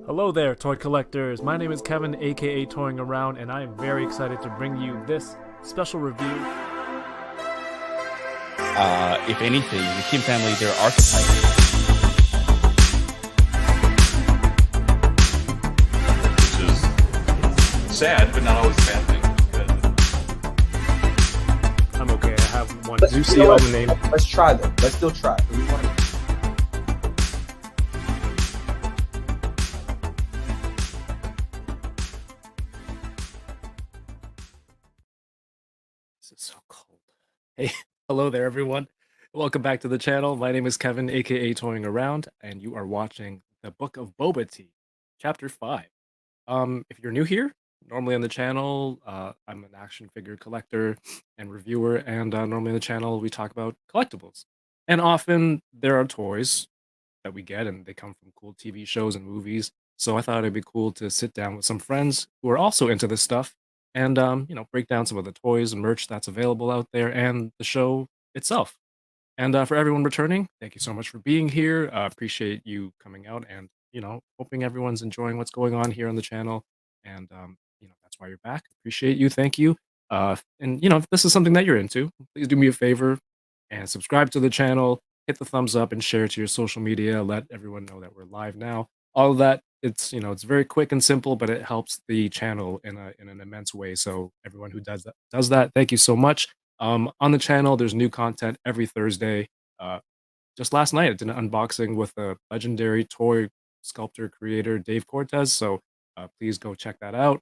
Hello there, toy collectors. My name is Kevin, aka Toying Around, and I am very excited to bring you this special review. If anything, the Kim family, they're archetypes. Which is sad, but not always a bad thing. I'm okay, I have one Let's, Zusi on the name. Let's try them. Let's still try. This is so cold. Hey, hello there, everyone. Welcome back to the channel. My name is Kevin, aka Toying Around, and you are watching the Book of Boba Fett, Chapter 5. If you're new here, normally on the channel, I'm an action figure collector and reviewer, and normally on the channel we talk about collectibles. And often there are toys that we get, and they come from cool TV shows and movies. So I thought it'd be cool to sit down with some friends who are also into this stuff and break down some of the toys and merch that's available out there and the show itself. And for everyone returning, thank you so much for being here. Appreciate you coming out, and hoping everyone's enjoying what's going on here on the channel. And that's why you're back. Appreciate you. Thank you. And if this is something that you're into, please do me a favor and subscribe to the channel. Hit the thumbs up and share to your social media. Let everyone know that we're live now. All of that, it's very quick and simple, but it helps the channel in an immense way. So everyone who does that, thank you so much. On the channel, there's new content every Thursday. Just last night, I did an unboxing with a legendary toy sculptor creator, Dave Cortez. So please go check that out.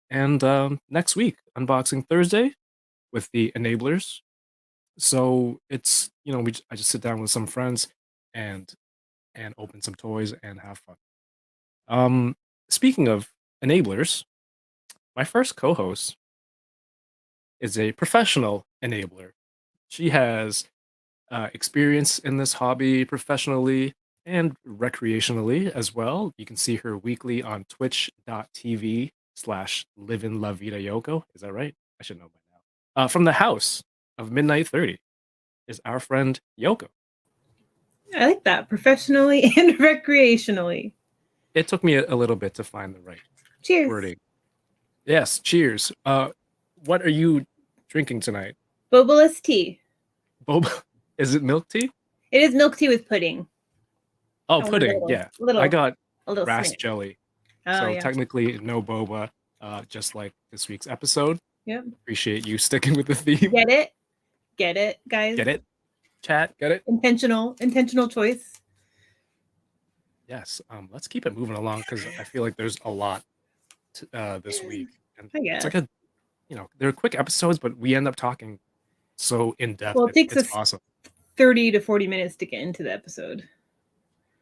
And next week, unboxing Thursday with the enablers. So it's I just sit down with some friends and open some toys and have fun. Speaking of enablers, my first co-host is a professional enabler. She has experience in this hobby professionally and recreationally as well. You can see her weekly on twitch.tv/Livin La Vida Yoko. Is that right? I should know by now. From the house of Midnight 30 is our friend Yoko. I like that. Professionally and recreationally. It took me a little bit to find the right Cheers. wording. Yes, cheers. What are you drinking tonight? Bobaless tea. Boba? Is it milk tea? It is milk tea with pudding. Oh, pudding. Yeah. I got a grass jelly. Oh, So yeah. technically no boba, just like this week's episode. Yep. Appreciate you sticking with the theme. Get it? Get it, guys? Get it? Chat, get it? Intentional choice. Yes. Let's keep it moving along because I feel like there's a lot this week. And it's like they're quick episodes, but we end up talking so in depth. Well, it takes it's us awesome. 30 to 40 minutes to get into the episode.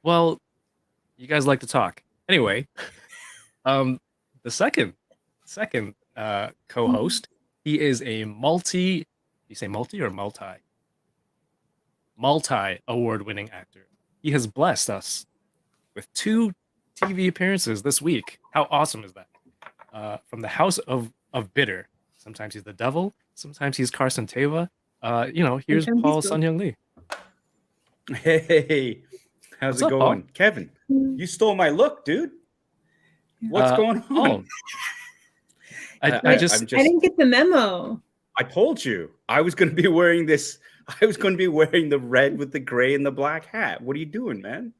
Well, you guys like to talk. Anyway, the second co-host, he is a you say multi or multi? Multi-award-winning actor. He has blessed us with 2 TV appearances this week. How awesome is that? From the House of Bitter. Sometimes he's the devil. Sometimes he's Carson Teva. Here's Paul Sun-Hyung Lee. Hey, how's it going? Paul? Kevin, you stole my look, dude. What's going on? I didn't get the memo. I told you. I was going to be wearing this. I was going to be wearing the red with the gray and the black hat. What are you doing, man?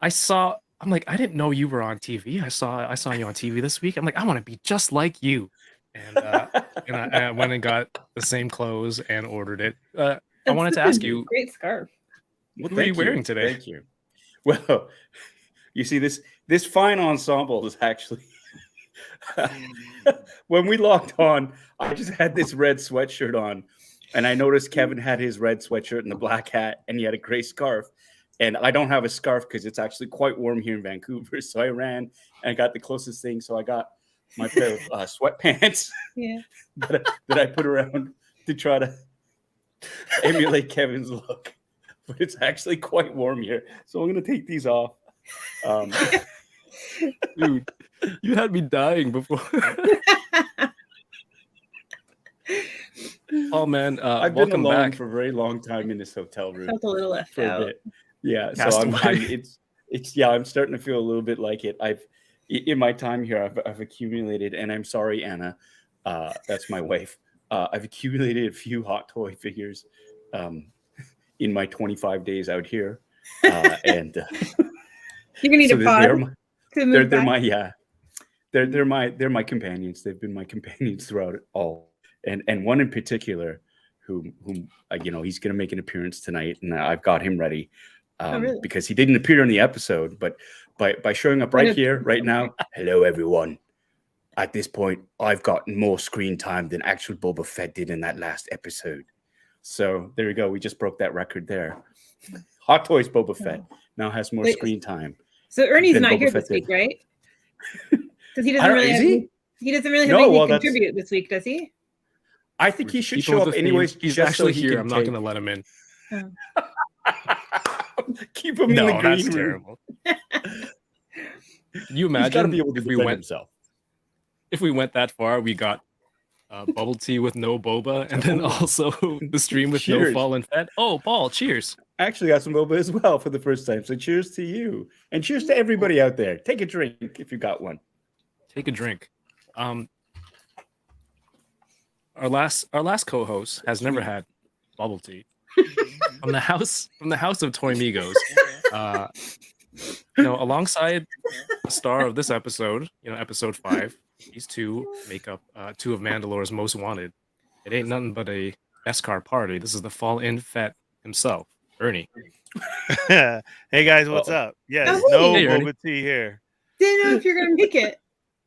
I'm like, I didn't know you were on TV. I saw you on TV this week. I'm like, I want to be just like you. And I went and got the same clothes and ordered it. I wanted to ask you, great scarf. What are you wearing today? Thank you. Well, you see, this fine ensemble is actually when we logged on, I just had this red sweatshirt on, and I noticed Kevin had his red sweatshirt and the black hat, and he had a gray scarf. And I don't have a scarf because it's actually quite warm here in Vancouver. So I ran and got the closest thing. So I got my pair of sweatpants that I put around to try to emulate Kevin's look. But it's actually quite warm here. So I'm going to take these off. Dude, you had me dying before. Oh, man. I've been welcome alone back. for a very long time in this hotel room. Felt a little left for a out. bit. Yeah, so I'm starting to feel a little bit like it. in my time here, I've accumulated, and I'm sorry, Anna, that's my wife. I've accumulated a few hot toy figures in my 25 days out here, and you're gonna need so a pod to move they're back. my they're my companions. They've been my companions throughout it all, and one in particular, whom he's going to make an appearance tonight, and I've got him ready. Really? Because he didn't appear in the episode, but by showing up right here, right now, hello everyone. At this point, I've gotten more screen time than actual Boba Fett did in that last episode. So there you go. We just broke that record there. Hot Toys Boba Fett now has more screen time. So Ernie's not here this week, right? Because he doesn't really he doesn't really have anything to contribute this week, does he? I think he should show up anyways. He's actually here. I'm not going to let him in. Keep him in the green that's room. Terrible. Can you imagine if we went himself? If we went that far, we got bubble tea with no boba, and then also the stream with no Fallen Fett. Oh, Paul, cheers! I actually got some boba as well for the first time. So cheers to you, and cheers to everybody out there. Take a drink if you got one. Take a drink. Our last co-host has never had bubble tea. From the house of Toy Migos. Alongside the star of this episode, episode 5, these two make up two of Mandalore's most wanted. It ain't nothing but a Beskar party. This is the Fallen Fett himself, Ernie. Hey guys, what's up? Yes, no boba tea here. Didn't know if you're gonna make it.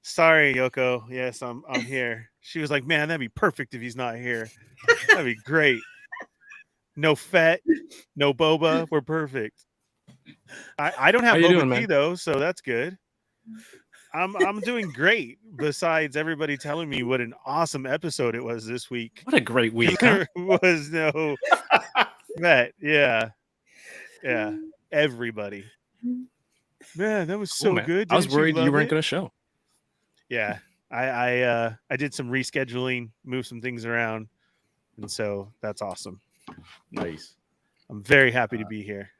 Sorry, Yoko. Yes, I'm here. She was like, "Man, that'd be perfect if he's not here. That'd be great. No Fett, no boba. We're perfect." I don't have boba tea though, so that's good. I'm doing great. Besides everybody telling me what an awesome episode it was this week. What a great week! There was no Fett. Yeah. Everybody. Man, that was so good. I was worried you weren't going to show. Yeah, I did some rescheduling, moved some things around, and so that's awesome. Nice. I'm very happy to be here.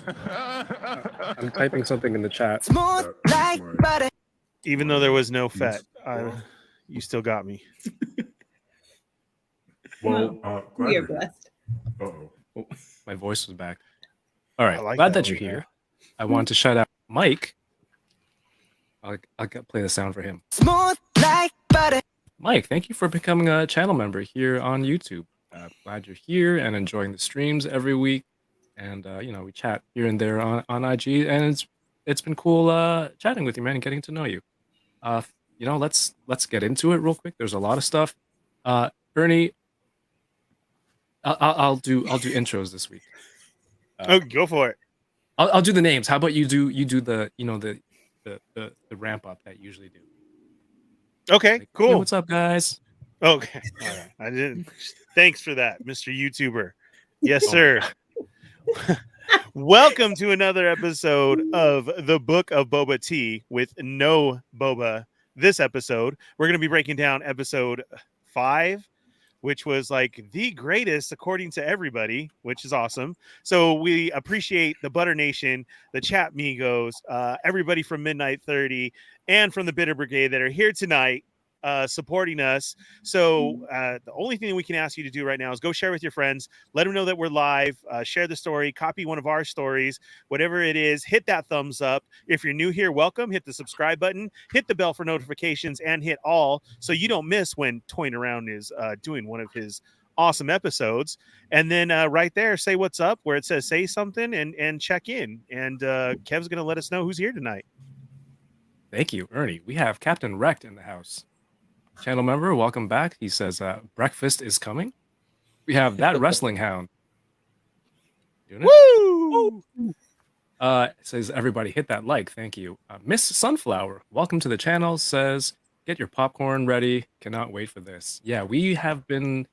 I'm typing something in the chat. Even though there was no Fett, you still got me. Well, you're blessed. Oh, my voice was back. All right, like glad that you're here. I want to shout out Mike. I'll play the sound for him. Mike, thank you for becoming a channel member here on YouTube. Glad you're here and enjoying the streams every week. And we chat here and there on IG, and it's been cool chatting with you, man, and getting to know you. Let's get into it real quick. There's a lot of stuff. Ernie, I'll do intros this week. Go for it. I'll do the names. How about you do the the ramp up that you usually do? Okay, cool. Hey, what's up, guys? Okay, all right. I didn't. Thanks for that, Mr. YouTuber. Yes, sir. Welcome to another episode of the Book of Boba Tea with no boba. This episode, we're going to be breaking down episode 5, which was like the greatest according to everybody, which is awesome. So we appreciate the Butter Nation, the Chat Migos, everybody from Midnight 30 and from the Bitter Brigade that are here tonight supporting us. So the only thing we can ask you to do right now is go share with your friends, let them know that we're live, share the story, copy one of our stories, whatever it is, hit that thumbs up. If you're new here, welcome, hit the subscribe button, hit the bell for notifications, and hit all so you don't miss when Toying Around is doing one of his awesome episodes. And then right there, say what's up where it says say something and check in. And Kev's going to let us know who's here tonight. Thank you, Ernie. We have Captain Wrecked in the house. Channel member, welcome back. He says, breakfast is coming. We have that wrestling hound. Doing it? Woo! Says, everybody hit that like. Thank you. Miss Sunflower, welcome to the channel. Says, get your popcorn ready. Cannot wait for this. Yeah, we have been.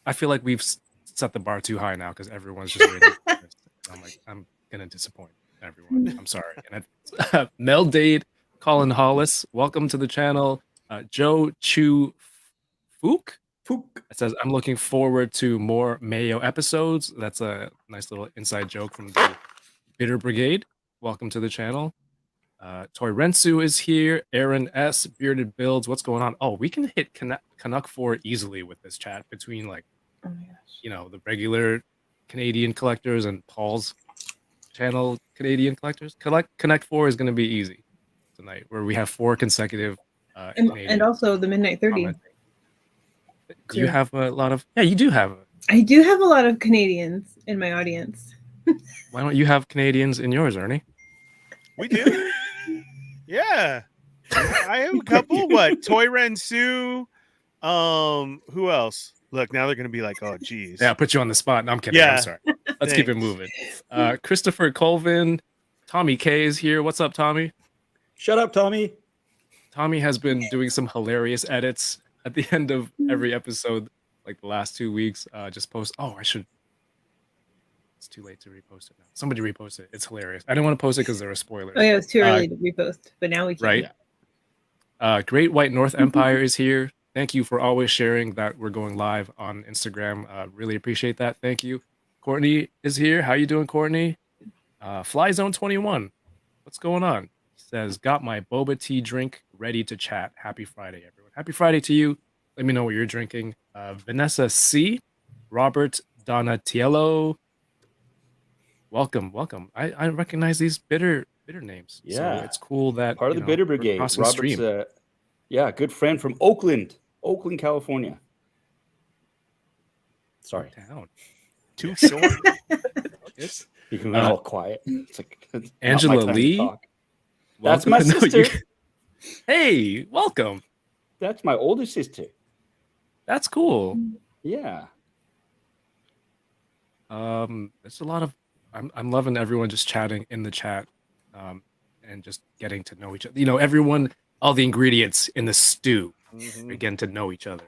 I feel like we've set the bar too high now because everyone's just waiting for this. I'm going to disappoint everyone. I'm sorry. And Mel Dade, Colin Hollis, welcome to the channel. Joe Chu Fook it says, I'm looking forward to more Mayo episodes. That's a nice little inside joke from the Bitter Brigade. Welcome to the channel. Toy Rensu is here. Aaron S. Bearded Builds. What's going on? Oh, we can hit Canuck 4 easily with this chat between like, Oh my gosh. you know, the regular Canadian collectors and Paul's channel Canadian collectors. Connect 4 is going to be easy tonight, where we have 4 consecutive. And also the Midnight 30. Commenting. Do you have a lot of? Yeah, you do have. I do have a lot of Canadians in my audience. Why don't you have Canadians in yours, Ernie? We do. Yeah. I have a couple. What? Toy Rensu. Who else? Look, now they're gonna be like, oh geez. Yeah, I'll put you on the spot. No, I'm kidding. Yeah. I'm sorry. Let's keep it moving. Christopher Colvin, Tommy K is here. What's up, Tommy? Shut up, Tommy. Tommy has been doing some hilarious edits at the end of every episode, like the last 2 weeks. Just post. Oh, I should. It's too late to repost it now. Somebody repost it. It's hilarious. I didn't want to post it because there were spoilers. Oh yeah, it was too early to repost, but now we can. Right. Great White North Empire is here. Thank you for always sharing that we're going live on Instagram. Really appreciate that. Thank you. Courtney is here. How you doing, Courtney? Fly Zone 21. What's going on? He says, got my boba tea drink ready to chat. Happy Friday, everyone. Happy Friday to you. Let me know what you're drinking. Vanessa C. Robert Donatiello. Welcome. I recognize these bitter names. Yeah. So it's cool that part of the bitter brigade. Robert's a good friend from Oakland, California. Sorry. Down. Too short. You can get all quiet. It's like it's Angela Lee. That's my sister. Hey, welcome. That's my older sister. That's cool. Yeah. There's a lot of I'm loving everyone just chatting in the chat, and just getting to know each other. You know, everyone, all the ingredients in the stew, are getting to know each other.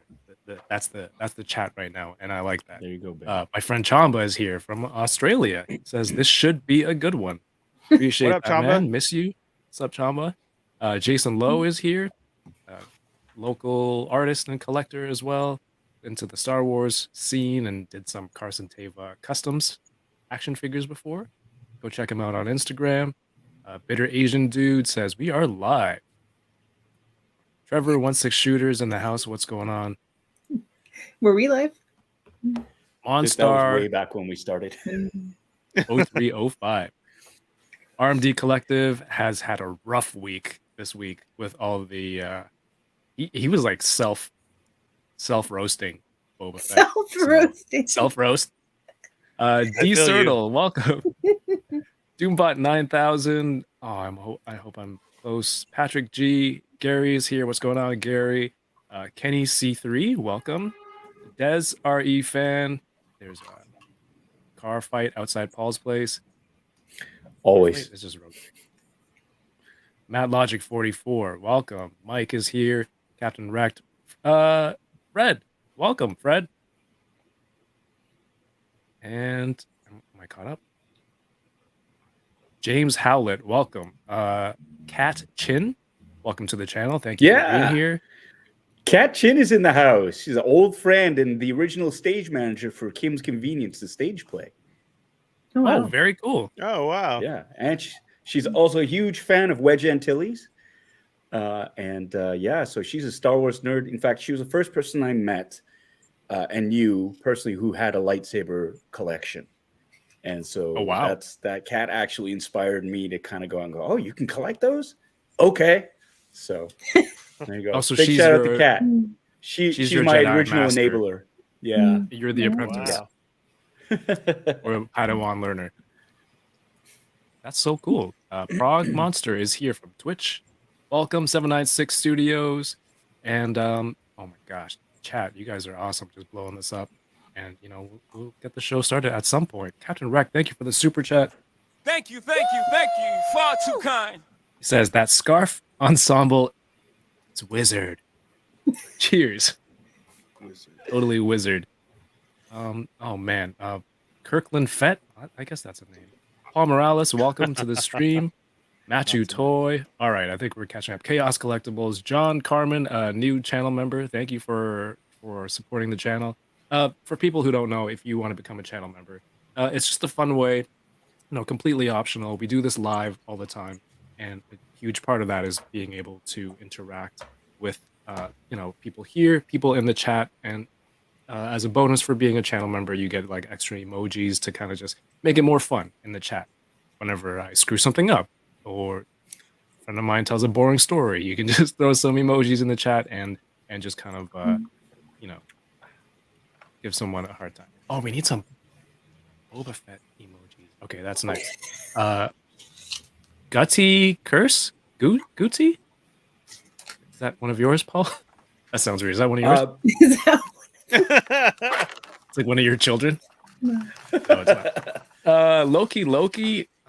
That's the chat right now, and I like that. There you go, babe. My friend Chamba is here from Australia. He says this should be a good one. Appreciate what up, that, Chamba? man. Miss you. What's up, Chamba? Jason Lowe is here, local artist and collector as well, into the Star Wars scene, and did some Carson Teva customs action figures before. Go check him out on Instagram. Bitter Asian Dude says we are live. Trevor 16 Shooters in the house. What's going on? Were we live? That Monstar was way back when we started. 0305. RMD Collective has had a rough week this week with all the he was like self roasting Boba Fett. Self-roasting. Self roast. D Sertle, welcome. Doombot 9000. Oh, I hope I'm close. Patrick G. Gary is here. What's going on, Gary? Kenny C3, welcome. Des RE fan. There's a car fight outside Paul's place. Always. It's just rotating. Mad Logic 44, welcome. Mike is here. Captain Wrecked. Fred, welcome, Fred. And am I caught up? James Howlett, welcome. Kat Chin, welcome to the channel. Thank you for being here. Kat Chin is in the house. She's an old friend and the original stage manager for Kim's Convenience, the stage play. Oh, wow. Oh, very cool. Oh wow. Yeah, and she's also a huge fan of Wedge Antilles. So she's a Star Wars nerd. In fact, she was the first person I met and knew personally who had a lightsaber collection. And so that cat actually inspired me to kind of go and go, oh, you can collect those? Okay. So there you go. Also, big shout out to Kat. She's my Jedi original master. enabler. Yeah. You're the apprentice. Wow. Or a Padawan learner. That's so cool. Prague Monster is here from Twitch. Welcome, 796 Studios. And oh my gosh, chat, you guys are awesome, just blowing this up. And you know, we'll get the show started at some point. Captain Wreck, thank you for the super chat. Thank you. Far too kind. He says that scarf ensemble, it's wizard. Cheers. Totally wizard. Oh man, Kirkland Fett. I guess that's a name. Paul Morales, welcome to the stream. Matthew Toy. All right, I think we're catching up. Chaos Collectibles. John Carmen, a new channel member. Thank you for supporting the channel. For people who don't know, if you want to become a channel member, it's just a fun way, completely optional. We do this live all the time, and huge part of that is being able to interact with people here, people in the chat, and as a bonus for being a channel member, you get like extra emojis to kind of just make it more fun in the chat. Whenever I screw something up, or a friend of mine tells a boring story, you can just throw some emojis in the chat and just kind of give someone a hard time. Oh, we need some Boba Fett emojis. Okay, that's nice. Gutsy curse? Gutsy? Is that one of yours, Paul? That sounds weird. Is that one of yours? It's like one of your children? No, it's not. Loki.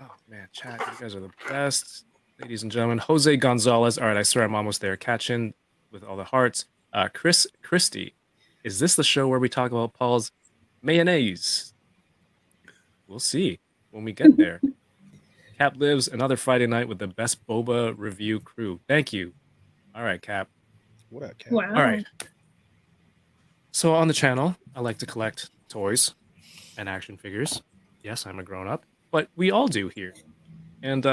Oh, man, chat, you guys are the best. Ladies and gentlemen, Jose Gonzalez. All right, I swear I'm almost there. Catching with all the hearts. Chris Christie. Is this the show where we talk about Paul's mayonnaise? We'll see when we get there. Cap lives another Friday night with the best boba review crew. Thank you. All right, Cap. What up, Cap? Wow. All right. So on the channel, I like to collect toys and action figures. Yes, I'm a grown-up, but we all do here. And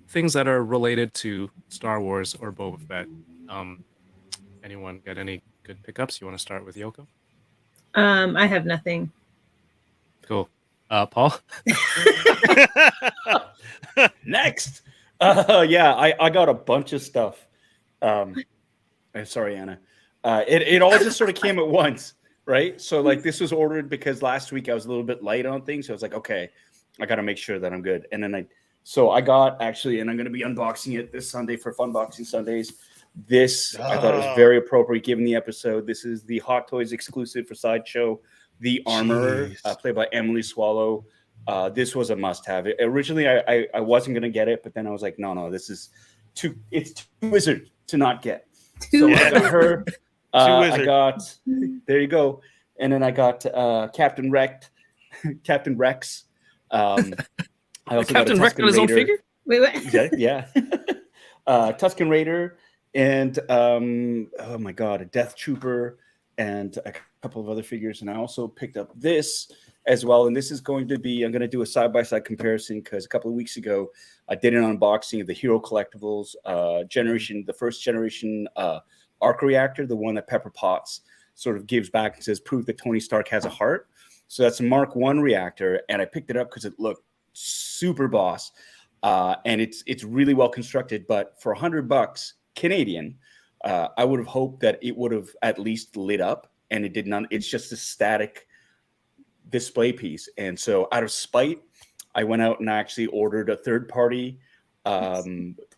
things that are related to Star Wars or Boba Fett. Anyone got any good pickups? You want to start with Yoko? I have nothing. Cool. Paul? Next. Yeah, I got a bunch of stuff. Sorry, Anna. It all just sort of came at once, right? So like this was ordered because last week I was a little bit light on things. So I was like, okay, I got to make sure that I'm good. And then I got actually, and I'm going to be unboxing it this Sunday for Funboxing Sundays. This I thought it was very appropriate given the episode. This is the Hot Toys exclusive for Sideshow, the Armorer, played by Emily Swallow. This was a must-have. Originally, I wasn't going to get it, but then I was like, no, this is too wizard to not get. So I got her. I got there you go, and then I got Captain Rex. I also Captain Rex got his own figure. Wait, what? Yeah. Tusken Raider, and oh my god, a Death Trooper, and a couple of other figures. And I also picked up this as well. And this is going to be, I'm going to do a side-by-side comparison because a couple of weeks ago I did an unboxing of the Hero Collectibles the first generation arc reactor, the one that Pepper Potts sort of gives back and says, prove that Tony Stark has a heart. So that's a Mark 1 reactor, and I picked it up because it looked super boss. And it's really well constructed, but for $100 Canadian, I would have hoped that it would have at least lit up, and it did not. It's just a static display piece. And so out of spite, I went out and actually ordered a third-party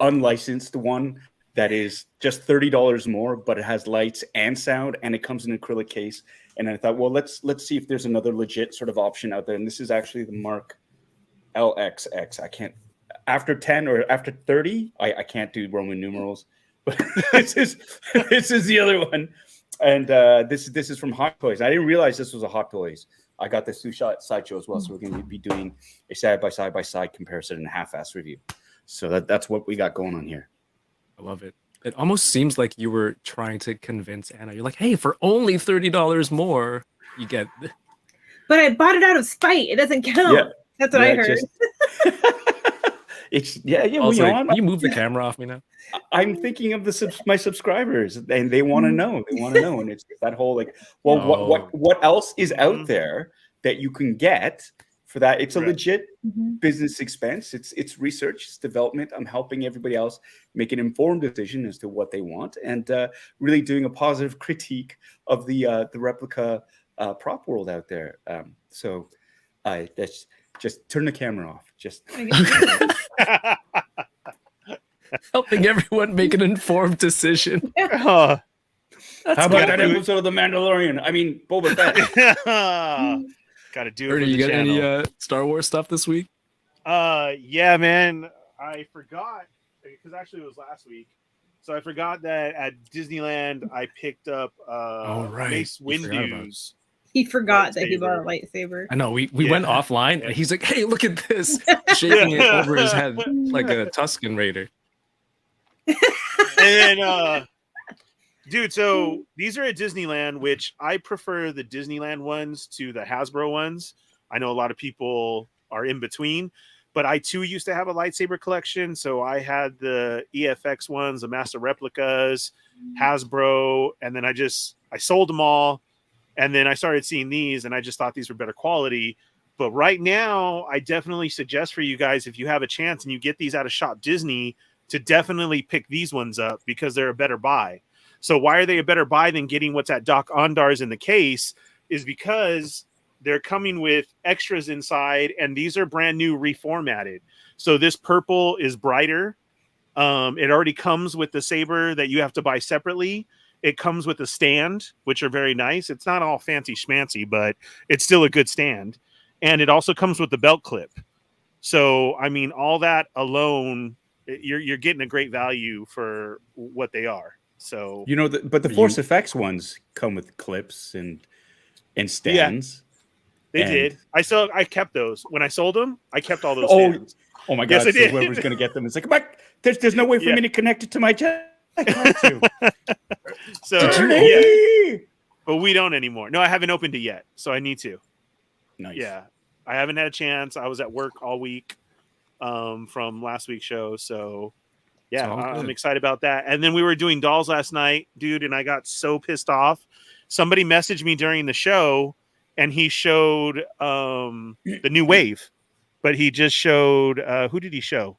unlicensed one that is just $30 more, but it has lights and sound, and it comes in an acrylic case. And I thought, well, let's see if there's another legit sort of option out there. And this is actually the Mark LXX. I can't, after 10 or after 30, I can't do Roman numerals. But this is the other one. And this is from Hot Toys. I didn't realize this was a Hot Toys. I got this through Sideshow as well. So we're going to be doing a side-by-side comparison and a half-ass review. So that's what we got going on here. I love it. It almost seems like you were trying to convince Anna. You're like, hey, for only $30 more, you get... But I bought it out of spite. It doesn't count. Yeah. That's what I heard. Also, can you move the camera off me now? I'm thinking of my subscribers, and they want to know. They want to know, and it's that whole like, well, what else is out there that you can get for that? It's a legit business expense. It's research, it's development. I'm helping everybody else make an informed decision as to what they want, and really doing a positive critique of the replica prop world out there. So that's just turn the camera off. Just helping everyone make an informed decision. How about that episode of The Mandalorian? I mean, Boba Fett. Got to do it. Ernie, you got any Star Wars stuff this week? Yeah, man. I forgot because actually it was last week. So I forgot that at Disneyland I picked up Mace Windu's. He forgot that he bought a lightsaber. I know. We went offline, and he's like, "Hey, look at this!" shaking it over his head like a Tusken Raider. And then, dude, so these are at Disneyland, which I prefer the Disneyland ones to the Hasbro ones. I know a lot of people are in between, but I too used to have a lightsaber collection. So I had the EFX ones, the Master Replicas, Hasbro, and then I sold them all. And then I started seeing these, and I just thought these were better quality. But right now, I definitely suggest for you guys, if you have a chance and you get these out of Shop Disney, to definitely pick these ones up because they're a better buy. So why are they a better buy than getting what's at Doc Ondar's in the case? Is because they're coming with extras inside, and these are brand new reformatted. So this purple is brighter. It already comes with the saber that you have to buy separately. It comes with a stand, which are very nice. It's not all fancy schmancy, but it's still a good stand. And it also comes with the belt clip. So, I mean, all that alone, you're getting a great value for what they are. So, but the Force Effects ones come with clips and stands. They did. I kept those when I sold them. I kept all those. Stands. Oh my God! Yes, I did. Whoever's going to get them, it's like, there's no way for me to connect it to my jet. So, but we don't anymore. No, I haven't opened it yet, so I need to. Nice. Yeah, I haven't had a chance. I was at work all week from last week's show, so yeah, I'm excited about that. And then we were doing dolls last night, dude, and I got so pissed off. Somebody messaged me during the show, and he showed the new wave, but he just showed who did he show?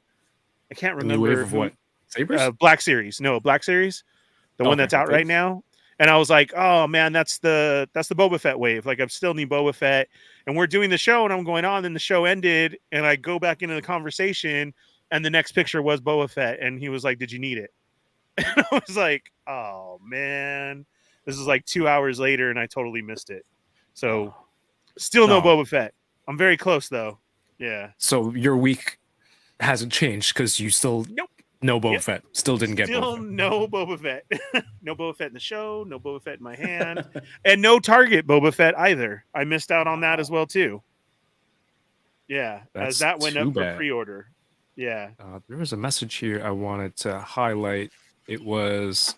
I can't remember. New wave of what? Sabers? Black Series. No, Black Series. The one that's out right now. And I was like, oh man, that's the Boba Fett wave. Like, I'm still need Boba Fett. And we're doing the show, and I'm going on, and the show ended, and I go back into the conversation, and the next picture was Boba Fett, and he was like, did you need it? And I was like, oh man. This is like 2 hours later, and I totally missed it. So still no Boba Fett. I'm very close though. Yeah. So your week hasn't changed because you still no Boba Fett. Still didn't get Boba Fett. No Boba Fett. No Boba Fett in the show, no Boba Fett in my hand, and no Target Boba Fett either. I missed out on that as well too. Yeah, as that went up for pre-order. Yeah. There was a message here I wanted to highlight. It was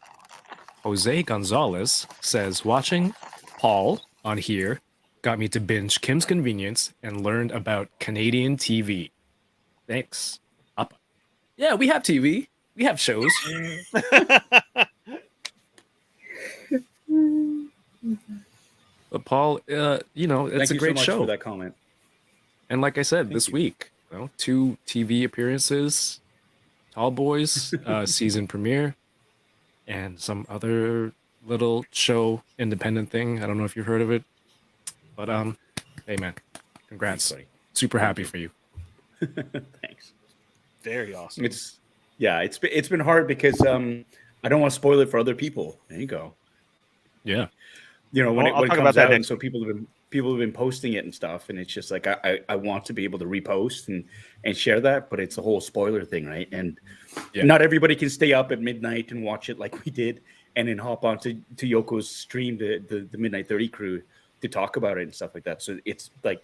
Jose Gonzalez says, watching Paul on here got me to binge Kim's Convenience and learned about Canadian TV. Thanks. Up. Yeah, we have TV. We have shows. But Paul, it's a great show. For that comment. And like I said, this week, 2 TV appearances, Tall Boys season premiere, and some other little show independent thing. I don't know if you've heard of it, but hey man, congrats! Super happy for you. Thanks. Very awesome. It's been hard because I don't want to spoil it for other people. There you go. Yeah. When it comes out, and so people have been posting it and stuff, and it's just like I want to be able to repost and share that, but it's a whole spoiler thing, right? And not everybody can stay up at midnight and watch it like we did, and then hop on to Yoko's stream, the Midnight 30 crew, to talk about it and stuff like that. So it's like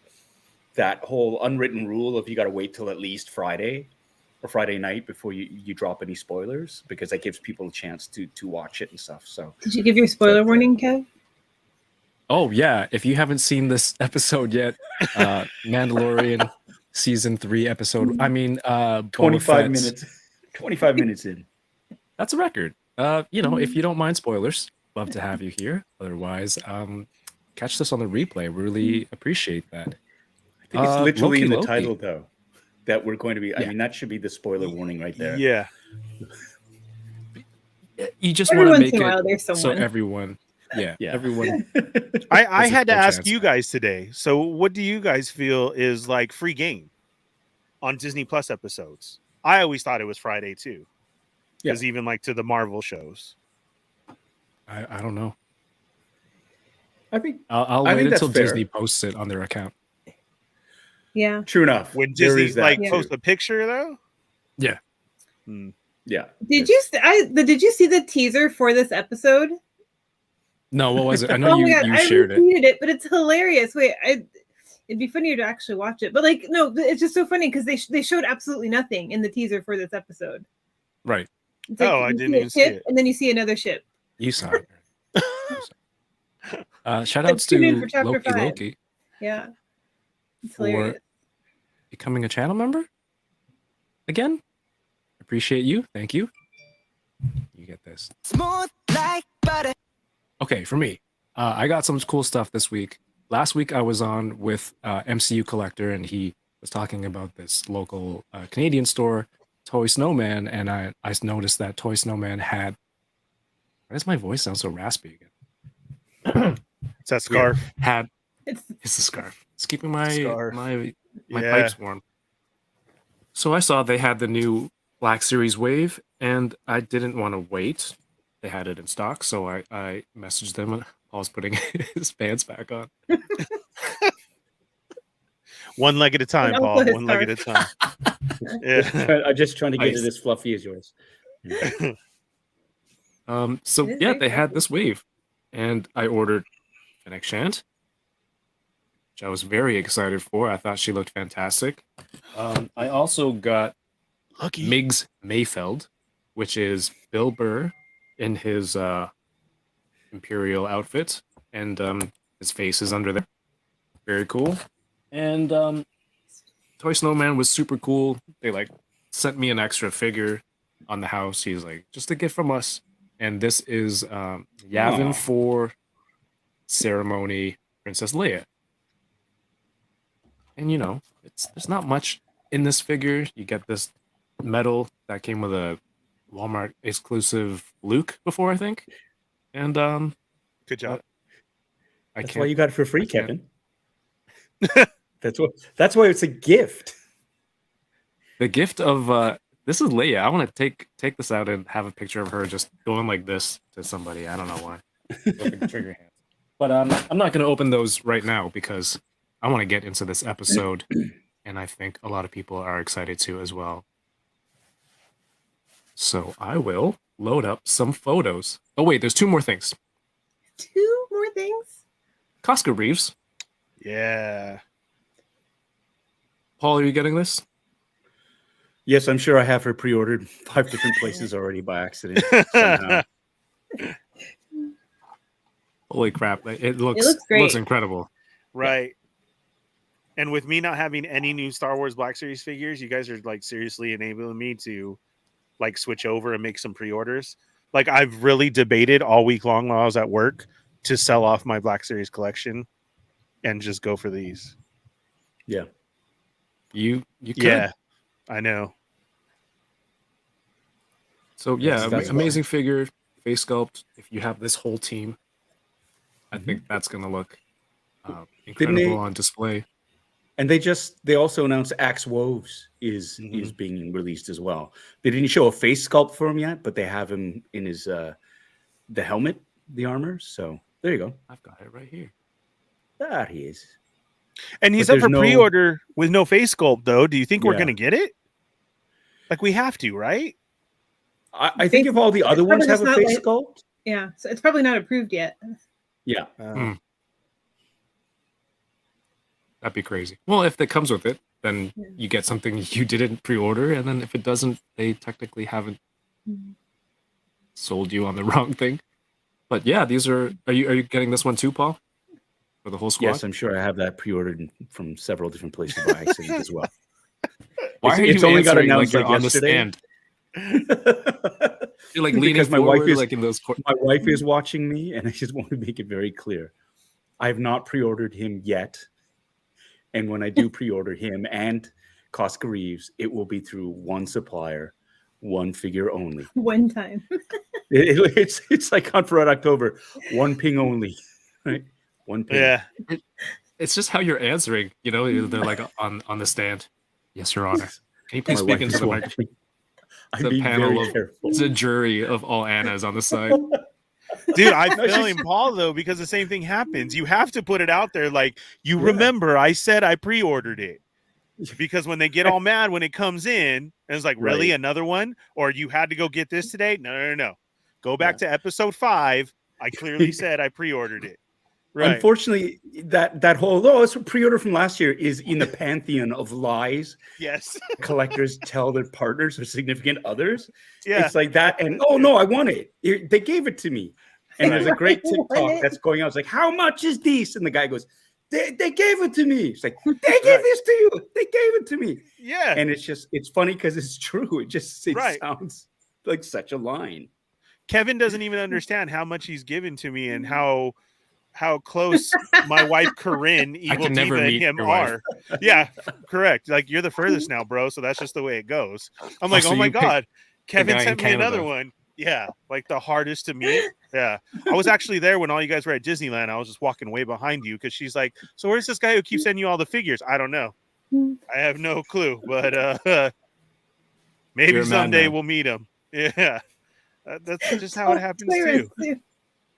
that whole unwritten rule of you got to wait till at least Friday or Friday night before you drop any spoilers, because that gives people a chance to watch it and stuff. So did you give your spoiler warning, Kev? Oh yeah, if you haven't seen this episode yet, Mandalorian season 3 episode. I mean, 25 minutes. 25 minutes in. That's a record. If you don't mind spoilers, love to have you here. Otherwise, catch this on the replay. Really appreciate that. I think it's literally in the title though that we're going to be. I mean, that should be the spoiler warning right there. Yeah. You just want to make it so everyone. Yeah, everyone. I had to ask you guys today. So, what do you guys feel is like free game on Disney Plus episodes? I always thought it was Friday too, because even like to the Marvel shows. I don't know. I think I'll wait until Disney posts it on their account. Yeah, true enough. When Disney post a picture though. Yeah. Yeah. Did you see the teaser for this episode? No, what was it? I know you shared it. I retweeted it, but it's hilarious. Wait, it'd be funnier to actually watch it. But it's just so funny because they showed absolutely nothing in the teaser for this episode. Right. It's like I didn't even see it. And then you see another ship. You saw it. Shout outs to Loki. Yeah. It's hilarious. Becoming a channel member? again, appreciate you. Thank you. You get this. Smooth like butter. Okay, for me, I got some cool stuff this week. Last week I was on with MCU Collector, and he was talking about this local Canadian store, Toy Snowman, and I noticed that Toy Snowman had. Why does my voice sound so raspy again? It's that scarf. Had It's it's the scarf. It's keeping my Scarf. my Yeah. pipes warm. So I saw they had the new Black Series Wave, and I didn't want to wait. They had it in stock, so I messaged them. Paul's putting his pants back on. One leg at a time, And Paul. also his One leg at a time. Yeah. I'm just trying to get Nice. it as fluffy as yours. So It is yeah, very they had cool. this wave, and I ordered Fennec Shand, which I was very excited for. I thought she looked fantastic. I also got Lucky. Miggs Mayfeld, which is Bill Burr in his Imperial outfit, and his face is under there. Very cool. And Toy Snowman was super cool. They like sent me an extra figure on the house. He's like, just a gift from us. And this is Yavin Aw. for Ceremony Princess Leia. And you know, there's not much in this figure. You get this medal that came with a Walmart exclusive Luke before, I think. And Good job. I That's can't. why you got it for free, I can't- Kevin. That's why it's a gift. The gift of this is Leia. I want to take this out and have a picture of her just going like this to somebody. I don't know why. With the trigger hands. But I'm not going to open those right now because I want to get into this episode, and I think a lot of people are excited to as well. So I will load up some photos. Oh wait, there's two more things. 2 more things. Casca Reeves. Yeah. Paul, are you getting this? Yes, I'm sure I have her pre-ordered 5 different places already by accident. Somehow. Holy crap! It looks looks great. looks incredible. Right. And with me not having any new Star Wars Black Series figures, you guys are like seriously enabling me to like switch over and make some pre-orders. Like I've really debated all week long while I was at work to sell off my Black Series collection and just go for these. Yeah. You could. Yeah, I know. So yeah, That's amazing figure, face sculpt. If you have this whole team, I think that's gonna look incredible on display. And they also announced Axe Woves is being released as well. They didn't show a face sculpt for him yet, but they have him in his the helmet, the armor. So there you go. I've got it right here. There he is. And he's But up for there's no- pre-order with no face sculpt though. Do you think we're Yeah. gonna get it? Like we have to, right? I think if all the other probably ones have just a not face like- sculpt, Yeah, so it's probably not approved yet. yeah. That'd be crazy. Well, if it comes with it, then Yeah. you get something you didn't pre-order, and then if it doesn't, they technically haven't sold you on the wrong thing. But yeah, these are you getting this one too, Paul? For the whole squad? Yes, I'm sure I have that pre-ordered from several different places by accident as well. Why It's- are it's you only got answering like announced, you're like, on yesterday. the stand? You're like leaning Because my forward, wife is like in those. my wife is watching me, and I just want to make it very clear. I have not pre-ordered him yet. And when I do pre-order him and Casca Reeves, it will be through one supplier, one figure only. One time. It's like Hunt for Red October, one ping only, right? One ping. Yeah. It's just how you're answering. You know, they're like on the stand. Yes, Your Honor. Can you please My speak wife into is the watching. microphone? I'm It's a being panel very of- careful. It's a jury of all Annas on the side. Dude, I No, feel she's- him, Paul, though, because the same thing happens. You have to put it out there. Like, you Yeah. remember, I said I pre-ordered it. Because when they get all mad when it comes in, and it's like, really, Right. another one? Or you had to go get this today? No. Go back to episode 5. I clearly said I pre-ordered it. Right. Unfortunately, that whole it's a pre-order from last year is in the pantheon of lies Yes. collectors tell their partners or significant others. Yeah. It's like that, and oh no, I want it. They gave it to me. And there's a great I want TikTok it. that's going out. It's like, how much is this? And the guy goes, they gave it to me. It's like, they gave this to you. They gave it to me. Yeah. And it's funny because it's true. It sounds like such a line. Kevin doesn't even understand how much he's given to me and how close my wife Corinne, Evil can never Diva, and meet him your wife. are. Yeah, correct. Like, you're the furthest now, bro. So that's just the way it goes. I'm like, so oh my you picked God. Kevin guy in sent me another Canada. one. Yeah, like the hardest to meet. Yeah. I was actually there when all you guys were at Disneyland. I was just walking way behind you because she's like, so where's this guy who keeps sending you all the figures? I don't know. I have no clue, but maybe You're a someday madman. we'll meet him. Yeah. That's just how it happens too.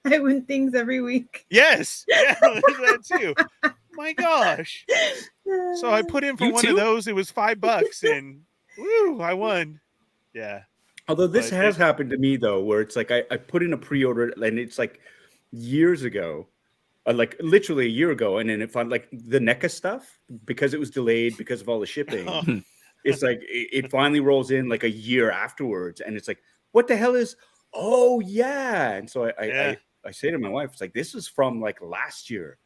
I win things every week. Yes. Yeah, that too. My gosh. So I put in for You one too? of those. It was $5 and woo, I won. Yeah. Although this But has happened to me though, where it's like I put in a pre-order and it's like years ago, like literally a year ago, and then if I'm like the NECA stuff, because it was delayed because of all the shipping, it's like it finally rolls in like a year afterwards, and it's like, what the hell is? Oh yeah, and so I say to my wife, it's like, this is from like last year,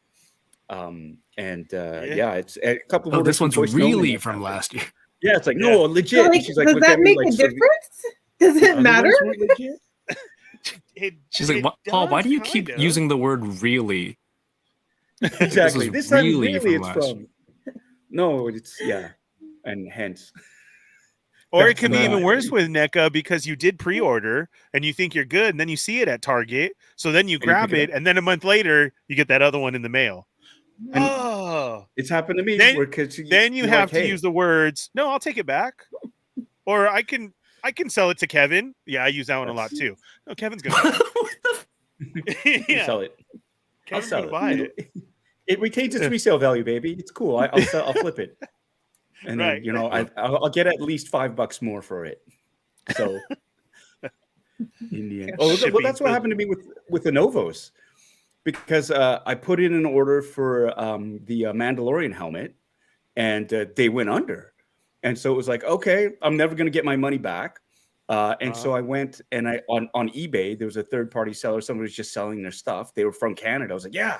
it's a couple of Oh, this one's orders from Choice really Nolan from that last year. Yeah, it's like, Yeah. no, legit. So, And like, she's like, does look that at me make like, a so difference? Does the it other matter? ones weren't legit? She's like, Paul, why do you keep using the word really? Exactly. was This time really really from it's last from. No, it's and hence. Or it That's could be even not- worse with NECA because you did pre-order and you think you're good, and then you see it at Target, so then you you grab pick it it, and then a month later you get that other one in the mail. And Oh, It's happened to me. Then- where 'cause then you you're have like, to hey, use the words, no, I'll take it back, or I can sell it to Kevin. Yeah, I use that one a lot too. No, Kevin's gonna you yeah, sell it. I'll Kevin's sell gonna buy it. It retains its resale value, baby. It's cool. I'll flip it, and Right. then I'll get at least $5 more for it. So in the end, well, Shipping that's what happened to me with the Novos, because I put in an order for the Mandalorian helmet, and they went under, and so it was like, okay, I'm never going to get my money back. And so I went and on eBay, there was a third-party seller. Somebody was just selling their stuff. They were from Canada. I was like, yeah.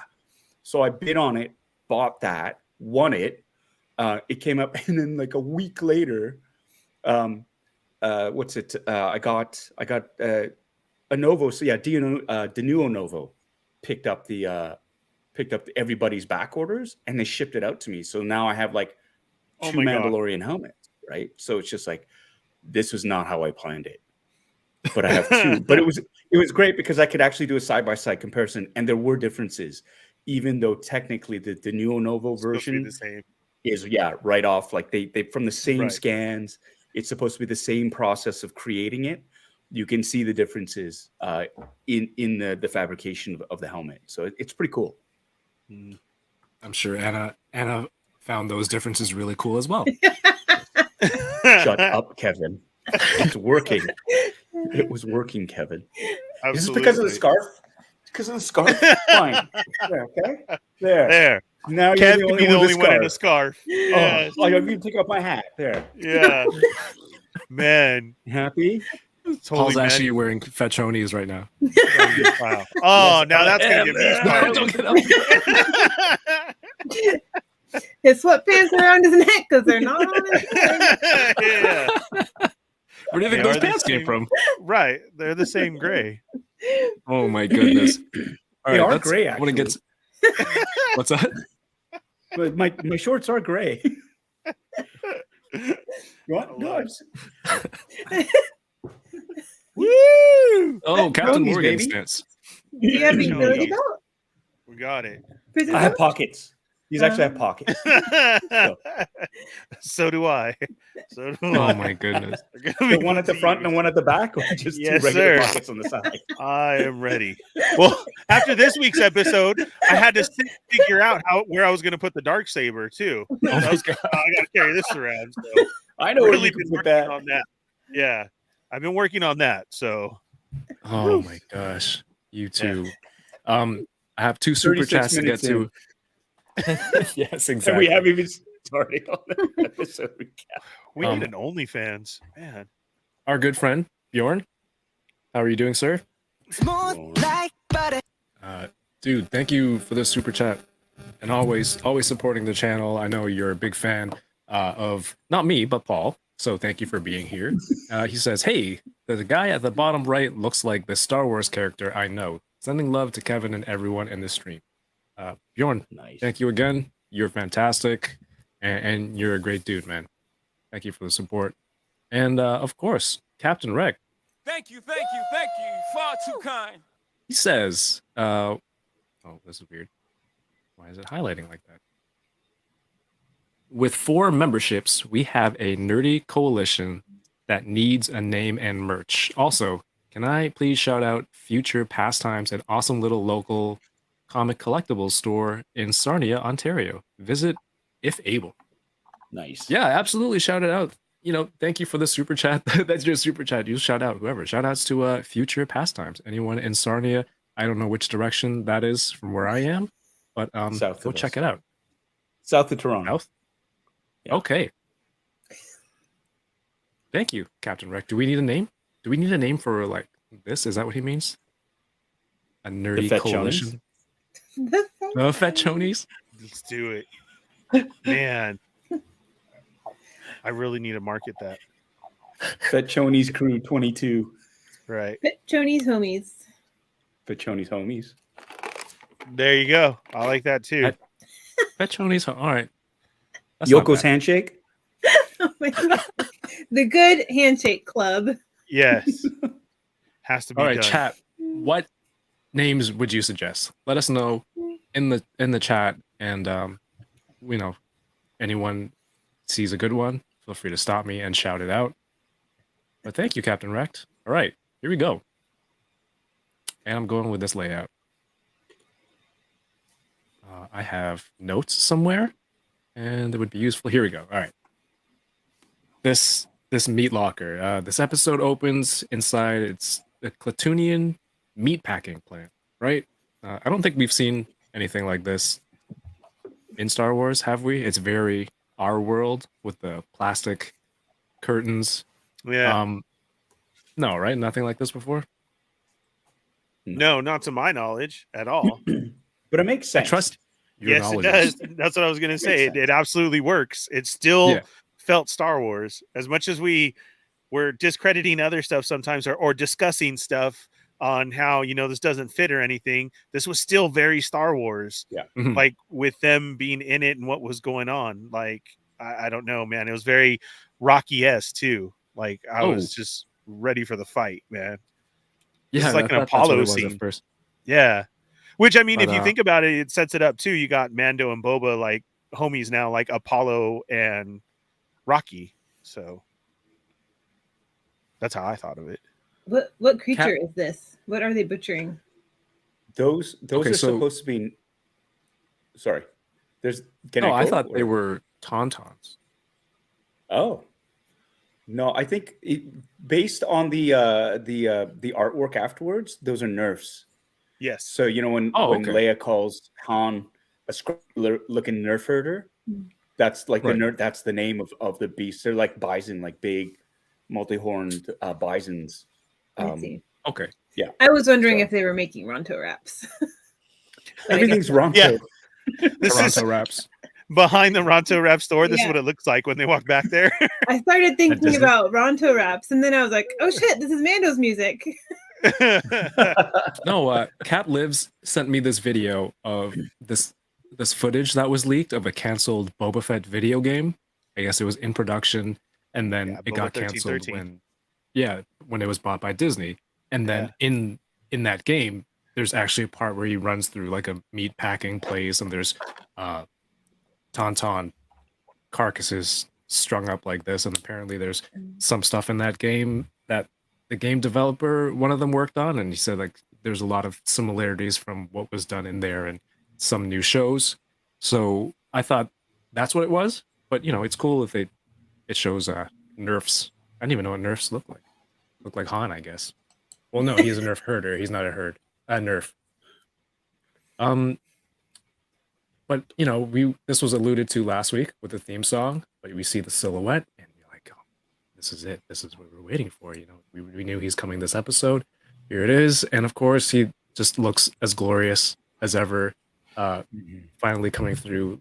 So I bid on it, bought that, won it. It came up, and then like a week later, what's it? I got a Novo. So yeah, Denuo Novo picked up everybody's back orders, and they shipped it out to me. So now I have like Oh two my God. Mandalorian helmets, right? So it's just like, this was not how I planned it, but I have two. But it was great because I could actually do a side-by-side comparison, and there were differences, even though technically the Nuo Novo Supposed to be version the same. is right off, like they from the same Right. scans. It's supposed to be the same process of creating it. You can see the differences in the fabrication of the helmet. So it's pretty cool. I'm sure Anna found those differences really cool as well. Shut up, Kevin. It's working. It was working, Kevin. Is this because of the scarf? Because of the scarf? Fine. There, okay. There. Now Kev you're can be the only one in a scarf. Oh, Yes. I gotta take off my hat. There. Yeah. Man. Happy? Paul's actually wearing fetchonies right now. Wow. Oh, now that's gonna get me Don't started. get up. His sweatpants around his neck because they're not on his head. Yeah. Where do you think They those are the pants came same. from? Right. They're the same gray. Oh my goodness. All They are that's gray, when it gets. What's that? But my shorts are gray. What? No, Woo! Oh, Captain Pepperonis, Morgan baby. stance. Do you have a No, utility no. belt? We got it. Prison I have belt? pockets. These actually have pockets. So do I. So do Oh I. my goodness. They're gonna The be one at the good to front and use. the one at the back, or just Yes, two regular sir. pockets on the side? I am ready. Well, after this week's episode, I had to figure out where I was going to put the darksaber too. Oh my God. I got to carry this around. So I know where really you can been put working that. on that. Yeah, I've been working on that. So Oh my gosh. You too. I have two super 36 chats to get minutes to. Yes, And exactly. we haven't even started on the episode recap. we Um, need an OnlyFans, man. Our good friend Bjorn, how are you doing, sir? Smooth like butter. Dude, thank you for the super chat. and always supporting the channel. I know you're a big fan of not me but Paul, so thank you for being here. He says, "Hey, the guy at the bottom right looks like the Star Wars character I know. Sending love to Kevin and everyone in the stream." Bjorn, Nice. thank you again. You're fantastic, and you're a great dude, man. Thank you for the support, and of course, Captain Rec. Thank you, thank you, thank you. Far too kind. He says, "Oh, this is weird. Why is it highlighting like that?" With 4 memberships, we have a nerdy coalition that needs a name and merch. Also, can I please shout out Future Pastimes, an awesome little local comic collectibles store in Sarnia, Ontario. Visit if able. Nice. Yeah, absolutely. Shout it out. You know, thank you for the super chat. That's your super chat. You shout out whoever. Shout outs to Future Pastimes. Anyone in Sarnia. I don't know which direction that is from where I am, but South go of check us. it out. South of Toronto. South? Yeah. Okay. Thank you, Captain Rec. Do we need a name? Do we need a name for like this? Is that what he means? A nerdy Fett coalition? The The Fett Chonies? Let's do it, man. I really need to market that. Fetchoni's Crew 22. Right Chonies homies. Fetchoni's homies. there, you go. I like that too. Fett Chonies? All right. That's not Yoko's bad. handshake. Oh my God. The Good Handshake Club. Yes, has to be All right, done. chat. What names would you suggest? Let us know in the chat, and you know, anyone sees a good one, feel free to stop me and shout it out. But thank you, Captain Rect. All right, here we go. And I'm going with this layout. I have notes somewhere, and it would be useful. Here we go. All right. This meat locker. This episode opens inside. It's a Clatoonian meat packing plant, right? I don't think we've seen anything like this in Star Wars, have we? It's very our world with the plastic curtains. Yeah. No, right? Nothing like this before. No, not to my knowledge at all. But it makes sense. I trust your Yes, it knowledge. does. That's what I was going to say. Makes It absolutely works. It still Yeah. felt Star Wars. As much as we were discrediting other stuff sometimes or discussing stuff on how, you know, this doesn't fit or anything, this was still very Star Wars. Yeah. Mhm. Like with them being in it and what was going on. Like, I don't know, man. It was very Rocky-esque too. Like I was just ready for the fight, man. This is like an I thought that's what Apollo it was scene. at first. Yeah. Which, I mean, But, if you think about it, it sets it up too. You got Mando and Boba like homies now, like Apollo and Rocky. So that's how I thought of it. What creature is this? What are they butchering? Those Okay, are so- supposed to be. Sorry. There's. No, I go, thought they or- were tauntauns. Oh. No, I think based on the artwork afterwards, those are nerfs. Yes. So you know when Okay. Leia calls Han a looking nerf herder, that's like Right. the nerf. That's the name of the beast. They're like bison, like big, multi-horned bisons. Let's see. Okay. I was wondering so- if they were making Ronto wraps. But I Everything's wrong. Yeah. This Toronto is wraps. behind the Ronto Wrap store. This is Yeah. what it looks like when they walk back there. I started thinking Disney. about Ronto wraps, and then I was like, "Oh shit, this is Mando's music." No, Cat Lives sent me this video of this footage that was leaked of a canceled Boba Fett video game. I guess it was in production, and then Yeah, it Boba got canceled 1313. when it was bought by Disney. And then in that game, there's actually a part where he runs through like a meat packing place, and there's tauntaun carcasses strung up like this, and apparently there's some stuff in that game that the game developer, one of them, worked on, and he said like there's a lot of similarities from what was done in there and some new shows. So I thought that's what it was, but you know, it's cool if it shows nerfs. I didn't even know what nerfs look like. Look like Han, I guess. Well, no, he's a nerf herder. He's not a nerf. But you know, this was alluded to last week with the theme song, but we see the silhouette and you're like, oh, this is it. This is what we're waiting for. You know, we knew he's coming this episode. Here it is. And of course, he just looks as glorious as ever. finally coming through,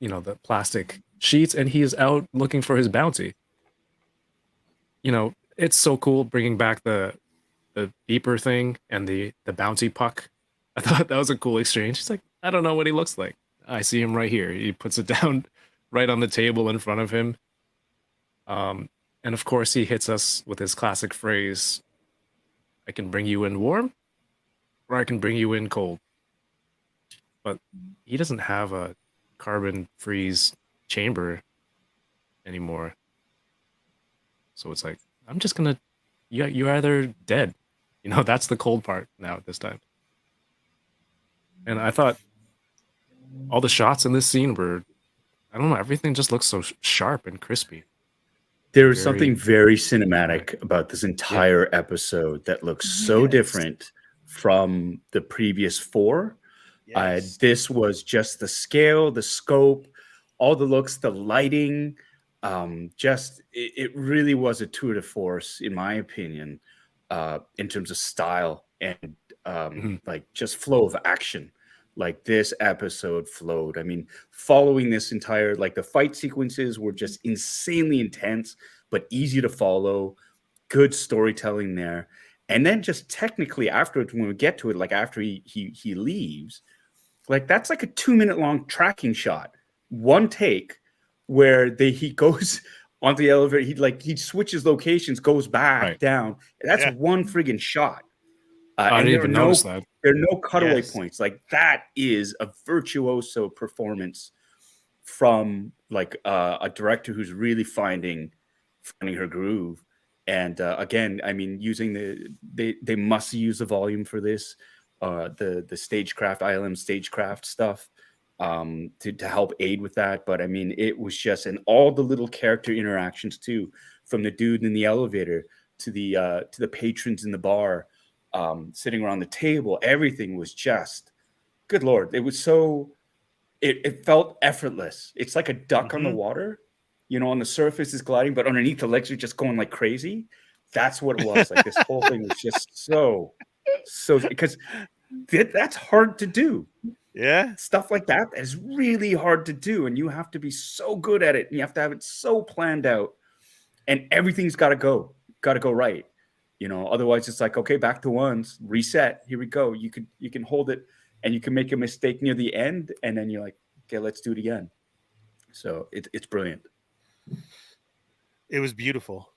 the plastic sheets, and he is out looking for his bounty. It's so cool bringing back the beeper thing and the bounty puck. I thought that was a cool exchange. He's like, I don't know what he looks like. I see him right here. He puts it down right on the table in front of him. And of course, he hits us with his classic phrase, I can bring you in warm, or I can bring you in cold. But he doesn't have a carbon freeze chamber anymore. So it's like, I'm just gonna, you're either dead. That's the cold part now at this time. And I thought all the shots in this scene were, I don't know, everything just looks so sharp and crispy. There is something very cinematic about this entire episode that looks so different from the previous 4. Yes. This was just the scale, the scope, all the looks, the lighting. It really was a tour de force, in my opinion, in terms of style and like just flow of action. Like this episode flowed. I mean, following this entire, like the fight sequences were just insanely intense, but easy to follow. Good storytelling there. And then just technically afterwards, when we get to it, like after he leaves, like that's like a 2-minute long tracking shot, one take, where he goes onto the elevator. He switches locations, goes back down. That's one friggin' shot. I didn't even notice that. There are no cutaway points. Like that is a virtuoso performance from like a director who's really finding her groove. And again, I mean, using they must use the volume for this, the stagecraft, ILM stagecraft stuff, to help aid with that. But I mean, it was just, and all the little character interactions too, from the dude in the elevator to the patrons in the bar, sitting around the table. Everything was just, good Lord. It was so, it felt effortless. It's like a duck on the water, on the surface is gliding, but underneath the legs are just going like crazy. That's what it was. Like this whole thing was just so, because that's hard to do. Yeah. Stuff like that is really hard to do. And you have to be so good at it. And you have to have it so planned out. And everything's got to go right. Otherwise it's like, okay, back to ones, reset. Here we go. You can hold it, and you can make a mistake near the end. And then you're like, okay, let's do it again. So it's brilliant. It was beautiful.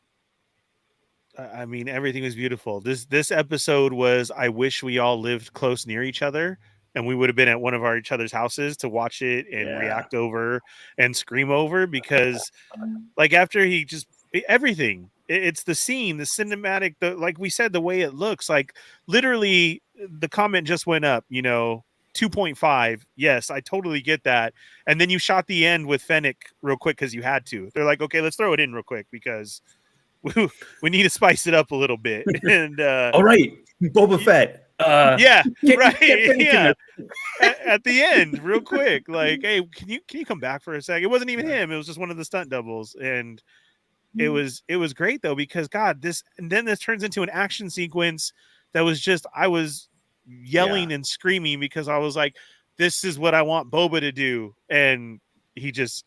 I mean, everything was beautiful. This episode was, I wish we all lived close near each other, and we would have been at one of each other's houses to watch it and react over and scream over, because like after he just, everything, it's the scene, the cinematic, like we said, the way it looks, like literally the comment just went up, 2.5. Yes, I totally get that. And then you shot the end with Fennec real quick because you had to. They're like, okay, let's throw it in real quick because we need to spice it up. A little bit. And all right, Boba Fett. Yeah, right. Yeah. At the end, real quick, like, hey, can you come back for a second? It wasn't even him. It was just one of the stunt doubles, and it was great though, because God, this turns into an action sequence that was just, I was yelling and screaming because I was like, this is what I want Boba to do. And he just,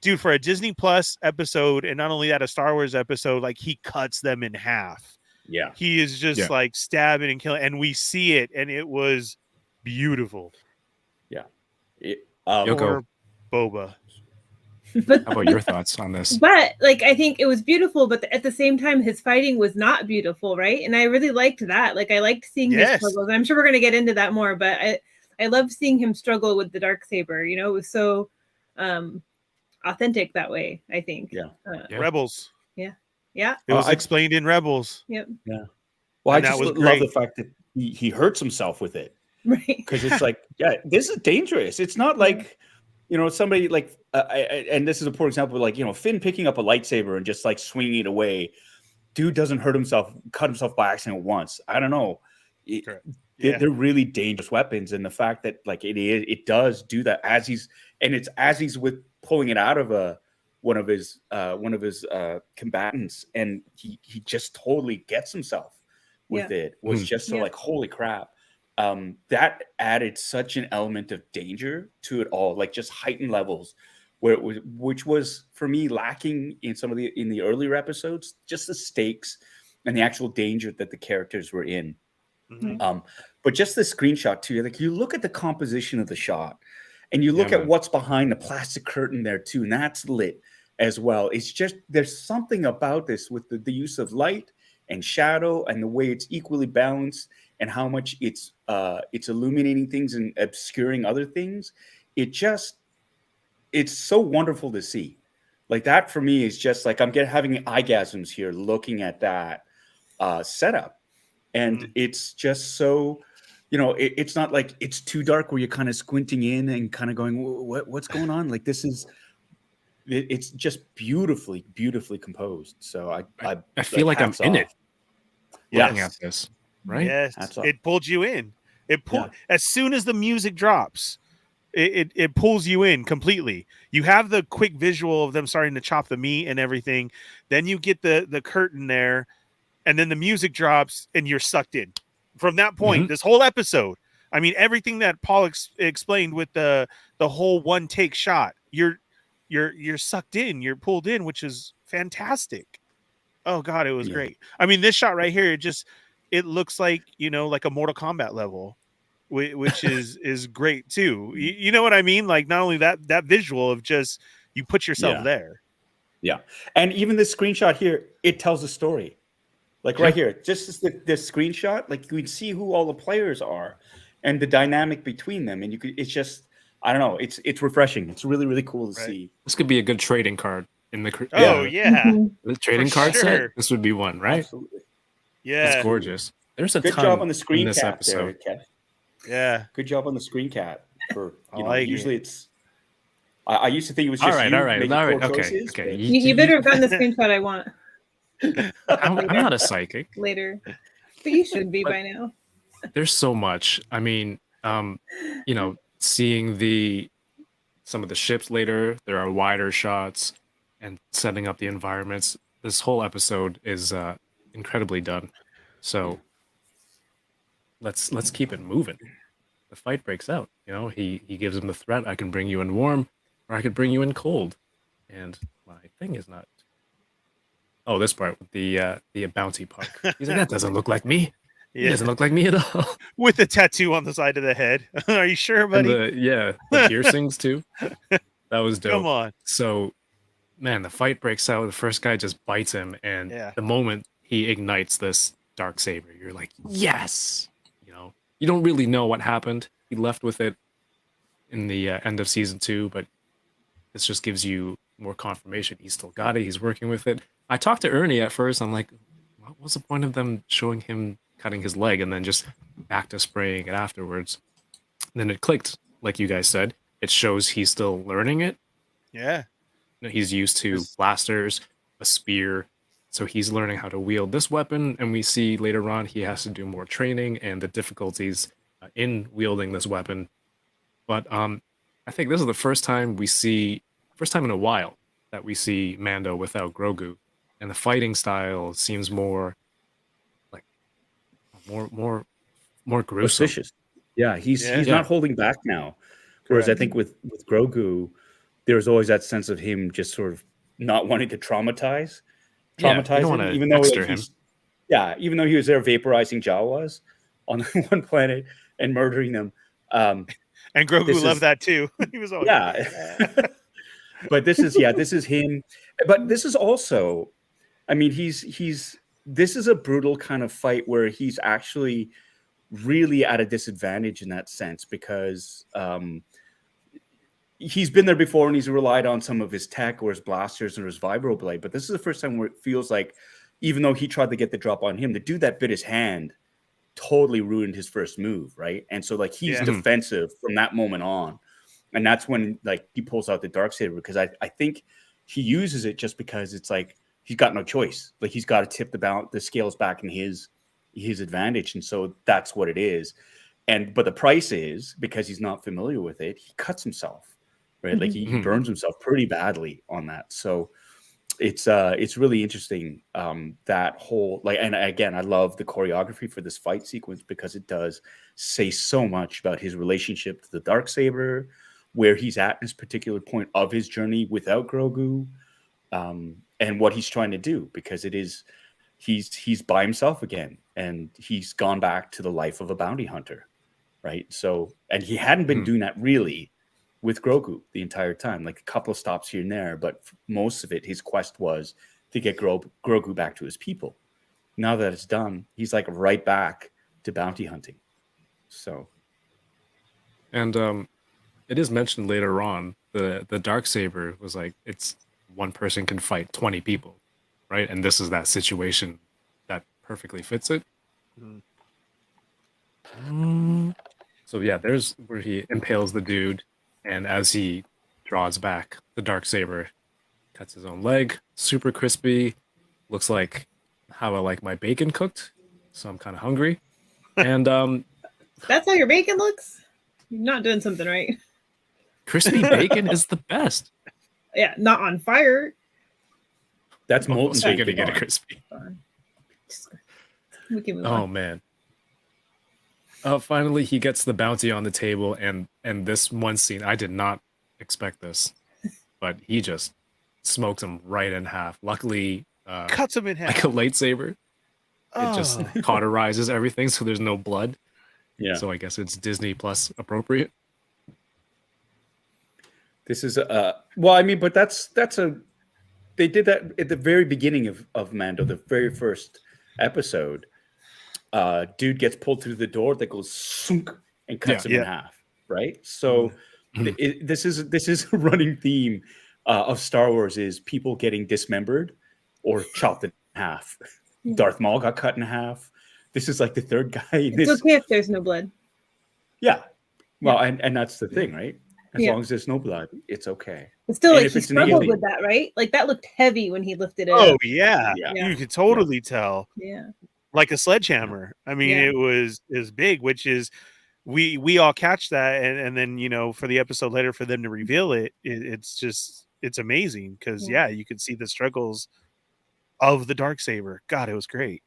dude, for a Disney Plus episode, and not only that, a Star Wars episode, like he cuts them in half. Yeah. He is just like stabbing and killing, and we see it, and it was beautiful. Yeah. Yoko, Boba. But how about your thoughts on this? But like, I think it was beautiful, but at the same time, his fighting was not beautiful, right? And I really liked that. Like, I liked seeing his struggles. I'm sure we're gonna get into that more, but I love seeing him struggle with the darksaber. It was so authentic that way, I think. Rebels. Yeah. It was explained in Rebels. Yep. Yeah. Well, I just love the fact that he hurts himself with it. Right. Because it's like, this is dangerous. It's not like, somebody like, and this is a poor example, like, Finn picking up a lightsaber and just like swinging it away. Dude doesn't cut himself by accident once. I don't know. They're really dangerous weapons. And the fact that like it does do that as he's with pulling it out of one of his combatants, and he just totally gets himself with it, was just so like, holy crap. that added such an element of danger to it all, like just heightened levels, where it was, which was for me lacking in some of the earlier episodes, just the stakes and the actual danger that the characters were in. Mhm. But just the screenshot too, like you look at the composition of the shot, and you look Yeah, at man. what's behind the plastic curtain there too, and that's lit as well. It's just there's something about this with the use of light and shadow and the way it's equally balanced and how much it's illuminating things and obscuring other things. It's so wonderful to see. Like that for me is just like I'm having orgasms here looking at that setup, and it's just so. It's not like it's too dark where you're kind of squinting in and kind of going, what's going on? Like it's just beautifully, beautifully composed. So I feel like I'm in it looking Yes. at this, right? Yes, Hats off. it pulled you in. Yeah. As soon as the music drops, it pulls you in completely. You have the quick visual of them starting to chop the meat and everything. Then you get the curtain there, and then the music drops, and you're sucked in. From that point, this whole episode, I mean, everything that Paul explained with the whole one take shot, you're sucked in, you're pulled in, which is fantastic. Oh God, it was great. I mean, this shot right here, it looks like like a Mortal Kombat level, which is great too. You know what I mean? Like not only that visual of just you put yourself there. Yeah, and even this screenshot here, it tells a story. Like right here, just this screenshot, like you can see who all the players are and the dynamic between them, and it's just I don't know, it's refreshing. It's really really cool to see. This could be a good trading card in the Mm-hmm. the trading For card set. sure. This would be one, right? Absolutely. Yeah, It's gorgeous. There's a Good ton job on the in screen this cap there, episode. Kev. yeah. Good job on the screen cap. For I like usually it's. I used to think it was just All right, you all right, making all right. poor Okay, choices, okay. but- You better have gotten the screenshot I want I'm not a psychic. later, but you should be by now. There's so much. I mean, seeing some of the ships later, there are wider shots and setting up the environments. This whole episode is incredibly done. So let's keep it moving. The fight breaks out. He gives him the threat. I can bring you in warm, or I could bring you in cold. And my thing is not. Oh, this part with the bounty park. He's like, that doesn't look like me. He Yeah. doesn't look like me at all. With the tattoo on the side of the head. Are you sure, And buddy? the piercings too. That was dope. Come on. So, man, the fight breaks out. The first guy just bites him, and the moment he ignites this darksaber, you're like, yes. You don't really know what happened. He left with it in the end of season 2, but this just gives you more confirmation. He's still got it. He's working with it. I talked to Ernie at first. I'm like, what was the point of them showing him cutting his leg and then just back to spraying it afterwards? And then it clicked, like you guys said. It shows he's still learning it. Yeah. He's used to blasters, a spear, so he's learning how to wield this weapon. And we see later on he has to do more training and the difficulties in wielding this weapon. But I think this is the first time in a while that we see Mando without Grogu, and the fighting style seems more like more gruesome. Vicious. Yeah, he's not holding back now. Whereas I think with Grogu, there's always that sense of him just sort of not wanting to traumatize him, even though even though he was there vaporizing Jawas on one planet and murdering them. And Grogu loved that too. He was always But this is him. But this is also, I mean, this is a brutal kind of fight where he's actually really at a disadvantage in that sense because he's been there before and he's relied on some of his tech or his blasters or his vibroblade. But this is the first time where it feels like, even though he tried to get the drop on him, the dude that bit his hand totally ruined his first move, right? And so like he's defensive from that moment on. And that's when like he pulls out the darksaber, because I think he uses it just because it's like he's got no choice. Like he's got to tip the scales back in his advantage, and so that's what it is. But the price is, because he's not familiar with it, he cuts himself, right? Like he burns himself pretty badly on that. So it's really interesting, that whole, like, and again, I love the choreography for this fight sequence because it does say so much about his relationship to the darksaber, where he's at this particular point of his journey without Grogu, and what he's trying to do, because it is he's by himself again, and he's gone back to the life of a bounty hunter, right? So, and he hadn't been doing that really with Grogu the entire time, like a couple of stops here and there, but most of it, his quest was to get Grogu back to his people. Now that it's done, he's like right back to bounty hunting. So, And it is mentioned later on the darksaber was like, it's one person can fight 20 people, right? And this is that situation that perfectly fits it. So yeah, there's where he impales the dude, and as he draws back, the darksaber cuts his own leg. Super crispy. Looks like how I like my bacon cooked. So I'm kind of hungry. And That's how your bacon looks? You're not doing something right. crispy bacon is the best. Yeah, not on fire. that's molten So you're bacon. gonna get it crispy. We can move Oh on. man. Finally, he gets the bounty on the table, and this one scene, I did not expect this, but he just smokes him right in half. Luckily, Cuts him in half. like a lightsaber, it just Oh. cauterizes everything, so there's no blood. Yeah. So I guess it's Disney Plus appropriate. This is well, I mean, but that's they did that at the very beginning of Mando, the very first episode. Dude gets pulled through the door that goes sunk and cuts him in half, right? So this is a running theme of Star Wars, is people getting dismembered or chopped in half. Darth Maul got cut in half. This is like the third guy in It's this. okay if there's no blood. Yeah. Well, and that's the thing, right? As Yeah. long as there's no blood, it's okay. But still, And like, if he it's an struggled alien- with that, right? Like, that looked heavy when he lifted it Oh up. yeah. Yeah. You could totally tell, Yeah. like a sledgehammer. I mean, Yeah. it was big, which is we all catch that, and then for the episode later for them to reveal it's amazing because Yeah. you could see the struggles of the darksaber. God, it was great.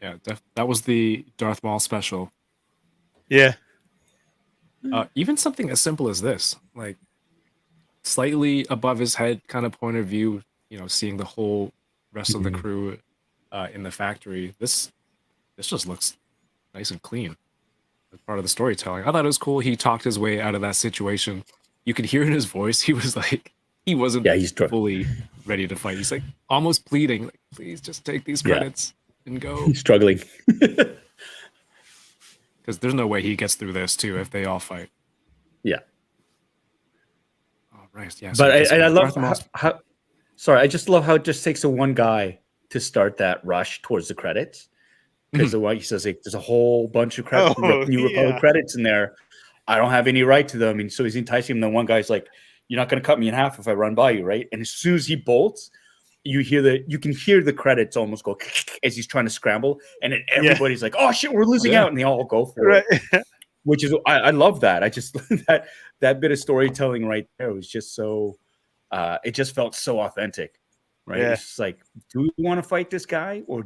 Yeah, that was the Darth Maul special. Yeah. Even something as simple as this, like slightly above his head kind of point of view, seeing the whole rest of the crew in the factory. This just looks nice and clean. As part of the storytelling, I thought it was cool. He talked his way out of that situation. You could hear in his voice, he was like, he wasn't he's fully ready to fight. He's like almost pleading, like, please just take these credits and go. He's struggling. Because there's no way he gets through this too if they all fight. Yeah. Oh, right. Yeah. But this I was love Darth Maul's- how sorry, I just love how it just takes the one guy to start that rush towards the credits. Because the one he says, like, there's a whole bunch of New Republic credits in there. I don't have any right to them. And so he's enticing him. The one guy's like, you're not going to cut me in half if I run by you, right? And as soon as he bolts, you can hear the credits almost go as he's trying to scramble. And then everybody's like, oh shit, we're losing out. And they all go for it. Which is, I love that. I just, that bit of storytelling right there was just so, it just felt so authentic, right? Yeah. It's just like, do we want to fight this guy, or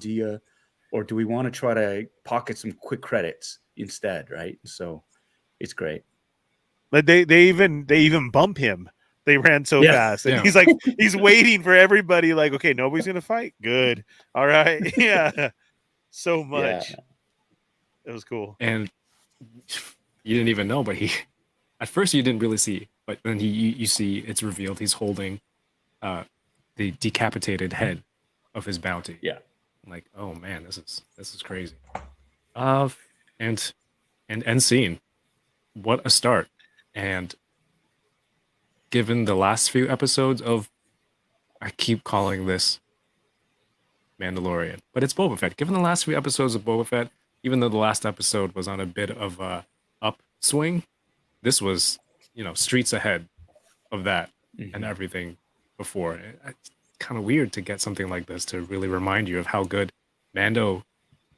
do we want to try to pocket some quick credits instead, right? So it's great. But they even bump him. They ran so fast, and Yeah. he's like, he's waiting for everybody. Like, okay, nobody's gonna fight. Good, all right, yeah. So much. It was cool. And you didn't even know, but at first you didn't really see, but then you see it's revealed he's holding the decapitated head of his bounty. Yeah. I'm like, oh man, this is crazy. And end scene. What a start. And given the last few episodes of, I keep calling this Mandalorian, but it's Boba Fett. Given the last few episodes of Boba Fett, even though the last episode was on a bit of a upswing, this was, streets ahead of that and everything before. It's kind of weird to get something like this to really remind you of how good Mando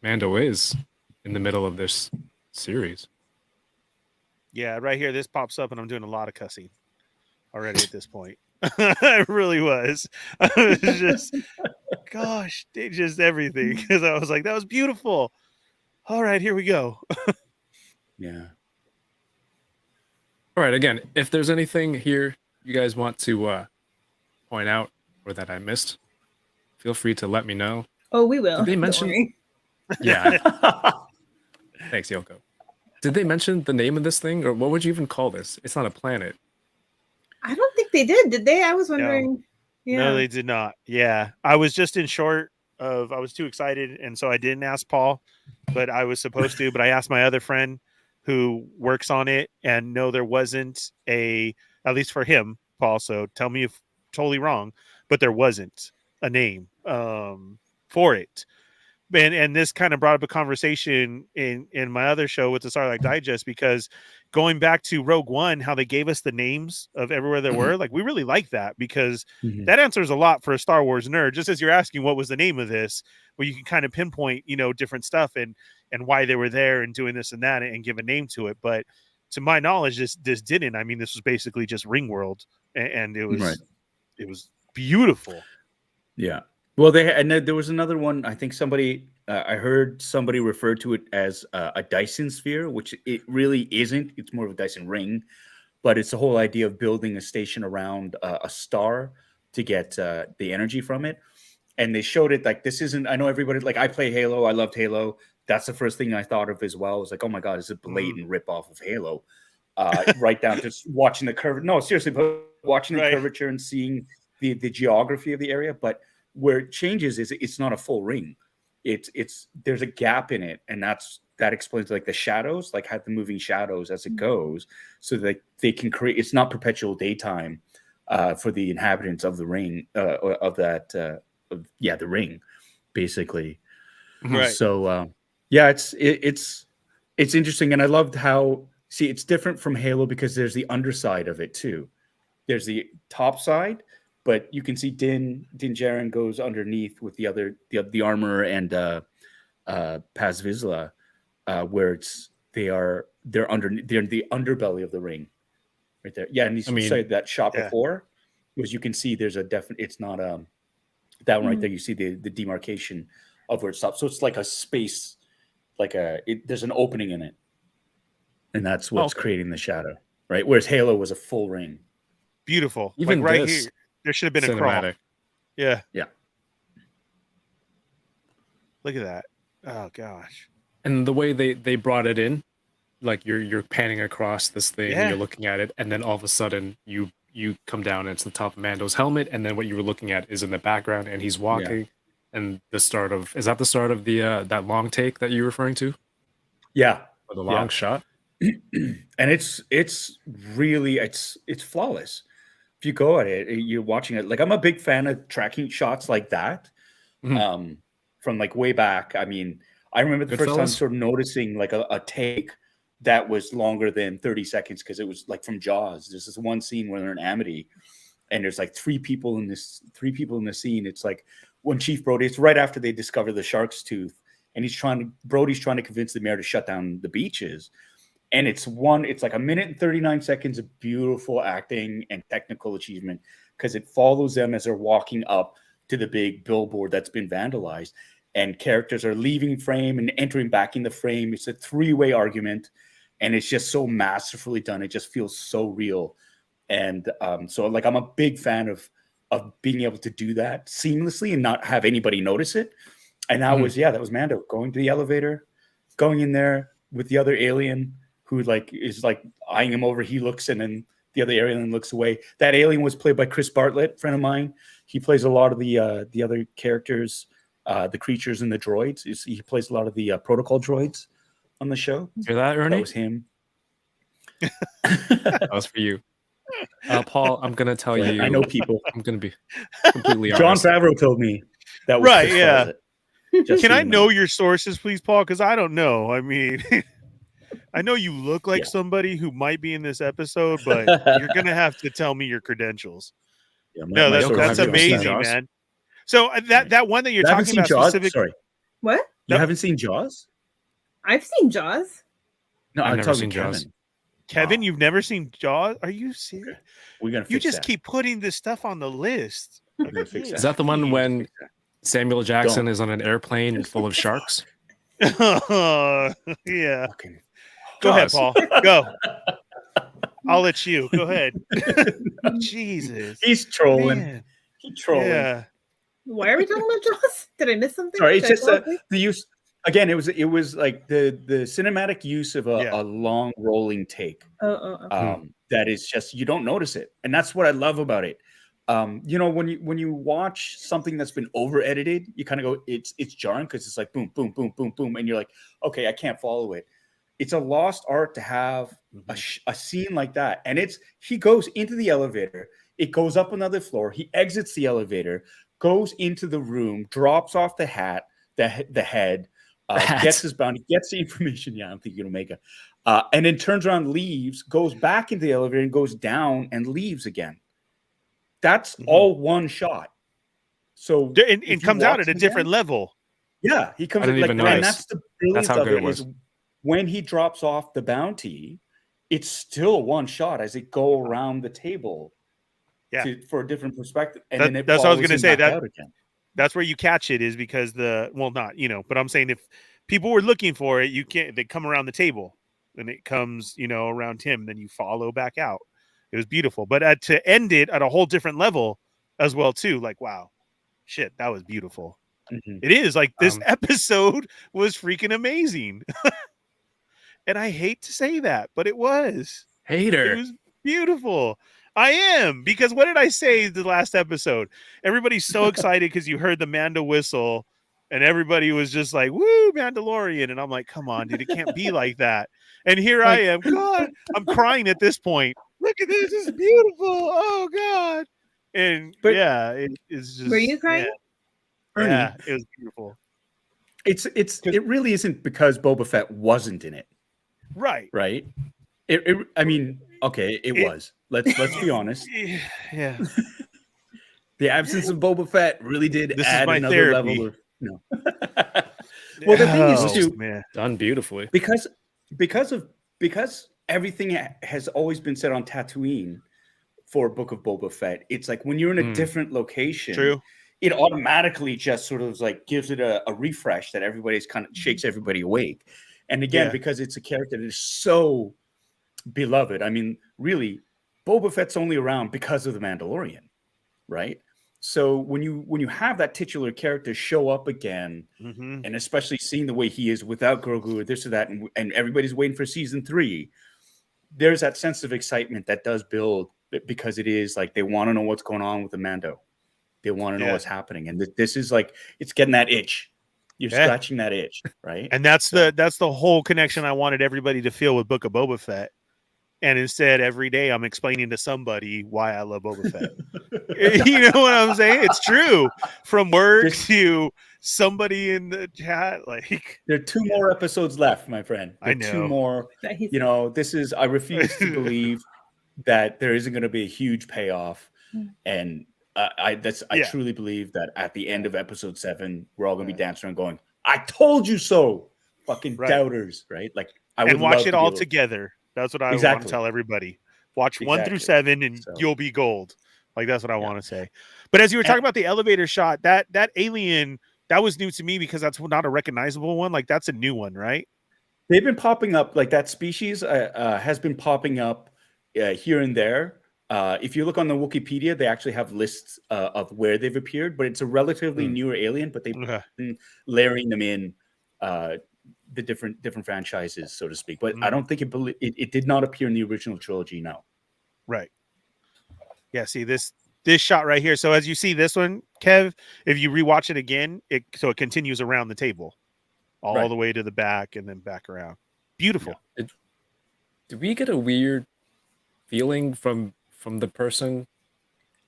is in the middle of this series. Yeah, right here, this pops up, and I'm doing a lot of cussing already at this point. I really was. I was just, gosh, they just everything because I was like, that was beautiful. All right, here we go. Yeah. All right, again, if there's anything here you guys want to point out or that I missed, feel free to let me know. Oh, we will. Did they Don't mention? worry. Yeah. Thanks, Yoko. Did they mention the name of this thing, or what would you even call this? It's not a planet. I don't think they did. Did they? I was wondering. No, they did not. Yeah, I was just in short of. I was too excited, and so I didn't ask Paul, but I was supposed to. But I asked my other friend who works on it, and no, there wasn't a. At least for him, Paul. So tell me if totally wrong, but there wasn't a name for it. And this kind of brought up a conversation in my other show with the Starlight Digest, because going back to Rogue One, how they gave us the names of everywhere there were, like, we really like that, because that answers a lot for a Star Wars nerd. Just as you're asking what was the name of this, where you can kind of pinpoint, you know, different stuff and why they were there and doing this and that and give a name to it. But to my knowledge, this didn't. I mean, this was basically just Ring World, and it was it was beautiful. Yeah. Well, there was another one. I think I heard somebody refer to it as a Dyson sphere, which it really isn't. It's more of a Dyson ring, but it's the whole idea of building a station around a star to get the energy from it. And they showed it like, this isn't. I know everybody, like, I play Halo. I loved Halo. That's the first thing I thought of as well. I was like, oh my god, it's a blatant ripoff of Halo. Right down to watching the curve. No, seriously, but watching the curvature and seeing the geography of the area, but where it changes is it's not a full ring. It's there's a gap in it, and that explains, like, the shadows, like, have the moving shadows as it goes, so that they can create. It's not perpetual daytime for the inhabitants of the ring, the ring, basically. Right. So it's interesting, and I loved how it's different from Halo because there's the underside of it too. There's the top side. But you can see Din Djarin goes underneath with the armor and Paz Vizsla, where they're in the underbelly of the ring, right there. Yeah, and you said that shot before, was you can see there's a definite. It's not that one right there. You see the demarcation of where it stops. So it's like a space, like there's an opening in it, and that's what's creating the shadow, right? Whereas Halo was a full ring. Beautiful, even like right this, here. There should have been a crawl. Yeah. Look at that. Oh gosh. And the way they brought it in, like you're panning across this thing, and you're looking at it, and then all of a sudden you come down and it's the top of Mando's helmet, and then what you were looking at is in the background, and he's walking, and is that the start of the that long take that you're referring to? Yeah. Or the long shot. And it's really flawless. If you go at it, you're watching it. Like, I'm a big fan of tracking shots like that, from like way back. I mean, I remember the first time sort of noticing like a take that was longer than 30 seconds, because it was like from Jaws. There's this one scene where they're in Amity, and there's like three people in the scene. It's like when Chief Brody, it's right after they discover the shark's tooth, and Brody's trying to convince the mayor to shut down the beaches. And it's like a minute and 39 seconds of beautiful acting and technical achievement, because it follows them as they're walking up to the big billboard that's been vandalized, and characters are leaving frame and entering back in the frame. It's a three-way argument, and it's just so masterfully done. It just feels so real. And so, like, I'm a big fan of being able to do that seamlessly and not have anybody notice it. And that was Mando going to the elevator, going in there with the other alien, who is eyeing him over. He looks, and then the other alien looks away. That alien was played by Chris Bartlett, friend of mine. He plays a lot of the other characters, the creatures and the droids. He plays a lot of the protocol droids on the show. Hear that, Ernie? That was him. That was for you. Paul, I'm gonna tell you. I know people. I'm gonna be completely John honest. Favreau told me that was right. Chris Yeah. Bartlett. Can I know your sources, please, Paul? Because I don't know. I mean, I know you look like somebody who might be in this episode, but you're gonna have to tell me your credentials. Yeah, no, that's amazing, man. So that one that you're talking about specifically. Sorry. What? You haven't seen Jaws? I've seen Jaws. No, I've I'm never talking seen Kevin. Jaws. Kevin, Wow. you've never seen Jaws? Are you serious? We're gonna You fix just that. keep putting this stuff on the list. We're gonna fix Is that the one We're gonna when fix that. Samuel Jackson Don't. is on an airplane full of sharks? Yeah. Fucking Go ahead, Jaws. Paul. Go. I'll let you. Go ahead. Jesus. He's trolling. Man. He's trolling. Yeah. Why are we talking about Jaws? Did I miss something? Sorry, it's Did I just fall asleep? the use. Again, it was like the cinematic use of Yeah. a long rolling take. Oh. That is just, you don't notice it, and that's what I love about it. You know, when you watch something that's been over edited, you kind of go, it's jarring because it's like boom, boom, boom, boom, boom, and you're like, okay, I can't follow it. It's a lost art to have a scene like that, and he goes into the elevator, it goes up another floor, he exits the elevator, goes into the room, drops off the hat, the head, gets his bounty, gets the information. Yeah, I don't think you're gonna make it. And then turns around, leaves, goes back into the elevator and goes down and leaves again. That's all one shot. So It comes out at a different level. Yeah, he comes I didn't like, even notice. and that's the brilliance That's how of good it it was. is when he drops off the bounty, it's still one shot as it go around the table. Yeah. For a different perspective. And That- then it that's what I was follows gonna him say, back that- out again. That's where you catch it, is because not, but I'm saying if people were looking for it, they come around the table and it comes, around him, then you follow back out. It was beautiful. But to end it at a whole different level as well, too, like, wow, shit, that was beautiful. Mhm. It is like this episode was freaking amazing. And I hate to say that, but it was. Hater. It was beautiful. I am, because what did I say the last episode? Everybody's so excited because you heard the Mando whistle, and everybody was just like, "Woo, Mandalorian!" And I'm like, "Come on, dude, it can't be like that." And here I am, God, I'm crying at this point. Look at this, it's beautiful. Oh God! And yeah, it's just. Were you crying? Yeah, it was beautiful. It really isn't because Boba Fett wasn't in it, right? I mean, okay, it was. Let's be honest. Yeah. The absence of Boba Fett really did add another therapy. level of Well, the thing is too, man, done beautifully, because everything has always been set on Tatooine for Book of Boba Fett. It's like when you're in a different location, true, it automatically just sort of like gives it a refresh that everybody's kind of shakes everybody awake. And again, because it's a character that is so beloved. I mean, really, Boba Fett's only around because of the Mandalorian, right? So when you have that titular character show up again, and especially seeing the way he is without Grogu or this or that, and everybody's waiting for season 3, there's that sense of excitement that does build, because it is like they want to know what's going on with the Mando. They want to know what's happening, and this is like, it's getting that itch. You're scratching that itch, right? And that's the whole connection I wanted everybody to feel with Book of Boba Fett. And instead, every day I'm explaining to somebody why I love Boba Fett. You know what I'm saying? It's true. From work to somebody in the chat, like, there are 2 more episodes left, my friend. I know. 2 more. You know, I refuse to believe that there isn't going to be a huge payoff, and I truly believe that at the end of episode 7, we're all going to be dancing around going, "I told you so!" Fucking doubters, right? Like, I would watch it all to together. That's what I want to tell everybody. Watch 1 through 7 and you'll be gold. Like, that's what I want to say. But as you were talking about the elevator shot, that alien, that was new to me because that's not a recognizable one. Like, that's a new one, right? They've been popping up, like that species has been popping up here and there. If you look on the Wikipedia, they actually have lists of where they've appeared, but it's a relatively newer alien, but they've been layering them in the different franchises, so to speak. But I don't think it did not appear in the original trilogy. No. Right. Yeah. See this shot right here. So as you see this one, Kev, if you rewatch it again, it continues around the table, all the way to the back and then back around. Beautiful. Yeah. Did we get a weird feeling from the person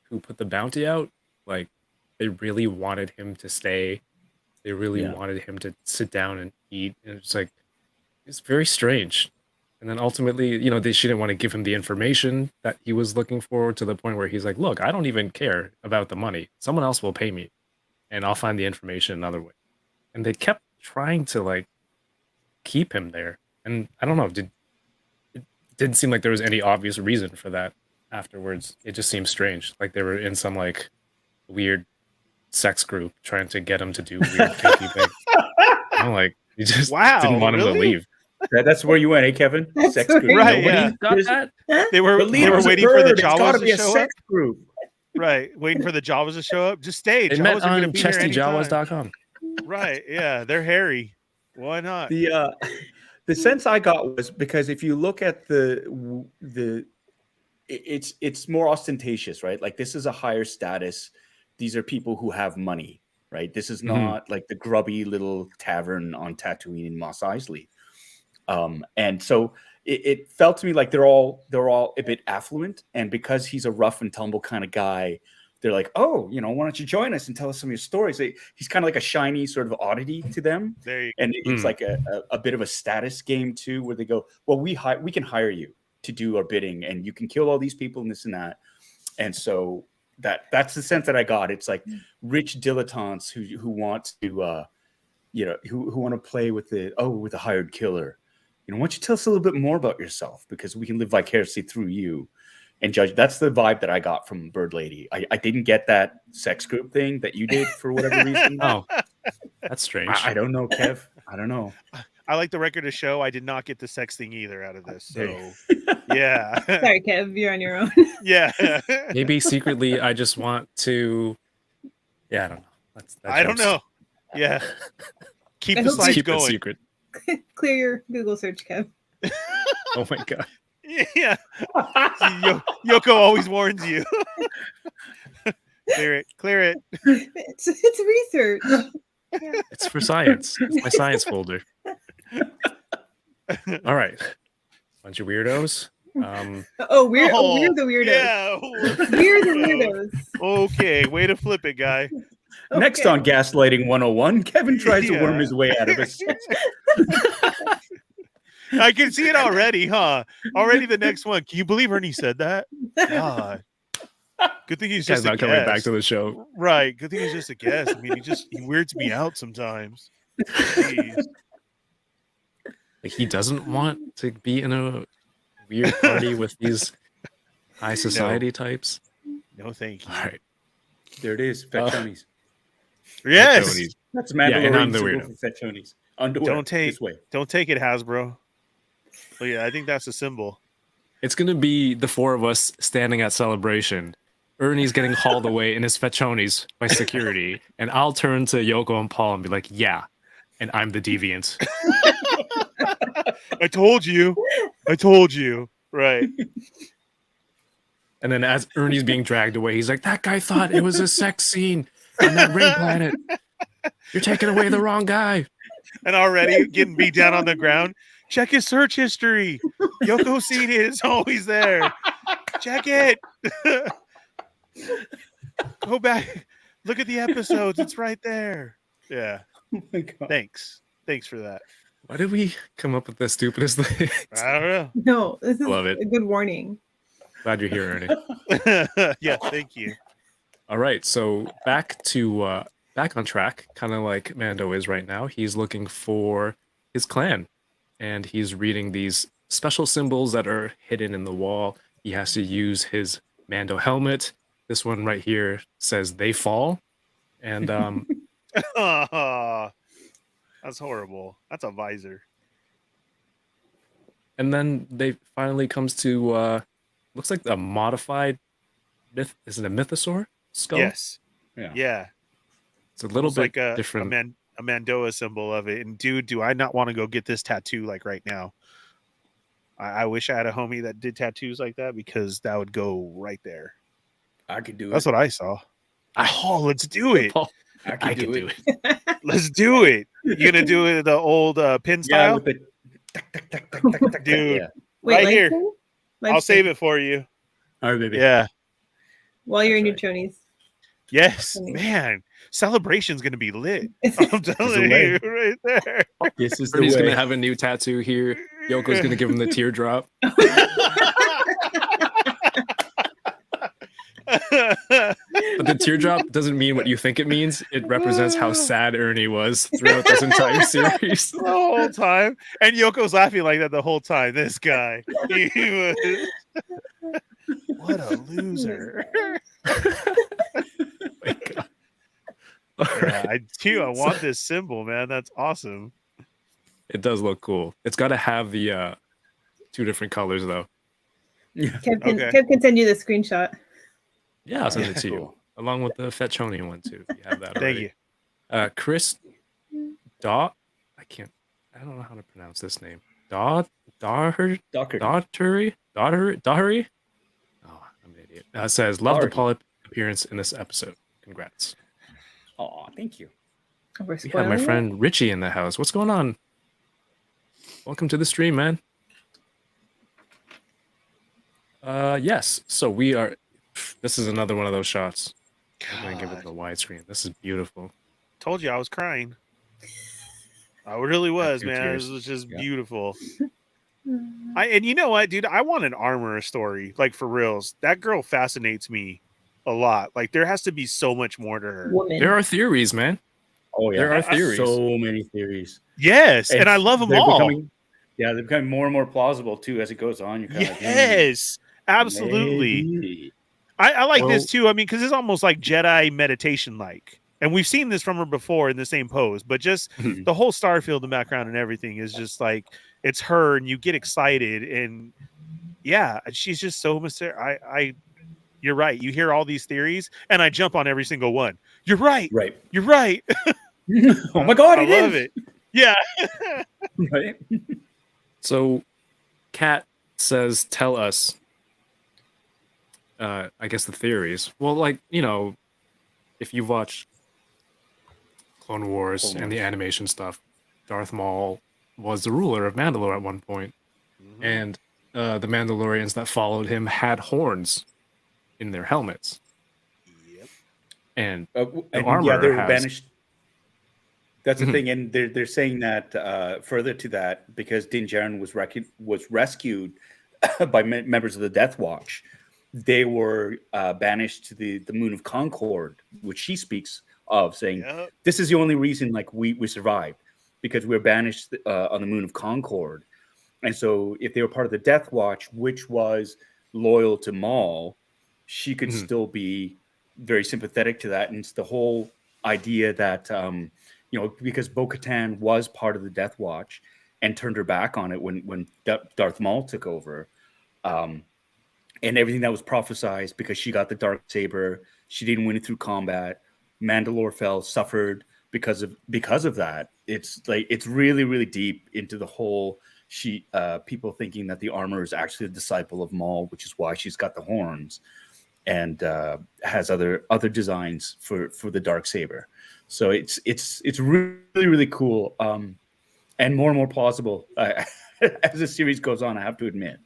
who put the bounty out? Like, they really wanted him to stay. They really wanted him to sit down and eat. And it's like, it's very strange. And then ultimately, she didn't want to give him the information that he was looking for, to the point where he's like, look, I don't even care about the money. Someone else will pay me and I'll find the information another way. And they kept trying to, like, keep him there. And I don't know, did didn't seem like there was any obvious reason for that afterwards. It just seemed strange. Like they were in some like weird sex group trying to get him to do weird kinky things. I'm like, you just didn't want him to leave. That's where you went, eh, Kevin? That's Sex group. right, Nobody yeah. got that? They were waiting for the Jawas to show up. Group. Right, waiting for the Jawas to show up. Just stay. They Jawas met are going to on be here anytime. chestyjawas.com. Right, yeah, they're hairy. Why not? The sense I got was because if you look at it's more ostentatious, right? Like this is a higher status. These are people who have money, right? This is not like the grubby little tavern on Tatooine in Mos Eisley. And so it felt to me like they're all a bit affluent, and because he's a rough and tumble kind of guy, they're like, oh, you know, why don't you join us and tell us some of your stories? He's kind of like a shiny sort of oddity to them, and it's like a bit of a status game too, where they go, well, we can hire you to do our bidding, and you can kill all these people and this and that. And so that's the sense that I got. It's like rich dilettantes who want to who want to play with the hired killer. You know, why don't you tell us a little bit more about yourself, because we can live vicariously through you and judge. That's the vibe that I got from Bird Lady. I didn't get that sex group thing that you did for whatever reason. Oh, that's strange. I don't know, Kev. I don't know. I like the record to show I did not get the sex thing either out of this. So yeah. Sorry, Kev, you're on your own. Yeah. Maybe secretly I just want to. Yeah, I don't know. I don't know. Yeah. Keep the slides keep going. it secret. Clear your Google search, Kev. Oh my god. Yeah. Yoko always warns you. Clear it. It's research. Yeah. It's for science. It's my science folder. All right. Bunch of weirdos. We're the weirdos. Yeah. We're the weirdos. Okay, way to flip it, guy. Next on Gaslighting 101, Kevin tries to worm his way out of it. I can see it already, huh? Already the next one. Can you believe Ernie said that? God. Good thing he's just not a coming guest. back to the show. Right. Good thing he's just a guest. I mean, he weirds me out sometimes. Jeez. Like he doesn't want to be in a weird party with these high society types. No, thank you. All right. There it is. Fetchonis. Yes. Fetchonis. That's Yeah, and I'm Mandalorian the symbol weirdo. for Fetchonis. Underwear. Don't take it, Hasbro. But yeah, I think that's a symbol. It's gonna be the four of us standing at Celebration. Ernie's getting hauled away in his Fetchonis by security, and I'll turn to Yoko and Paul and be like, "Yeah," and I'm the deviant. I told you. Right. And then as Ernie's being dragged away, he's like, "That guy thought it was a sex scene on that ring planet. You're taking away the wrong guy." And already getting beat down on the ground. Check his search history. Yoko seen it. It's always there. Check it. Go back. Look at the episodes. It's right there. Yeah. Oh my God. Thanks for that. Why did we come up with the stupidest thing? I don't know. No, this is Love it. a good warning. Glad you're here, Ernie. Yeah, thank you. All right, so back on track, kind of like Mando is right now. He's looking for his clan, and he's reading these special symbols that are hidden in the wall. He has to use his Mando helmet. This one right here says "They fall," and That's horrible. That's a visor. and then they finally comes to looks like a modified myth. Is it a mythosaur skull? Yes. Yeah. It's a little It's bit like a different. a Mandoa symbol of it. And dude, do I not want to go get this tattoo like right now? I wish I had a homie that did tattoos like that, because that would go right there. I could do it. That's what I saw. Oh, let's do it. Paul, I I could do it. Let's do it. You gonna do it the old pin Yeah, style? with the Dude. Yeah. Right here. Live I'll stream. save it for you. All right, baby. Yeah. While you're in your That's chonies. Yes. Funny. Man, celebration's gonna be lit. It's I'm telling way. you right there. This is the Ernie's way. gonna have a new tattoo here. Yoko's gonna give him the teardrop. But the teardrop doesn't mean what you think it means. It represents how sad Ernie was throughout this entire series. The whole time. And Yoko's laughing like that the whole time. This guy. He was... What a loser. My God. Yeah, I want this symbol, man. That's awesome. It does look cool. It's got to have the 2 different colors, though. Kev Okay. can send you the screenshot. Yeah, I'll send it to you. Cool. Along with the Fetchonian one, too. If you have that Thank already. you. Chris Dot. I don't know how to pronounce this name. Daughtry? Oh, I'm an idiot. Says, love the Doherty. polyp appearance in this episode. Congrats. Oh, thank you. We're We have spoiling my it? friend Richie in the house. What's going on? Welcome to the stream, man. Yes. So we are. This is another one of those shots. I'm gonna give it the widescreen. This is beautiful. Told you I was crying. I really was, two man. tears. This was just Yeah. beautiful. And you know what, dude? I want an armorer story, like for reals. That girl fascinates me a lot. Like there has to be so much more to her. Woman. There are theories, man. Oh, yeah. There are theories. So many theories. Yes, and I love them They're all. they're becoming more and more plausible, too, as it goes on. You're kind of like, Yes, absolutely. maybe. I like this Well- too. I mean, because it's almost like Jedi meditation like. And we've seen this from her before in the same pose, but just the whole Starfield in the background and everything is just like it's her, and you get excited, and yeah, she's just so mysterious. You're right. You hear all these theories, and I jump on every single one. You're right. Right. You're right. Oh, my God. I love it. Yeah. Right? So, Kat says, "Tell us." I guess the theories. Well, like if you watch Clone Wars Clone and the Wars. animation stuff, Darth Maul was the ruler of Mandalore at one point, and the Mandalorians that followed him had horns in their helmets. Yep. And And armor they were has- banished. That's the Mhm. thing, and they're saying that further to that, because Din Djarin was rescued by members of the Death Watch. They were banished to the moon of Concord, which she speaks of, saying Yep. this is the only reason like we survived, because we were banished on the moon of Concord. And so if they were part of the Death Watch, which was loyal to Maul, she could Mhm. still be very sympathetic to that. And it's the whole idea that because Bo-Katan was part of the Death Watch and turned her back on it when Darth Maul took over, and everything that was prophesized, because she got the darksaber, she didn't win it through combat. Mandalore fell, suffered because of that. It's like it's really, really deep into the whole people thinking that the armor is actually a disciple of Maul, which is why she's got the horns and has other designs for the darksaber. So it's really, really cool, and more plausible as the series goes on, I have to admit.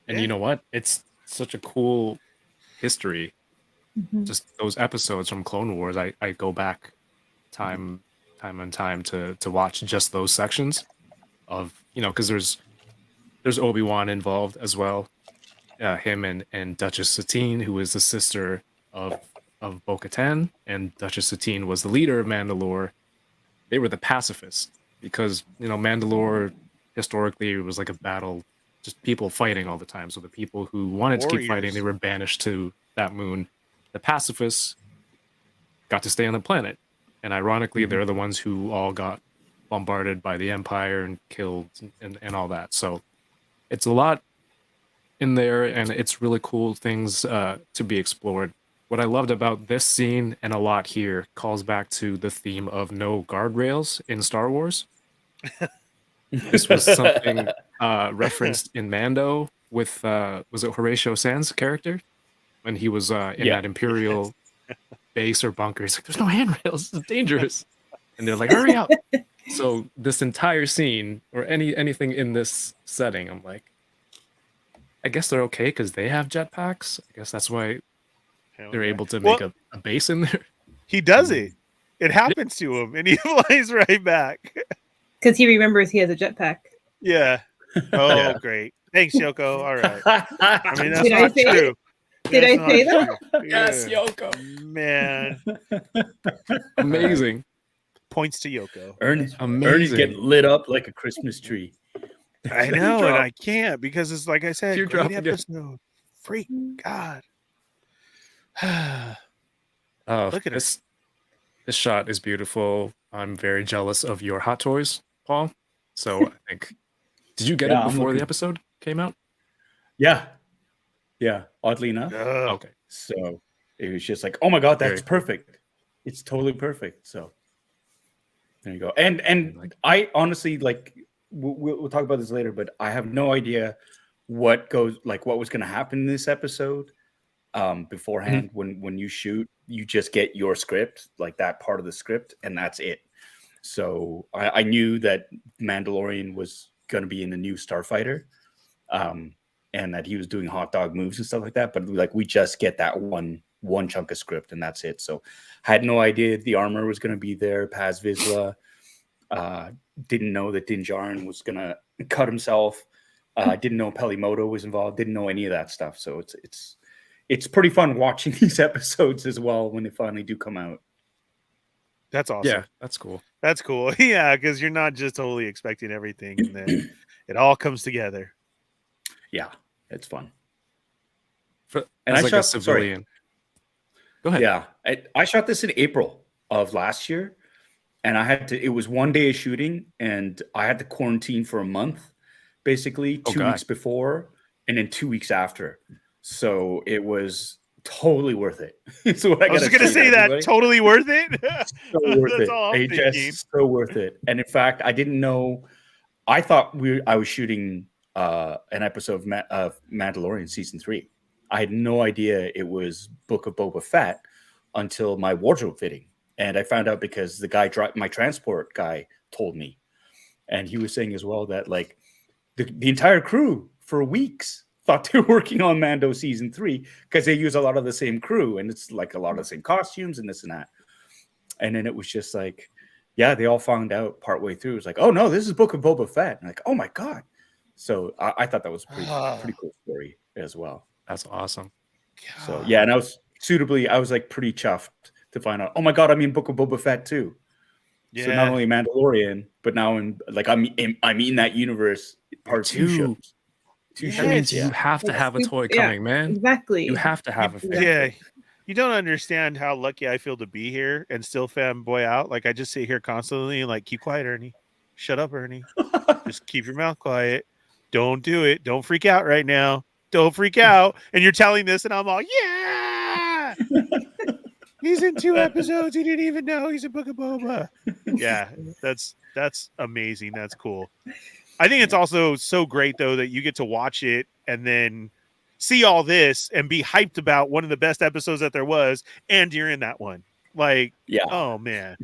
you know what? It's such a cool history. Mhm. Just those episodes from Clone Wars, I go back time and time to watch just those sections of because there's Obi-Wan involved as well, him and Duchess Satine, who is the sister of Bo-Katan, and Duchess Satine was the leader of Mandalore. They were the pacifists, because Mandalore historically was like a battle, just people fighting all the time. So the people who wanted to keep fighting, Warriors. they were banished to that moon. The pacifists got to stay on the planet, and ironically, they're the ones who all got bombarded by the Empire and killed and all that. So it's a lot in there, and it's really cool things to be explored. What I loved about this scene, and a lot here, calls back to the theme of no guardrails in Star Wars. This was something referenced in Mando with was it Horatio Sands' character when he was in Yeah. that Imperial base or bunker. He's like, "There's no handrails. This is dangerous," and they're like, "Hurry up!" So this entire scene, or anything in this setting, I'm like, I guess they're okay because they have jetpacks. I guess that's why they're able to make a base in there. He does it. It happens to him, and he flies right back. Because he remembers he has a jetpack. Yeah. Oh, Yeah. great. Thanks, Yoko. All right. I mean, that's Did I not say it? true. Did I say not that? true. Yes, Yeah. Yoko. Man, Amazing. points to Yoko. Ernie's Amazing. getting lit up like a Christmas tree. I know, and I can't because it's like I said, Teardrop great again. episode. Freak God. Oh, Look at her. this shot is beautiful. I'm very jealous of your Hot Toys, Paul. So I think, did you get Yeah, it I'm before the looking- episode came out? Yeah. Yeah. Oddly enough. Okay. So it was just like, oh my God, that's Very cool. perfect. It's totally perfect. So there you go. And Like- I honestly, like, we'll talk about this later, but I have no idea what was going to happen in this episode. Beforehand, when you shoot, you just get your script, like that part of the script, and that's it. So I knew that Mandalorian was going to be in the new Starfighter, and that he was doing hot dog moves and stuff like that. But like we just get that one chunk of script, and that's it. So I had no idea the armor was going to be there. Paz Vizsla didn't know that Din Djarin was going to cut himself. Didn't know Pelimoto was involved. Didn't know any of that stuff. So it's pretty fun watching these episodes as well when they finally do come out. That's awesome. Yeah, that's cool. That's cool. Yeah, because you're not just totally expecting everything, and then it all comes together. Yeah, it's fun. And And as I like shot- a civilian. Go ahead. Yeah, I shot this in April of last year, and it was 1 day of shooting, and I had to quarantine for a month, basically 2 God. weeks before and then 2 weeks after. So it was totally worth it. So I was just gonna say that totally worth it. So worth That's it. all I'm It thinking. just so worth it. And in fact, I didn't know. I thought I was shooting an episode of Mandalorian season 3. I had no idea it was Book of Boba Fett until my wardrobe fitting, and I found out because the guy, my transport guy, told me, and he was saying as well that like the entire crew for weeks thought they were working on Mando season 3 because they use a lot of the same crew, and it's like a lot of the same costumes and this and that. And then it was just like, yeah, they all found out partway through. It's like, oh no, this is Book of Boba Fett. And like, oh my God. So I thought that was pretty cool story as well. That's awesome. So yeah, and I was like pretty chuffed to find out, oh my God, I'm in Book of Boba Fett too. Yeah. So not only Mandalorian, but now I'm in that universe part two Two. shows. Two That means shows. you have to That's have a super- toy yeah, coming, man. Exactly. You have to have a fan. Yeah. You don't understand how lucky I feel to be here and still fanboy out. Like I just sit here constantly and like, keep quiet, Ernie. Shut up, Ernie. Just keep your mouth quiet. Don't do it. Don't freak out right now. Don't freak out. And you're telling this, and I'm all, yeah. He's in 2 episodes. He didn't even know he's a Book of Boba. Yeah, that's amazing. That's cool. I think it's also so great though that you get to watch it and then see all this and be hyped about one of the best episodes that there was, and you're in that one. Like, Yeah. oh man,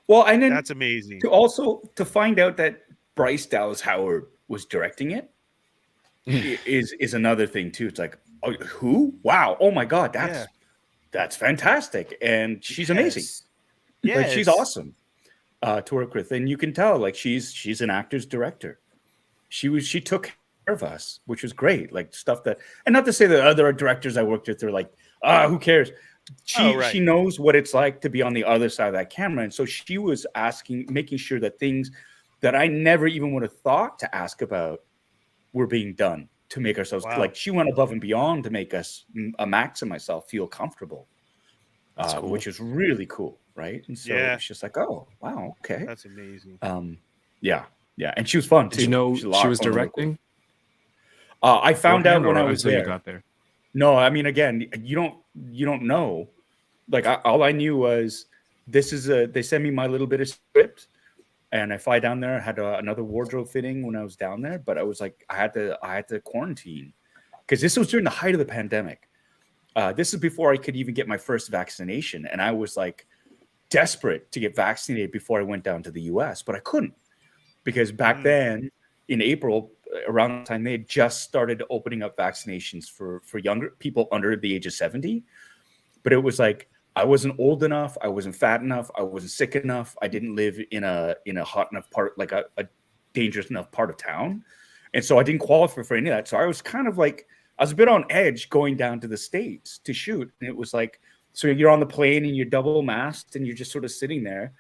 Well, and then that's amazing. to find out that Bryce Dallas Howard was directing it is another thing too. It's like, oh, who? Wow! Oh my God, that's fantastic, and she's amazing. Yeah, Like she's awesome to work with, and you can tell like she's an actor's director. She took care of us, which was great. Like stuff that, and not to say that other directors I worked with, they're like, who cares? She knows what it's like to be on the other side of that camera, and so she was making sure that things that I never even would have thought to ask about were being done to make ourselves like she went above and beyond to make us Max and myself feel comfortable, Cool. which is really cool, right? And so it's just like, oh wow, okay, That's amazing. yeah, and she was fun too. Did you know She's a lot she of was fun to work with. directing? I found out when I was until there. you got there. No, I mean, again, you don't know. Like all I knew was they sent me my little bit of script, and I fly down there. I had another wardrobe fitting when I was down there, but I was like, I had to quarantine because this was during the height of the pandemic. This is before I could even get my first vaccination, and I was like desperate to get vaccinated before I went down to the U.S., but I couldn't because back then in April, around the time they had just started opening up vaccinations for younger people under the age of 70, but it was like I wasn't old enough, I wasn't fat enough, I wasn't sick enough, I didn't live in a hot enough part, like a dangerous enough part of town, and so I didn't qualify for any of that. So I was kind of like I was a bit on edge going down to the States to shoot. And it was like, so you're on the plane and you're double masked and you're just sort of sitting there.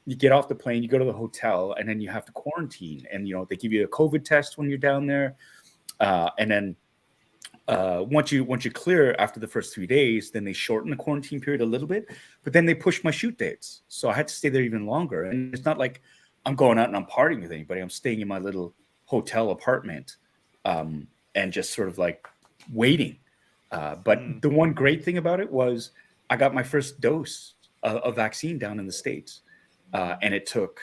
You get off the plane, you go to the hotel, and then you have to quarantine. And, you know, they give you a COVID test when you're down there. And then once you clear after the first 3 days, then they shorten the quarantine period a little bit, but then they push my shoot dates. So I had to stay there even longer. And it's not like I'm going out and I'm partying with anybody. I'm staying in my little hotel apartment and just sort of like waiting. But the one great thing about it was I got my first dose of vaccine down in the States. And it took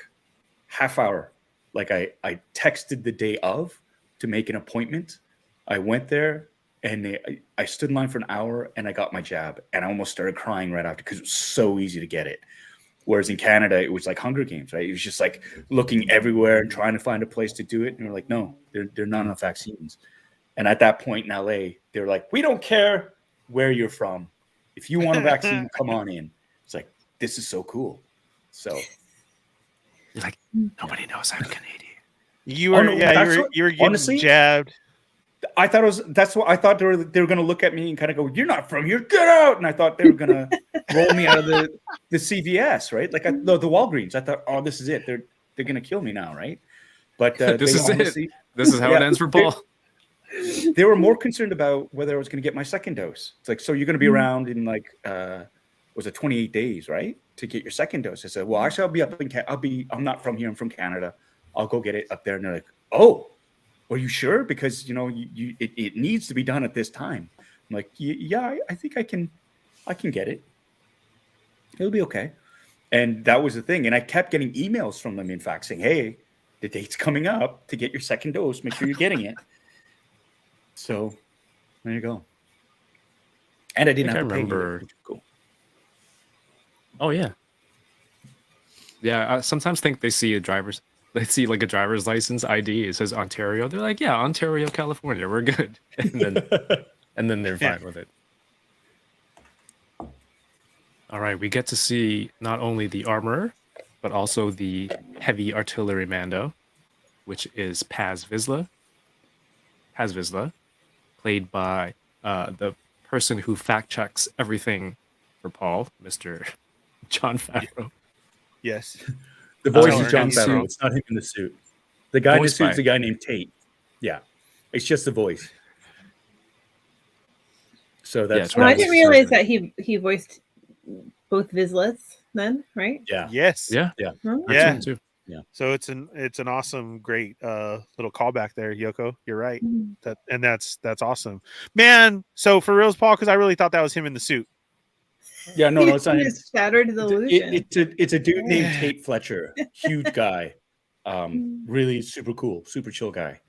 half hour. Like I texted the day of to make an appointment. I went there and I stood in line for an hour and I got my jab and I almost started crying right after because it was so easy to get it. Whereas in Canada, it was like Hunger Games, right? It was just like looking everywhere and trying to find a place to do it. And we're like, no, there are not enough vaccines. And at that point in LA, they're like, we don't care where you're from. If you want a vaccine, come on in. It's like, this is so cool. So You're like, nobody knows I'm Canadian. You were, you were getting honestly, jabbed. I thought that's what I thought they were going to look at me and kind of go, "You're not from here, get out!" And I thought they were going to roll me out of the CVS, right? Like the Walgreens. I thought, oh, this is it. They're going to kill me now, right? But this is it. This is how it ends for Paul. They were more concerned about whether I was going to get my second dose. It's like, so you're going to be around in like was it 28 days, right, to get your second dose? I said, well, actually, I'll be up in I'm not from here. I'm from Canada. I'll go get it up there. And they're like, oh, are you sure? Because, you know, it needs to be done at this time. I'm like, yeah, I think I can get it. It'll be okay. And that was the thing. And I kept getting emails from them, in fact, saying, hey, the date's coming up to get your second dose. Make sure you're getting it. So there you go. And I didn't have to remember. Pay either. Cool. Oh, yeah. Yeah, I sometimes think they see like a driver's license ID. It says Ontario. They're like, yeah, Ontario, California, we're good. And then they're fine with it. All right, we get to see not only the armorer, but also the heavy artillery Mando, which is Paz Vizsla. Played by the person who fact checks everything for Paul, Mr. John Favreau. Yes. The voice is in John suit. Favreau. It's not him in the suit. The guy in the Voiced suit is by- a guy named Tate. Yeah. It's just the voice. So that's Yeah, Well, I didn't realize that he voiced both Vizslas then, right? Yeah. Yes. Yeah. Oh. Yeah. Too. So it's an awesome, great little callback there, Yoko. You're right. Mhm. That's awesome, man. So for reals, Paul, because I really thought that was him in the suit. Yeah, no, it's not He him. just shattered the illusion. It's a dude named Tate Fletcher. Huge guy. Really super cool, super chill guy.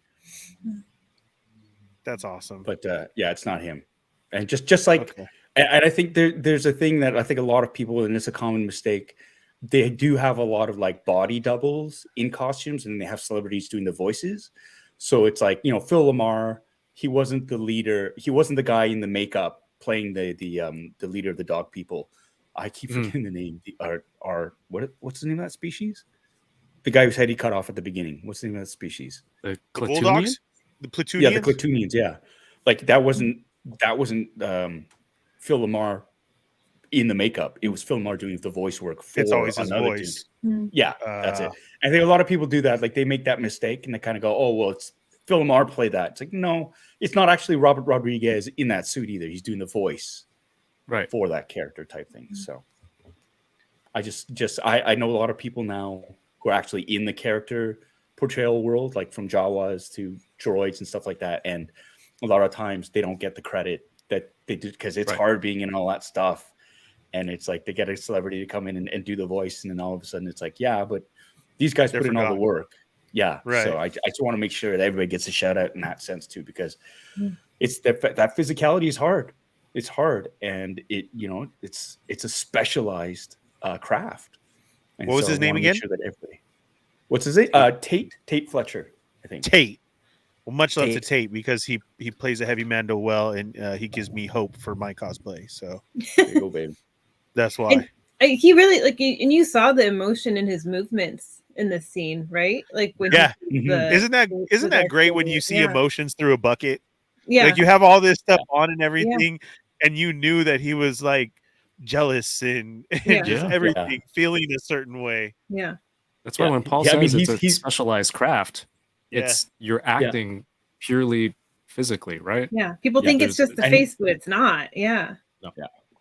That's awesome. But yeah, it's not him. And just like Okay. and I think there's a thing that I think a lot of people, and it's a common mistake, they do have a lot of like body doubles in costumes, and they have celebrities doing the voices. So it's like, you know, Phil Lamar, he wasn't the leader, he wasn't the guy in the makeup playing the leader of the dog people. I keep forgetting the name. What's the name of that species? The guy whose head he cut off at the beginning. What's the name of that species? The The Clatoonian? Bulldogs, the Platoonians. Yeah, the Clatoonians. Yeah, like that wasn't Phil Lamar in the makeup. It was Phil Lamar doing the voice work for It's always his another voice. dude. Yeah, that's it. Uh, I think a lot of people do that. Like they make that mistake and they kind of go, "Oh, well, it's Phil Lamar played that." It's like, no, it's not actually Robert Rodriguez in that suit either. He's doing the voice Right. for that character type thing. So I know a lot of people now who are actually in the character portrayal world, like from Jawas to droids and stuff like that. And a lot of times they don't get the credit that they did because it's hard being in all that stuff. And it's like they get a celebrity to come in and do the voice, and then all of a sudden it's like, yeah, but these guys They're put in all the forgotten. work. Yeah. Right. So I just want to make sure that everybody gets a shout out in that sense too, because it's that physicality is hard. It's hard, and it's a specialized craft. And What was so his I name wanna make again? sure that everybody. What's his name? Tate Fletcher, I think. Tate. Well, much love to Tate. Tate because he plays a heavy Mando well, and he gives me hope for my cosplay. So There you go, babe. that's why. He really and you saw the emotion in his movements in this scene, right? Like when Yeah. he did the, Isn't that great when you see Yeah. emotions through a bucket? Yeah. Like you have all this stuff on and everything, and you knew that he was like jealous and Yeah. just Yeah. everything, feeling a certain way. Yeah. That's why Yeah. when Paul Yeah, I mean, says it's a he's specialized craft, Yeah. it's you're acting purely physically, right? Yeah. People Yeah, think it's there's- just the and- face, but it's not. Yeah.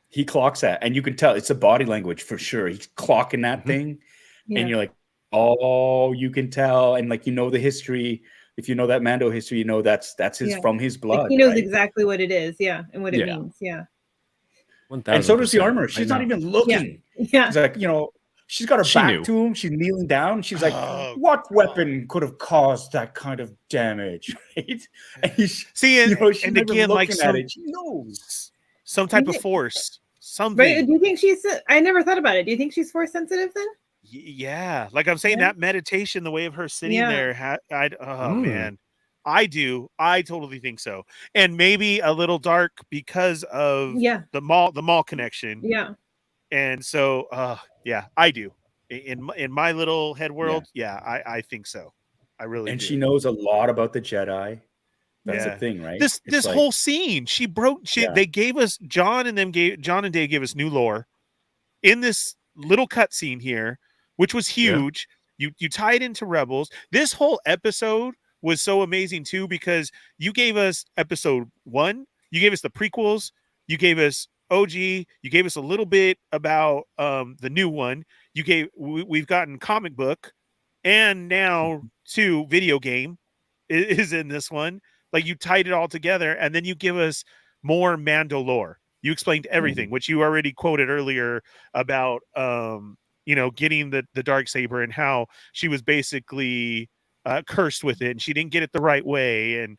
he clocks that, and you can tell it's a body language for sure. He's clocking that Mhm. thing, Yeah. and you're like, oh, you can tell, and like the history. If you know that Mando history, you know that's his Yeah. from his blood. Like he knows right? exactly what it is. Yeah. And what it Yeah. means. Yeah. 1000%. And so does the armor. I She's not know. even looking. Yeah. She's like, she's got her She back knew. to him. She's kneeling down. She's like, Oh, what weapon could have caused that kind of damage? Right? And he's, See, and, she's and not even again, like looking some, at it. She knows. some type of Right. force, something. Right. Do you think she's, I never thought about it. Do you think she's force sensitive then? Yeah, like I'm saying, Yeah. that meditation, the way of her sitting Yeah. there, Mm. man, I totally think so, and maybe a little dark because of Yeah. the mall connection, Yeah. and so yeah, I do. In my little head world, I think so. I really And do. she knows a lot about the Jedi. That's the Yeah. thing, right? This It's like- whole scene, Yeah. they gave us John and Dave gave us new lore in this little cut scene here, which was huge. You tie it into Rebels. This whole episode was so amazing too, because you gave us episode 1, you gave us the prequels, you gave us OG, you gave us a little bit about the new one. We've gotten comic book, and now 2 video game is in this one. Like you tied it all together, and then you give us more Mando lore. You explained everything, which you already quoted earlier about getting the darksaber and how she was basically cursed with it, and she didn't get it the right way, and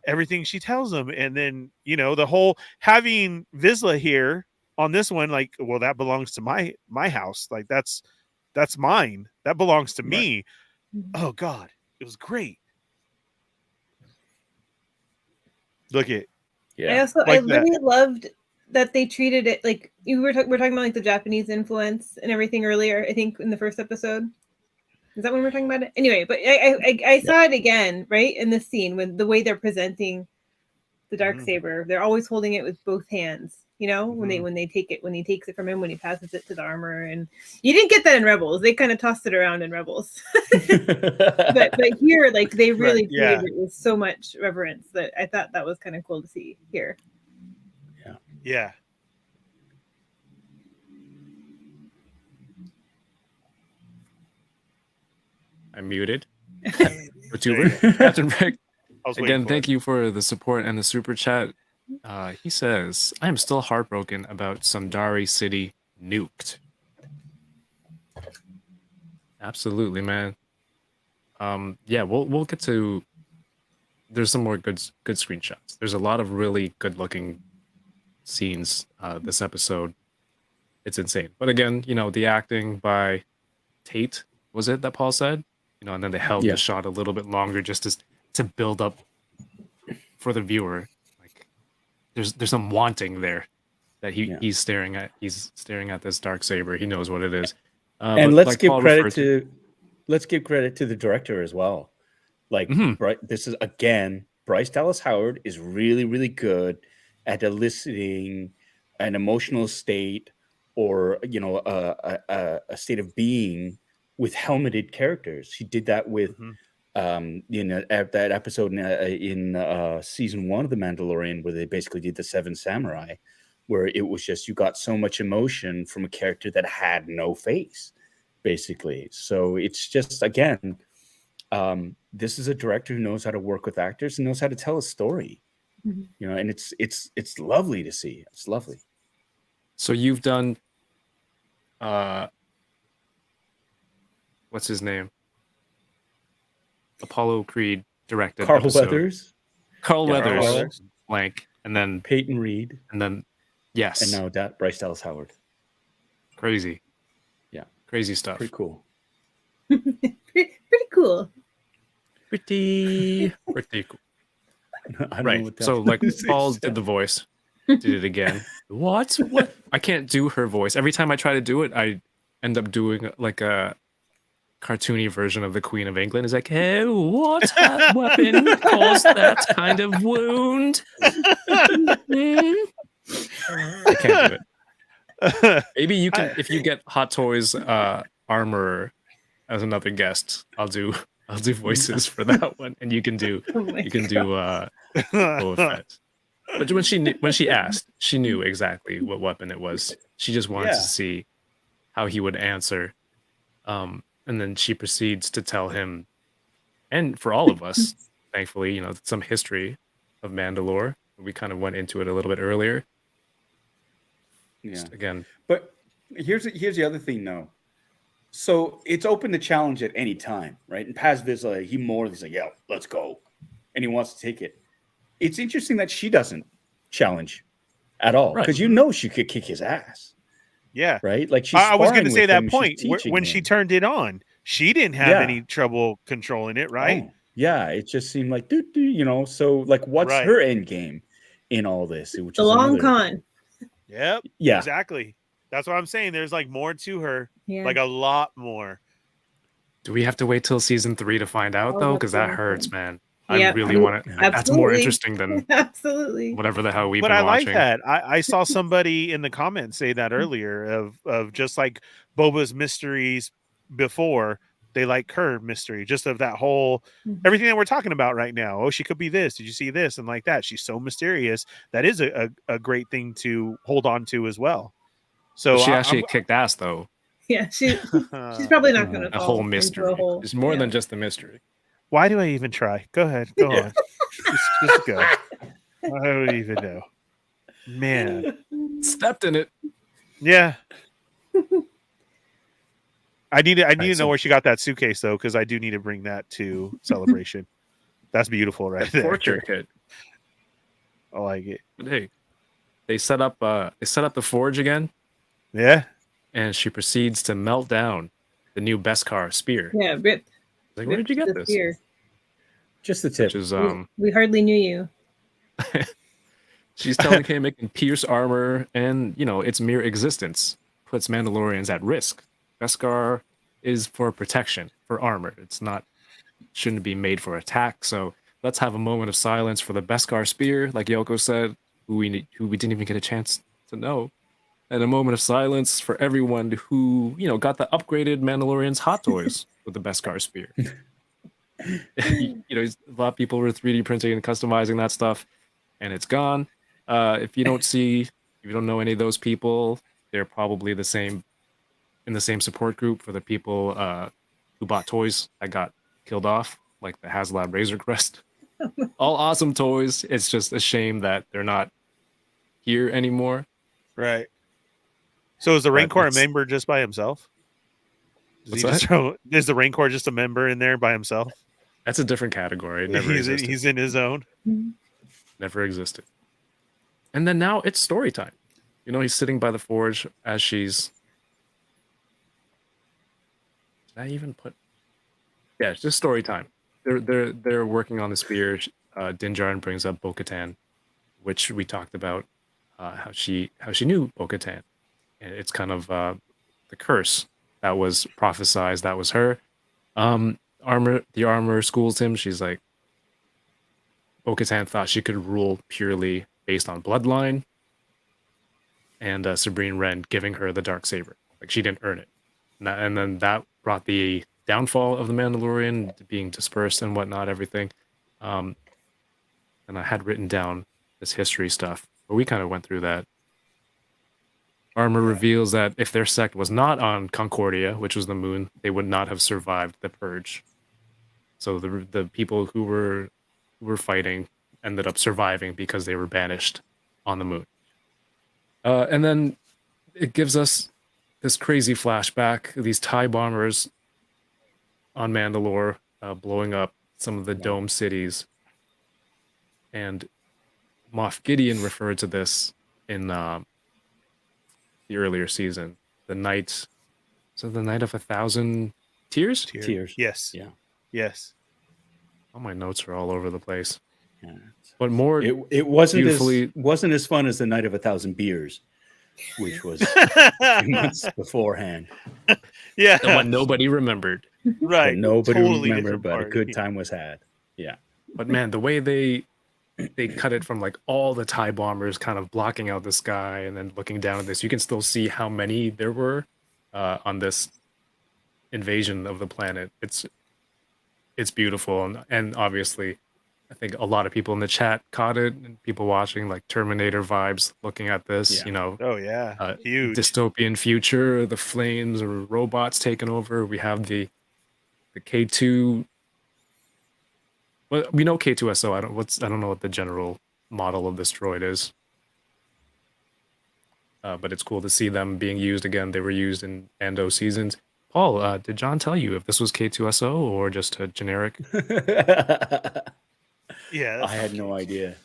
everything she tells them. And then the whole having Vizsla here on this one, like, well, that belongs to my house, like that's mine, that belongs to me. Oh god, it was great. Look at I really loved that they treated it like we're talking about, like the Japanese influence and everything earlier, I think in the first episode. Is that when we're talking about it? Anyway, but I saw it again, right, in this scene with the way they're presenting the darksaber. They're always holding it with both hands, when he takes it from him, when he passes it to the armor. And you didn't get that in Rebels. They kind of tossed it around in Rebels. but here, like, they really treated it with so much reverence that I thought that was kind of cool to see here. Yeah. I'm muted. YouTuber Captain Rick. Again, thank you for the support and the super chat. He says, I am still heartbroken about Sundari City nuked. Absolutely, man. Yeah, we'll get to. There's some more good screenshots. There's a lot of really good looking scenes this episode. It's insane. But again, the acting by Tate, was it that Paul said? And then they held the shot a little bit longer just to build up for the viewer. Like there's some wanting there that he's staring at. He's staring at this darksaber. He knows what it is. And let's give credit to the director as well. Like, this is again, Bryce Dallas Howard is really, really good at eliciting an emotional state or a state of being with helmeted characters. He did that with that episode in season 1 of The Mandalorian, where they basically did the 7 Samurai, where it was just you got so much emotion from a character that had no face, basically. So it's just, again, this is a director who knows how to work with actors and knows how to tell a story. And it's lovely to see. It's lovely. So you've done what's his name? Apollo Creed directed Carl episode. Weathers. Carl Weathers, Weathers. blank, and then Peyton Reed, and then yes, and now Bryce Dallas Howard. Crazy, crazy stuff. Pretty cool. pretty cool. Pretty cool. I don't know Right. what So that like is. Paul did the voice, did it again. What? I can't do her voice. Every time I try to do it, I end up doing like a cartoony version of the Queen of England. Is like, hey, what weapon caused that kind of wound? Hmm? I can't do it. Maybe you can if you get Hot Toys armor as another guest. I'll do voices for that one, and you can do Boba Fett. But when she asked, she knew exactly what weapon it was. She just wanted to see how he would answer. And then she proceeds to tell him, and for all of us, thankfully, some history of Mandalore. We kind of went into it a little bit earlier. Yeah. Just again, but here's the other thing, though. So it's open to challenge at any time, right? And Paz Vizsla, he's like, yeah, let's go, and he wants to take it. It's interesting that she doesn't challenge at all, because she could kick his ass. Yeah, right. Like I was going to say that point when she turned it on, she didn't have any trouble controlling it, right? Oh, yeah, it just seemed like So, like, what's her end game in all this? Which the is long con. Yep. Yeah. Exactly. That's what I'm saying. There's like more to her. Yeah. Like a lot more. Do we have to wait till season 3 to find out though? Because that hurts, man. Yeah. I really want to. That's more interesting than absolutely whatever the hell we've been watching. But I like that. I saw somebody in the comments say that earlier of just like Boba's mysteries before, they like her mystery, just of that whole everything that we're talking about right now. Oh, she could be this. Did you see this? And like that. She's so mysterious. That is a great thing to hold on to as well. So she actually kicked ass though. Yeah, she's probably not going to a whole mystery. It's more than just a mystery. Why do I even try? Go ahead. Go on. Just go. I don't even know. Man. Stepped in it. Yeah. I need to know where she got that suitcase though, because I do need to bring that to Celebration. That's beautiful, right there. Portrait kit. I like it. But hey, they set up the forge again. Yeah. And she proceeds to melt down the new Beskar spear. Yeah, rip. Like, where did you get this? Spear. Just the tip. Which is, we hardly knew you. She's telling him it can pierce armor, and its mere existence puts Mandalorians at risk. Beskar is for protection, for armor. Shouldn't be made for attack. So let's have a moment of silence for the Beskar spear, like Yoko said, who we didn't even get a chance to know. And a moment of silence for everyone who, got the upgraded Mandalorian's hot toys with the Beskar spear. A lot of people were 3D printing and customizing that stuff, and it's gone. If you don't know any of those people, they're probably in the same support group for the people who bought toys that got killed off, like the HasLab Razor Crest. All awesome toys. It's just a shame that they're not here anymore. Right. So is the Rancor a member just by himself? Is the Rancor just a member in there by himself? That's a different category. It never existed. He's in his own. Never existed. And then now it's story time. He's sitting by the forge as she's. Did I even put? Yeah, it's just story time. They're working on the spear. Din Djarin brings up Bo-Katan, which we talked about. How she knew Bo-Katan. And it's kind of the curse that was prophesized. That was her. The armor schools him. She's like, Bo-Katan thought she could rule purely based on bloodline. And Sabrine Wren giving her the darksaber. Like, she didn't earn it. And then that brought the downfall of the Mandalorian, being dispersed and whatnot, everything. And I had written down this history stuff, but we kind of went through that. Armor reveals that if their sect was not on Concordia, which was the moon, they would not have survived the purge. So the people who were fighting ended up surviving because they were banished on the moon. And then it gives us this crazy flashback, these TIE bombers on Mandalore blowing up some of the dome cities. And Moff Gideon referred to this in the earlier season. The night of 1,000 tears? Tears. Yes. Yeah. Yes. All my notes are all over the place. Yeah. But more it wasn't beautifully... wasn't as fun as the Night of 1,000 Beers. which was a few months beforehand. Yeah, The one nobody remembered. right. But nobody Totally remembered, different but a party. good time was had. Yeah. But man, the way they cut it from like all the TIE bombers kind of blocking out the sky and then looking down at this, you can still see how many there were on this invasion of the planet. It's beautiful, and obviously I think a lot of people in the chat caught it, and people watching, like Terminator vibes looking at this, Yeah. you know, Oh yeah, huge. dystopian future, the flames or robots taking over. We have the K2. Well, we know K2SO. I don't know what the general model of this droid is. But it's cool to see them being used again. They were used in Mando seasons. Paul, did John tell you if this was K2SO or just a generic? Yeah, I had no idea.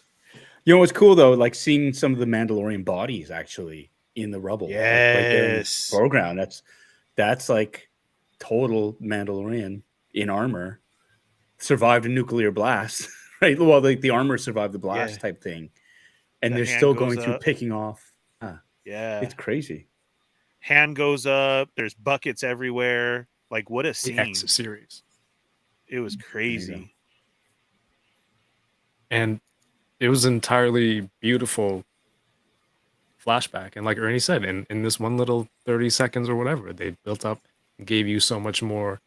You know what's cool though? Like seeing some of the Mandalorian bodies actually in the rubble, like, right there in the Yes. foreground. That's like total Mandalorian in armor, survived a nuclear blast, right? Well, like the armor survived the blast Yeah. type thing, and The they're hand still goes going through up. picking off. Yeah, It's crazy. hand goes up. There's buckets everywhere. Like what a The scene! X series. It was go. crazy. And it was entirely beautiful flashback. And like Ernie said, in this one little 30 seconds or whatever, they built up and gave you so much more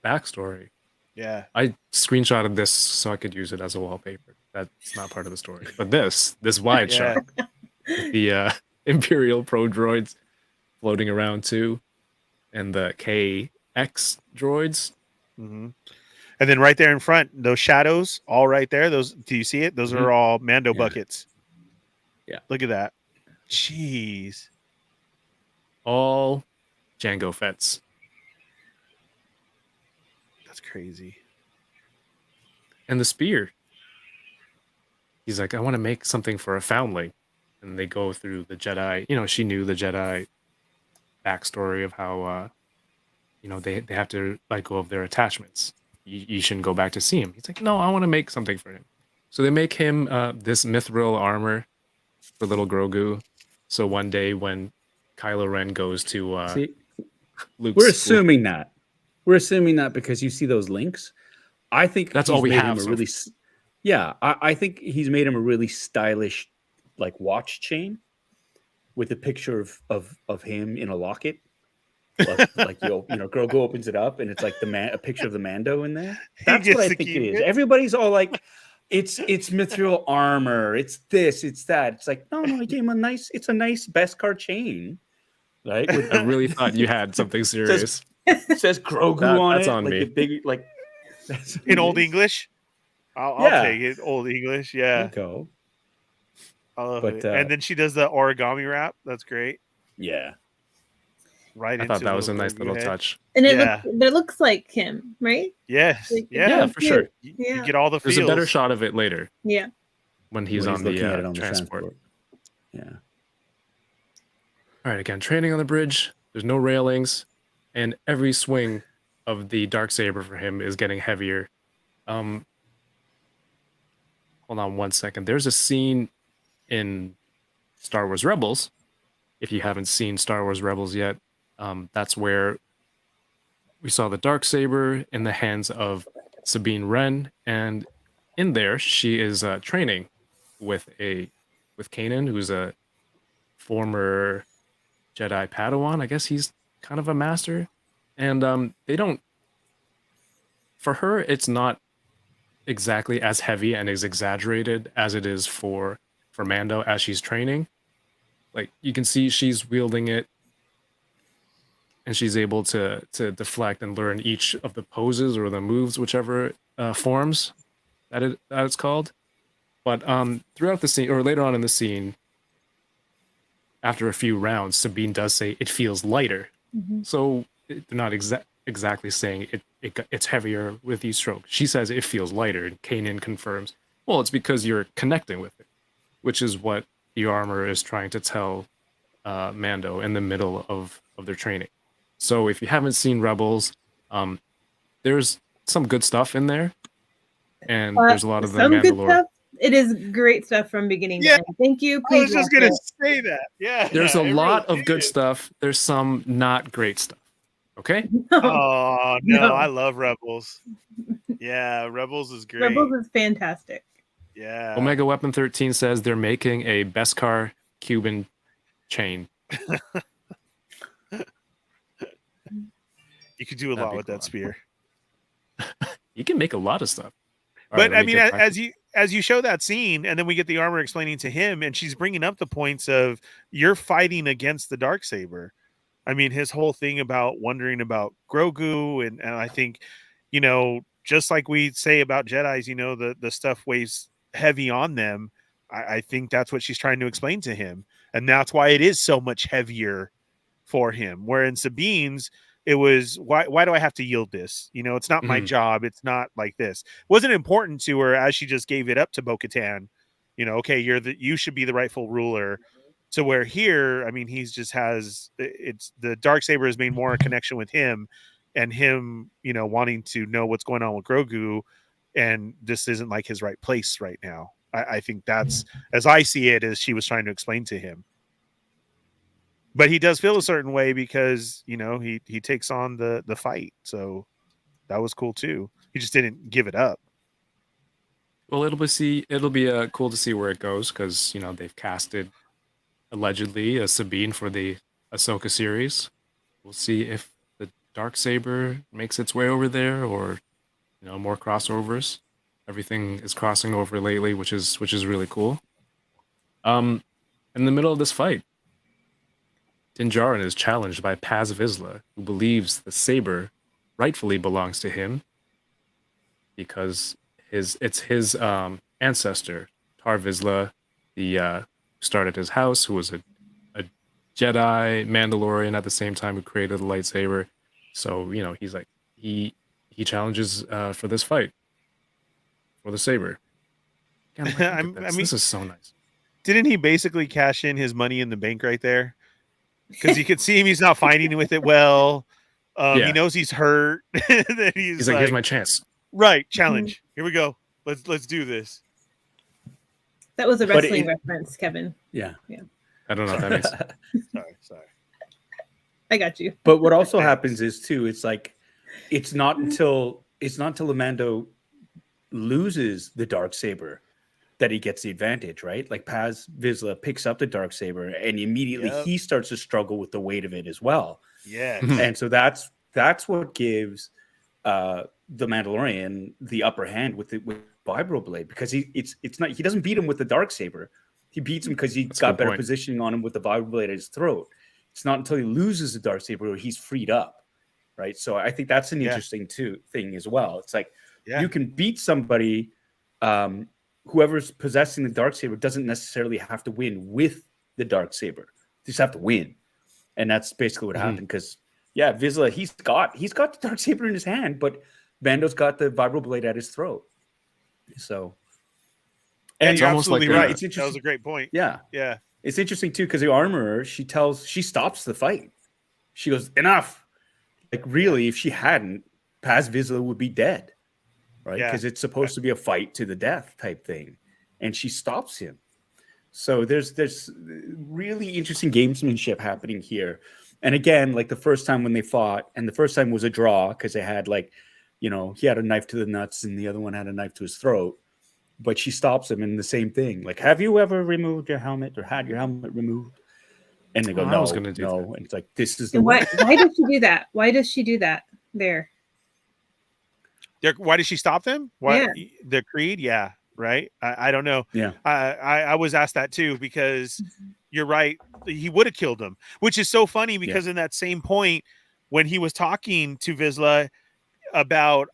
backstory. Yeah, I screenshotted this so I could use it as a wallpaper. That's not part of the story. But this wide Yeah. shot with the Imperial Pro droids floating around too, and the KX droids. hmm And then right there in front, those shadows, all right there. Those, do you see it? Those are all Mando Yeah. buckets. Yeah. Look at that. Jeez. All Jango Fetts. That's crazy. And the spear. He's like, I want to make something for a foundling. And they go through the Jedi. You know, she knew the Jedi backstory of how, you know, they have to let go of their attachments. You shouldn't go back to see him. He's like, no, I want to make something for him. So they make him this mithril armor for little Grogu. So one day when Kylo Ren goes to See, Luke's we're school- assuming that. We're assuming that because you see those links. I think That's he's all we made have him a so really, yeah. I think he's made him a really stylish, like watch chain, with a picture of him in a locket. Like Grogu opens it up and it's like a picture of the Mando in there. That's gets what I to think it keep is. it. Everybody's all like, it's mithril armor. It's this. It's that. It's like no, he gave him a nice. It's a nice Beskar chain, right? With, I really thought you had something serious. says Grogu on That's it, on like me. a big like. That's what In it Old is. English? I'll Yeah. take it. Old English. Yeah. Go. I love But, it. And then she does the origami wrap. That's great. Yeah. Right I into thought that was a little nice Grogu little head. touch. And Yeah. it looks like him, right? Yes. Like, Yeah. Yeah, for sure. You Yeah. get all the feels. There's a better shot of it later Yeah. when he's When on the looking at it on transport. Yeah. All right, again, training on the bridge. There's no railings, and every swing of the darksaber for him is getting heavier. Hold on one second. There's a scene in Star Wars Rebels. If you haven't seen Star Wars Rebels yet, that's where we saw the darksaber in the hands of Sabine Wren, and in there she is training with Kanan, who's a former Jedi Padawan. I guess he's kind of a master. And they don't, for her, it's not exactly as heavy and as exaggerated as it is for Mando as she's training. Like you can see she's wielding it and she's able to deflect and learn each of the poses or the moves, whichever forms that it's called. But throughout the scene, or later on in the scene, after a few rounds, Sabine does say it feels lighter. Mm-hmm. So they're not exactly saying it's heavier with each stroke. She says it feels lighter, and Kanan confirms, well, it's because you're connecting with it, which is what the armor is trying to tell Mando in the middle of their training. So if you haven't seen Rebels, there's some good stuff in there, and there's a lot of the some good Mandalorian. stuff. it is great stuff from beginning Yeah. to end. Thank you. I Please was just watch gonna it. say that. Yeah. There's a it lot really of good is. stuff. There's some not great stuff. Okay. Oh no, No. I love Rebels. Yeah, Rebels is great. Rebels is fantastic. Yeah. Omega Weapon 13 says they're making a Beskar Cuban chain. You could do a That'd lot be with cool. that spear. You can make a lot of stuff. All But right, let I me mean, get back to- as you show that scene, and then we get the armor explaining to him, and she's bringing up the points of you're fighting against the darksaber. I mean, his whole thing about wondering about Grogu, and I think, just like we say about Jedis, the stuff weighs heavy on them. I think that's what she's trying to explain to him, and that's why it is so much heavier for him. Where in Sabine's, it was why do I have to yield this? It's not my Mhm. job. It's not like this. It wasn't important to her as she just gave it up to Bo-Katan. Okay, you should be the rightful ruler. To where here, I mean, he's just it's the darksaber has made more a connection with him, and him, wanting to know what's going on with Grogu, and this isn't like his right place right now. I think that's, as I see it, as she was trying to explain to him. But he does feel a certain way because he takes on the fight, so that was cool too. He just didn't give it up. Well, it'll be cool to see where it goes because they've casted allegedly a Sabine for the Ahsoka series. We'll see if the darksaber makes its way over there or more crossovers. Everything is crossing over lately, which is really cool. In the middle of this fight, Din Djarin is challenged by Paz Vizsla, who believes the saber rightfully belongs to him because it's his ancestor, Tar Vizsla, the who started his house, who was a Jedi Mandalorian at the same time, who created the lightsaber. So he's like he challenges for this fight for the saber. God, look at this. This is so nice. Didn't he basically cash in his money in the bank right there? Because you could see him; he's not fighting with it well. He knows he's hurt. he's like, here's my chance. Right, challenge. Here we go. Let's do this. That was a wrestling reference, Kevin. Yeah. I don't know what that means. Sorry. I got you. But what also happens is too, it's not until Mando loses the darksaber that he gets the advantage, right? Like Paz Vizsla picks up the darksaber and immediately he starts to struggle with the weight of it as well. Yeah. And so that's what gives the Mandalorian the upper hand with vibroblade, because he doesn't beat him with the darksaber. He beats him because he got better positioning on him with the vibroblade at his throat. It's not until he loses the darksaber where he's freed up, right? So I think that's an interesting thing as well. It's like you can beat somebody, whoever's possessing the darksaber doesn't necessarily have to win with the darksaber. They just have to win, and that's basically what happened. Because Vizsla, he's got the darksaber in his hand, but Mando's got the vibroblade at his throat. So, and you're almost absolutely like right. It's interesting. That was a great point. Yeah. It's interesting too, because the armorer, she stops the fight. She goes, enough. Like, really, if she hadn't, Paz Vizsla would be dead, right? Because it's supposed to be a fight to the death type thing, and she stops him. So there's really interesting gamesmanship happening here. And again, like the first time when they fought, and the first time was a draw because they had he had a knife to the nuts and the other one had a knife to his throat. But she stops him in the same thing. Like, have you ever removed your helmet or had your helmet removed? And they go, no, I was gonna do that. And it's like, this is the why does she do that? Why does she do that there? Why did she stop them? Why the creed? Yeah, right. I don't know. Yeah, I was asked that too, because you're right. He would have killed him, which is so funny because in that same point when he was talking to Vizsla about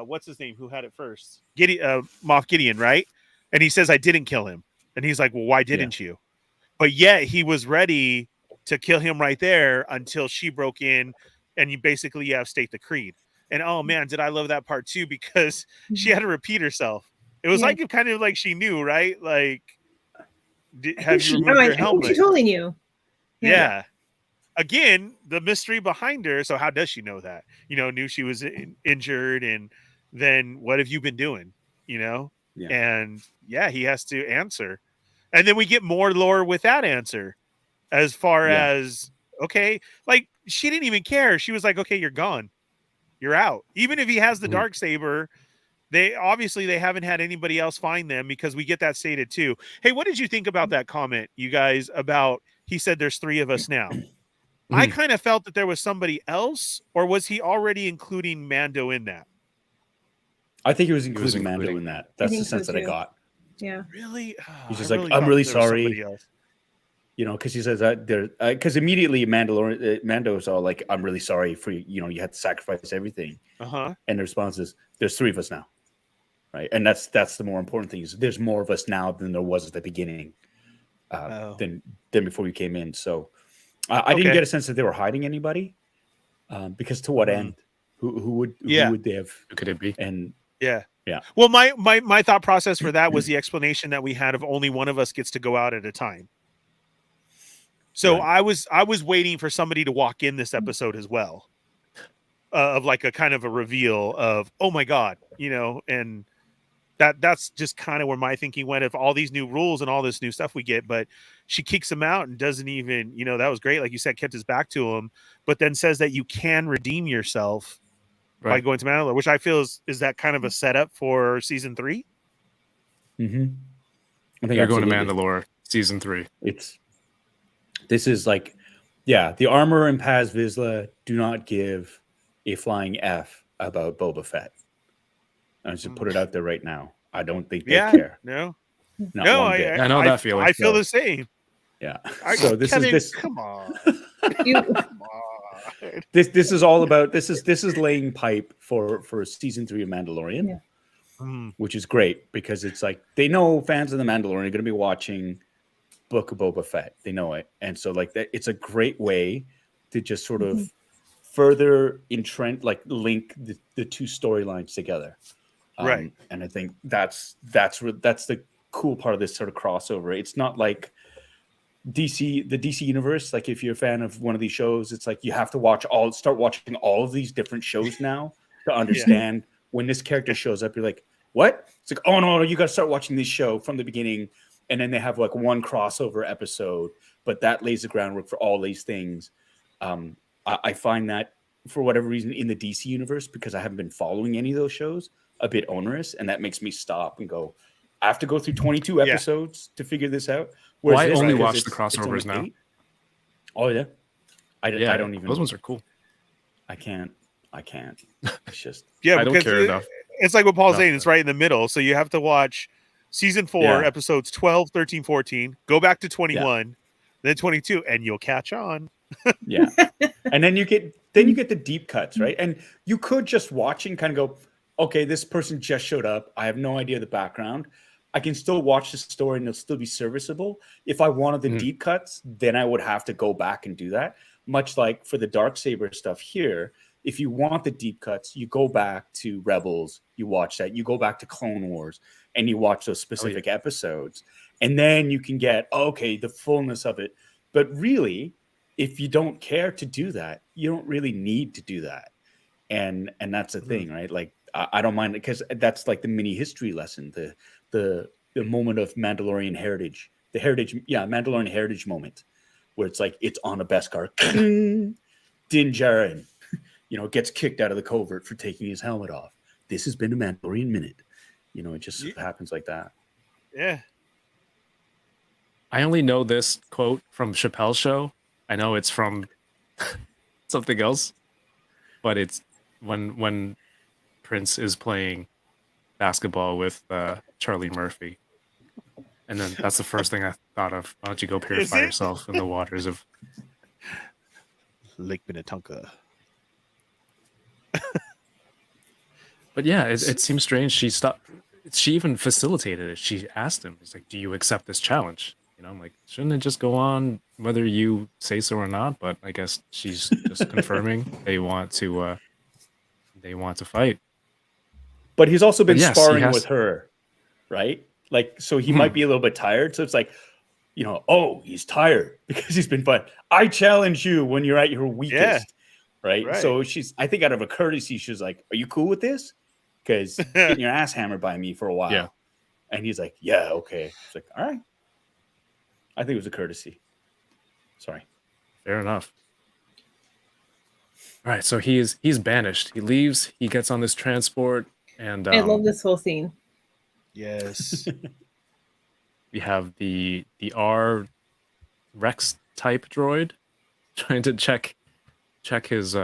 what's his name? Who had it first? Moff Gideon, right? And he says, I didn't kill him. And he's like, well, why didn't you? But yet he was ready to kill him right there until she broke in, and you basically state the creed. And oh man, did I love that part too, because she had to repeat herself. It was like kind of like she knew, right? Like, have you removed your helmet? She totally knew. Yeah. Again, the mystery behind her. So how does she know that? Knew she was injured, and then what have you been doing? you know? Yeah. And yeah, he has to answer. And then we get more lore with that answer as far as, okay, like she didn't even care. She was like, okay, you're gone. You're out. Even if he has the darksaber, they haven't had anybody else find them, because we get that stated too. Hey, what did you think about that comment, you guys, about he said there's 3 of us now? I kind of felt that there was somebody else, or was he already including Mando in that? I think he was including Mando in that. That's the sense that I got. Yeah. Really? He's just like, I'm really sorry. Else. You know, because he says that because immediately Mando's all like, I'm really sorry for you know, you had to sacrifice everything. And the response is, there's 3 of us now, right? And that's the more important thing, is there's more of us now than there was at the beginning, than before you came in. So I didn't get a sense that they were hiding anybody, because to what end? Who would they have? Who could it be? And yeah. Well, my thought process for that was the explanation that we had of only one of us gets to go out at a time. So I was waiting for somebody to walk in this episode as well, of like a kind of a reveal of, oh my God, you know, and that's just kind of where my thinking went, of all these new rules and all this new stuff we get. But she kicks him out and doesn't even, you know, that was great. Like you said, kept his back to him, but then says that you can redeem yourself by going to Mandalore, which I feel is that kind of a setup for season 3. I think you're going to Mandalore season 3. This is like, the armor and Paz Vizsla do not give a flying F about Boba Fett. I should put it out there right now. I don't think they care. No, I know that feeling. I feel the same. Yeah. So this. Come on. This is all about this is laying pipe for season 3 of Mandalorian, which is great, because it's like they know fans of the Mandalorian are going to be watching Book of Boba Fett. They know it, and so like that, it's a great way to just sort of further link the 2 storylines together. Right. And I think that's the cool part of this sort of crossover. It's not like the DC universe. Like if you're a fan of one of these shows, it's like you have to start watching all of these different shows now to understand when this character shows up. You're like, what? It's like, oh no, you got to start watching this show from the beginning. And then they have like one crossover episode, but that lays the groundwork for all these things. I find that for whatever reason in the DC universe, because I haven't been following any of those shows, a bit onerous, and that makes me stop and go, I have to go through 22 episodes to figure this out. Well, I only watch the crossovers now. 8. Oh yeah, I don't even. Those ones are cool. I can't. It's just I don't care enough. It's like what Paul's saying. It's right in the middle, so you have to watch season 4, episodes 12, 13, 14. Go back to 21, then 22, and you'll catch on. And then you get the deep cuts, right? And you could just watch and kind of go, okay, this person just showed up. I have no idea the background. I can still watch the story and it'll still be serviceable. If I wanted the deep cuts, then I would have to go back and do that. Much like for the darksaber stuff here, if you want the deep cuts, you go back to Rebels, you watch that. You go back to Clone Wars and you watch those specific episodes. And then you can get, the fullness of it. But really, if you don't care to do that, you don't really need to do that. And that's the thing, right? Like, I don't mind it, because that's like the mini history lesson, the moment of Mandalorian heritage, Mandalorian heritage moment, where it's like it's on a Beskar. Din Djarin, gets kicked out of the covert for taking his helmet off. This has been a Mandalorian minute. It just happens like that. Yeah. I only know this quote from Chappelle's show. I know it's from something else, but it's when Prince is playing basketball with Charlie Murphy. And then that's the first thing I thought of. Why don't you go purify yourself in the waters of Lake Minnetonka? But yeah, it seems strange. She stopped. She even facilitated it. She asked him, "It's like, do you accept this challenge?" I'm like, shouldn't it just go on whether you say so or not? But I guess she's just confirming they want to fight. But he's also been sparring with her, right? Like, so he might be a little bit tired. So it's like, he's tired because he's been fighting. I challenge you when you're at your weakest, right? So I think out of a courtesy, she's like, "Are you cool with this?" because getting your ass hammered by me for a while. Yeah. And he's like, yeah, okay. It's like, all right. I think it was a courtesy. Sorry. Fair enough. All right, so he's banished. He leaves. He gets on this transport, and I love this whole scene. Yes. we have the R Rex type droid trying to check his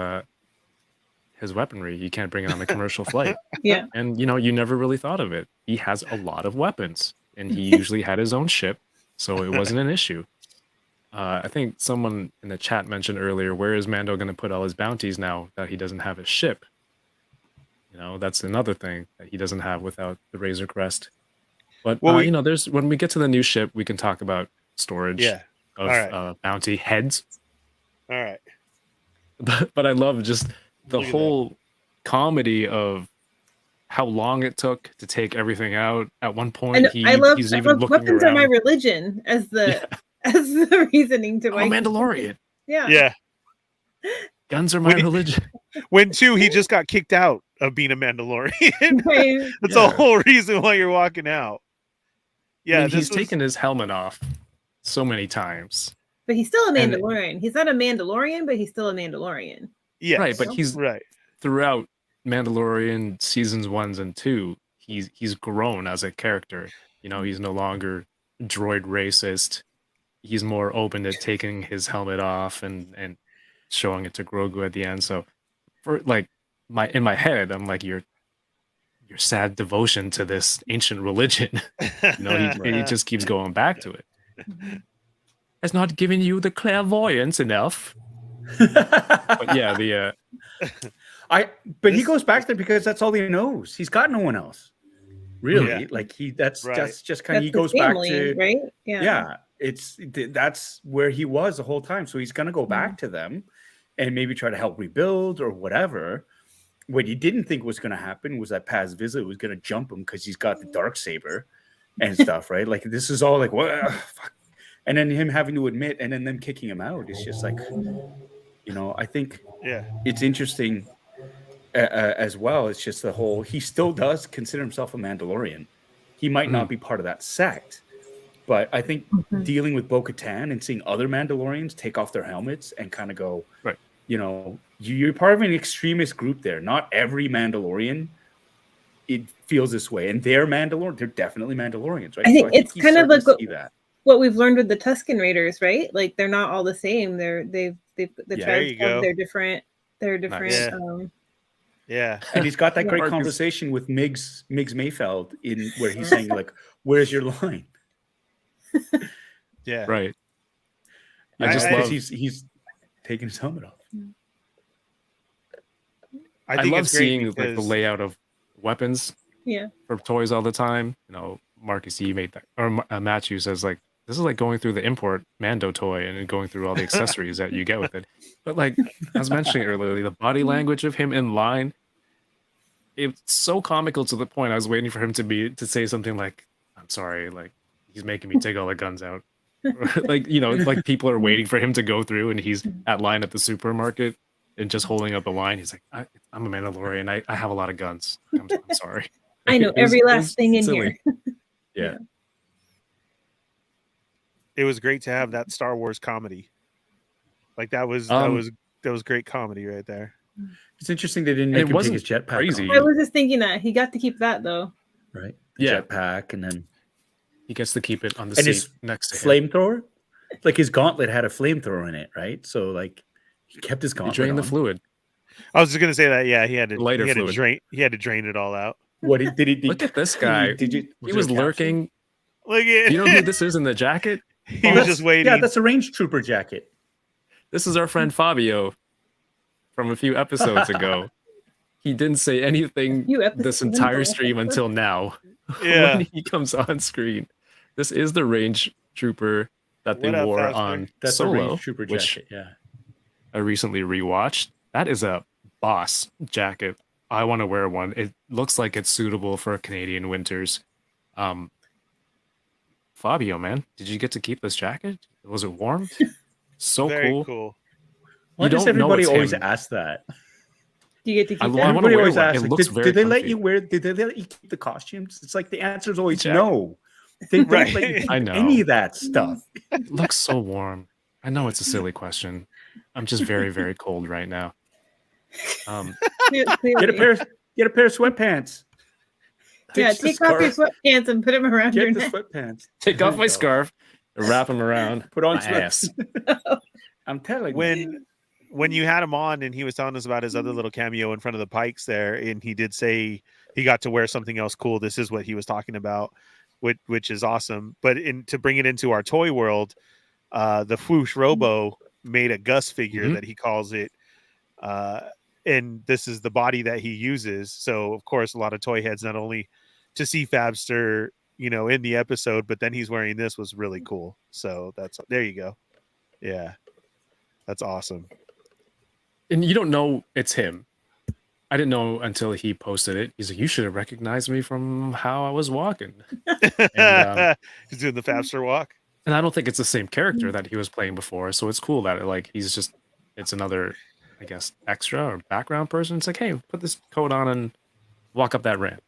weaponry. He can't bring it on a commercial flight. Yeah. And you never really thought of it. He has a lot of weapons, and he usually had his own ship, so it wasn't an issue. I think someone in the chat mentioned earlier, where is Mando going to put all his bounties now that he doesn't have his ship? That's another thing that he doesn't have without the Razor Crest. But there's when we get to the new ship, we can talk about storage of bounty heads. All right. But I love just the whole comedy of how long it took to take everything out. At one point, he's even looking weapons around. are my religion as the as the reasoning to I'm a Mandalorian. Yeah. Yeah. Guns are my religion. When he just got kicked out of being a Mandalorian. Right. That's the whole reason why you're walking out. Yeah, I mean, he's taken his helmet off so many times. But he's still a Mandalorian. He's not a Mandalorian, but he's still a Mandalorian. Yeah. Right, but he's throughout Mandalorian seasons 1 and 2, he's grown as a character. He's no longer droid racist. He's more open to taking his helmet off and showing it to Grogu at the end. So for in my head, I'm like, your sad devotion to this ancient religion. He just keeps going back to it. Has not given you the clairvoyance enough. But yeah, but he goes back there because that's all he knows. He's got no one else. Really? Yeah. That's just kind of, he goes family, back to, right? Yeah. That's where he was the whole time. So he's going to go back to them and maybe try to help rebuild or whatever. What he didn't think was going to happen was that Paz Vizsla was going to jump him because he's got the darksaber and stuff, right? Like, this is all like, what? Fuck. And then him having to admit, and then them kicking him out. It's just like, I think it's interesting as well. It's just the whole, he still does consider himself a Mandalorian. He might not be part of that sect, but I think dealing with Bo-Katan and seeing other Mandalorians take off their helmets and kind of go, right, you're part of an extremist group there. Not every Mandalorian it feels this way, and they're definitely Mandalorians, right? I think it's kind of like what we've learned with the Tusken Raiders, right? Like, they're not all the same. The tribes have their different. Nice. Yeah. And he's got that great conversation with Migs Mayfeld where he's saying, like, where's your line? Yeah. Right. I just love he's taking his helmet off. I love seeing like the layout of weapons for toys all the time. Marcus, you made that, or Matthew says, like, this is like going through the import Mando toy and going through all the accessories that you get with it. But like I was mentioning earlier, the body language of him in line, it's so comical to the point I was waiting for him to say something like, I'm sorry, like, he's making me take all the guns out. Like, like people are waiting for him to go through and he's at line at the supermarket and just holding up a line. He's like, I'm a Mandalorian. I have a lot of guns. I'm sorry. I know every last thing in here. Yeah. It was great to have that Star Wars comedy. Like, that was great comedy right there. It's interesting they didn't make him take his jetpack. Crazy. I was just thinking that he got to keep that though. Right. Yeah. Jetpack, and then he gets to keep it on the seat next to him. Flamethrower? Like, his gauntlet had a flamethrower in it, right? So like he kept his gauntlet. He drained the fluid. I was just gonna say that. Yeah, he had to fluid. He had to drain it all out. What did he? Look at this guy. He was lurking. Look at. You know who this is in the jacket? He was just waiting. Yeah, that's a range trooper jacket. This is our friend Fabio from a few episodes ago. He didn't say anything this entire stream until now. Yeah. When he comes on screen. This is the range trooper that they wore on Solo, range trooper jacket. Yeah. I recently rewatched. That is a boss jacket. I want to wear one. It looks like it's suitable for Canadian winters. Fabio, man, did you get to keep this jacket? Was it warm? So Very cool. cool. Why does everybody always ask that? Do you get to keep I them? wanna Everybody wear always one. asks, It like, looks did, very did they let comfy. you wear? Did they let you keep the costumes? It's like the answer is always Jack. no. They don't Right. let you keep I know. any of that stuff. It looks so warm. I know it's a silly question. I'm just very, very cold right now. Get a pair of sweatpants. Yeah, Ditch the take off your scarf. sweatpants and put them around your Get the neck. sweatpants. Take There off you my go. scarf, wrap him around, Put on my ass. I'm telling you. When you had him on and he was telling us about his other little cameo in front of the Pikes there, and he did say he got to wear something else cool. This is what he was talking about, which is awesome. But to bring it into our toy world, the Fwoosh Robo made a Gus figure that he calls it, and this is the body that he uses. So of course, a lot of toy heads not only to see Fabster, in the episode, but then he's wearing this was really cool. So there you go. Yeah, that's awesome. And you don't know it's him. I didn't know until he posted it. He's like, you should have recognized me from how I was walking. And, he's doing the Fabster walk. and I don't think it's the same character that he was playing before. So it's cool that it's another, I guess, extra or background person. It's like, hey, put this coat on and walk up that ramp.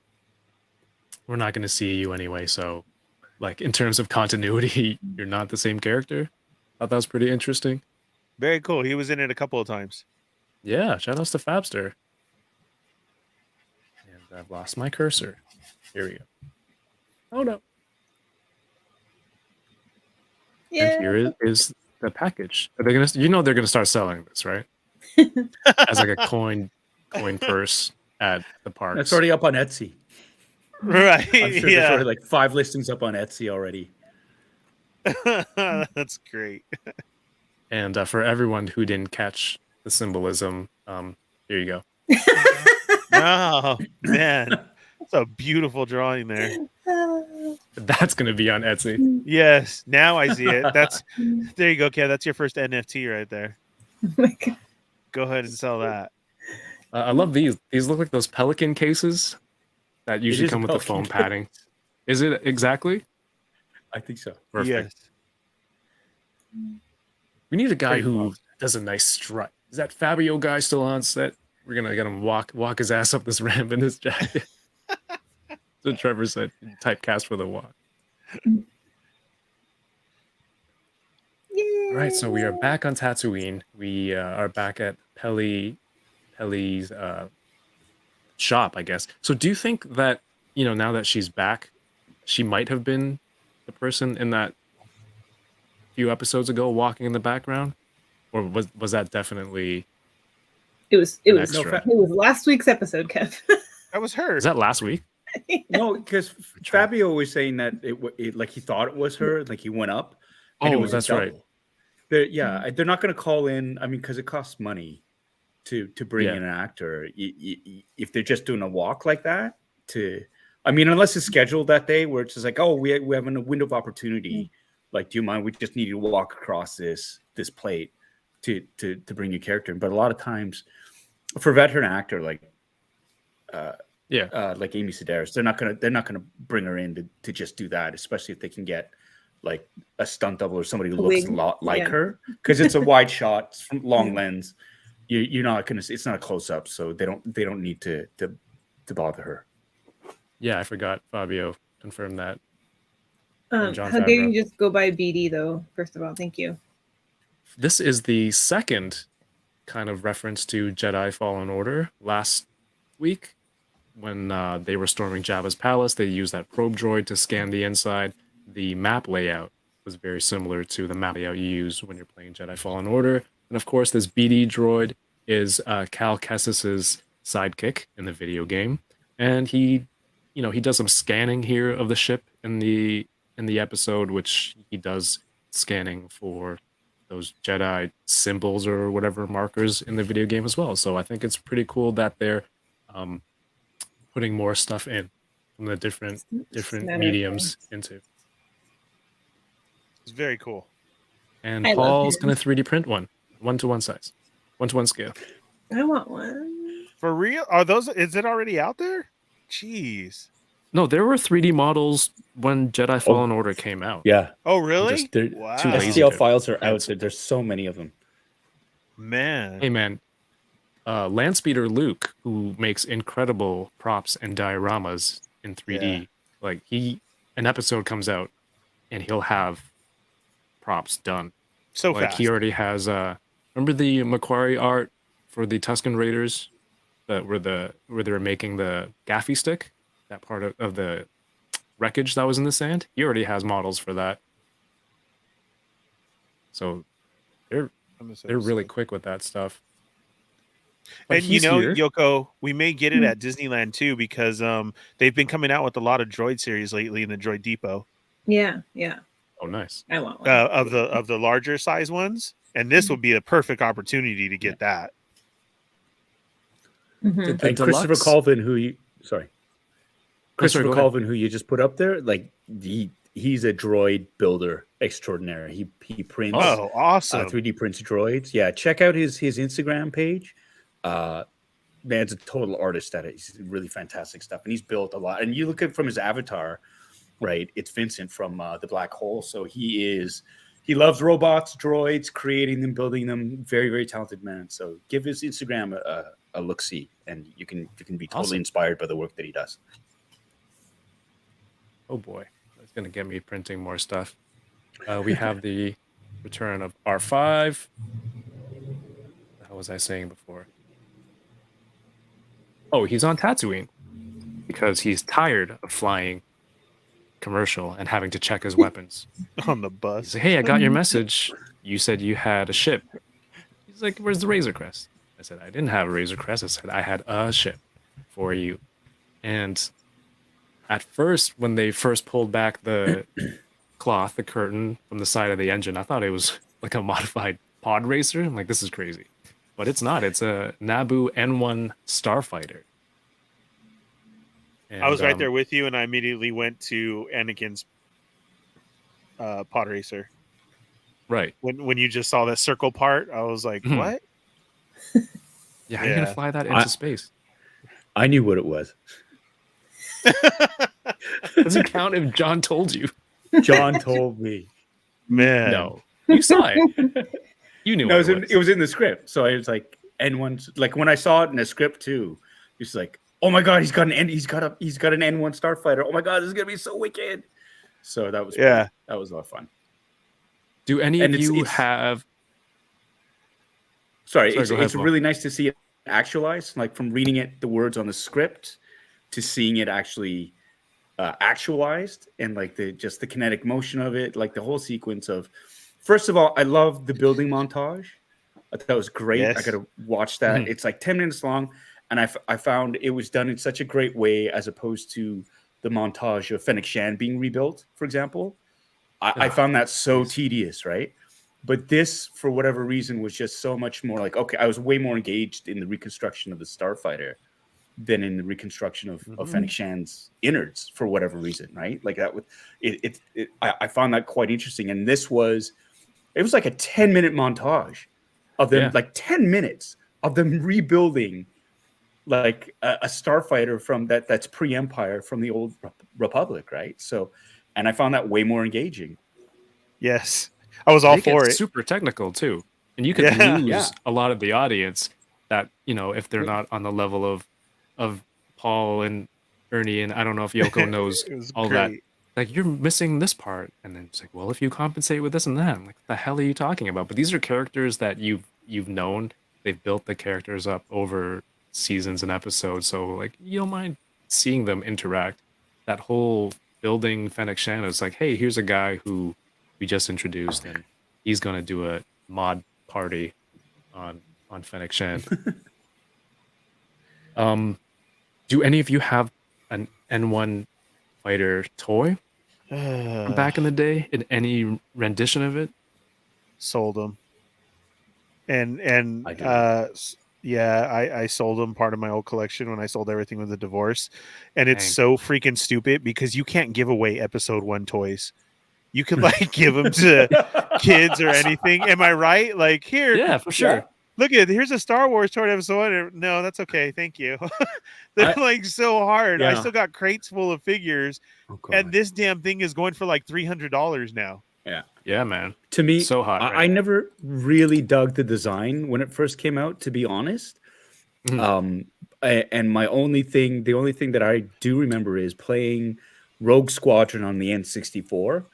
We're not going to see you anyway. So, like, in terms of continuity, you're not the same character. Thought that was pretty interesting. Very cool. He was in it a couple of times. Yeah, shout outs to Fabster. And I've lost my cursor. Here we go. Oh no. Yeah. And here is the package. Are they they're gonna start selling this, right? As like a coin purse at the park. That's already up on Etsy. Right. I'm sure there's already like 5 listings up on Etsy already. That's great. And for everyone who didn't catch the symbolism, here you go. Oh man, it's a beautiful drawing there. That's gonna be on Etsy. Yes, now I see it. There you go, Kev. That's your first NFT right there. Oh my God. Go ahead and sell that. I love these. These look like those pelican cases that usually is a come with the pelican foam case. padding. Is it exactly? I think so. Perfect. Yes. We need a guy Pretty who awesome. does a nice strut. Is that Fabio guy still on set? We're gonna get him walk his ass up this ramp in his jacket. So Trevor said, typecast for the walk. Yay. All right, so we are back on Tatooine. We are back at Peli's shop, I guess. So do you think that, now that she's back, she might have been the person in that few episodes ago walking in the background? Or was that definitely It was extra? it was last week's episode, Kev. That was her. Was that last week? No, because Fabio was saying that it like he thought it was her, like he went up. And it Oh, was a that's right. double. They're not going to call in. I mean, because it costs money to bring Yeah. in an actor. If they're just doing a walk like that, unless it's scheduled that day, where it's just like, oh, we have a window of opportunity. Like, do you mind? We just need you to walk across this plate to bring your character in. But a lot of times, for a veteran actor like Amy Sedaris, they're not gonna bring her in to just do that, especially if they can get like a stunt double or somebody who looks a lot like her, because it's a wide shot, it's from long lens. You're not gonna. It's not a close up, so they don't need to bother her. Yeah, I forgot. Fabio confirmed that. And John How dare Favreau. you just go by BD though? First of all, thank you. This is the second kind of reference to Jedi Fallen Order. Last week, when they were storming Jabba's palace, they used that probe droid to scan the inside. The map layout was very similar to the map layout you use when you're playing Jedi Fallen Order. And of course, this BD droid is Cal Kestis's sidekick in the video game, and he does some scanning here of the ship in the episode, which he does scanning for those Jedi symbols or whatever markers in the video game as well. So I think it's pretty cool that they're putting more stuff in from the different mediums into. It's very cool. And I love Paul's him. gonna 3D print one-to-one size, 1-to-1 scale. I want one. For real? Is it already out there? Jeez. No, there were 3D models when Jedi Fallen Order came out. Yeah. Oh, really? Just, they're Wow. too lazy. STL files are out there. There's so many of them. Man. Hey man, Landspeeder Luke, who makes incredible props and dioramas in 3D. Like an episode comes out and he'll have props done. So Like fast. he already has remember the Macquarie art for the Tusken Raiders that where they were making the gaffy stick, that part of the wreckage that was in the sand. He already has models for that. So they're really quick with that stuff. But And you know, here. Yoko, we may get it at Disneyland too, because they've been coming out with a lot of droid series lately in the Droid Depot. Yeah. Oh, nice. I want one. Of the larger size ones, and this would be a perfect opportunity to get that. Mhm. And Christopher Colvin, who you just put up there, like he's a droid builder extraordinaire. He prints awesome 3D prints droids. Yeah, check out his Instagram page. Man's a total artist at it. He's really fantastic stuff, and he's built a lot. And you look at from his avatar, right? It's Vincent from the Black Hole. So he loves robots, droids, creating them, building them. Very, very talented man. So give his Instagram a look see, and you can be totally inspired by the work that he does. Oh boy, that's gonna get me printing more stuff. We have the return of R5. What was I saying before? Oh, he's on Tatooine because he's tired of flying commercial and having to check his weapons on the bus. He's like, hey, I got your message. You said you had a ship. He's like, where's the Razor Crest? I said, I didn't have a Razor Crest. I said, I had a ship for you. And at first, when they first pulled back the cloth, the curtain from the side of the engine, I thought it was like a modified pod racer. I'm like, this is crazy. But it's not. It's a Naboo N-1 Starfighter. And, I was right there with you, and I immediately went to Anakin's pod racer. Right. When you just saw that circle part, I was like, what? Yeah, how are you going to fly that into space? I knew what it was. Doesn't count if John told you. John told me. Man. No. You saw it. You knew it was in the script. So I was like, N1, like when I saw it in the script too, it's like, oh my god, he's got an N1 Starfighter. Oh my god, this is gonna be so wicked. So that was fun. That was a lot of fun. Do any of you have? Sorry, it's really nice to see it actualized. Like from reading it, the words on the script, to seeing it actually actualized, and like the kinetic motion of it, like the whole sequence of. First of all, I love the building montage. I thought it was great. Yes. I got to watch that. It's like 10 minutes long, and I found it was done in such a great way as opposed to the montage of Fennec Shan being rebuilt, for example. I found that so tedious, right? But this, for whatever reason, was just so much more like, okay, I was way more engaged in the reconstruction of the Starfighter than in the reconstruction of Fennec Shan's innards, for whatever reason, right? Like that. I found that quite interesting. And it was like a 10-minute montage of them, like 10 minutes of them rebuilding like a starfighter from that's pre-Empire from the old Republic, right? So, and I found that way more engaging. Yes, I was all for it. Super technical too, and you could lose a lot of the audience that if they're not on the level of Paul and Ernie, and I don't know if Yoko knows all that. Like, you're missing this part, and then it's like, well, if you compensate with this and that, I'm like, what the hell are you talking about? But these are characters that you've known. They've built the characters up over seasons and episodes, so like you don't mind seeing them interact. That whole building Fennec Shan is like, hey, here's a guy who we just introduced, and he's gonna do a mod party on Fennec Shan. Do any of you have an N1 fighter toy from back in the day in any rendition of it? Sold them. And I sold them part of my old collection when I sold everything with the divorce. And it's so freaking stupid because you can't give away episode 1 toys. You can like give them to kids or anything. Am I right? Like here. Yeah, for sure. Yeah. Look here's a Star Wars toy episode 1. No, that's okay. Thank you. They're like so hard. Yeah. I still got crates full of figures. And this damn thing is going for like $300 now. Yeah. Yeah, man. To me, so hot. I never really dug the design when it first came out, to be honest. Mhm. And the only thing that I do remember is playing Rogue Squadron on the N64,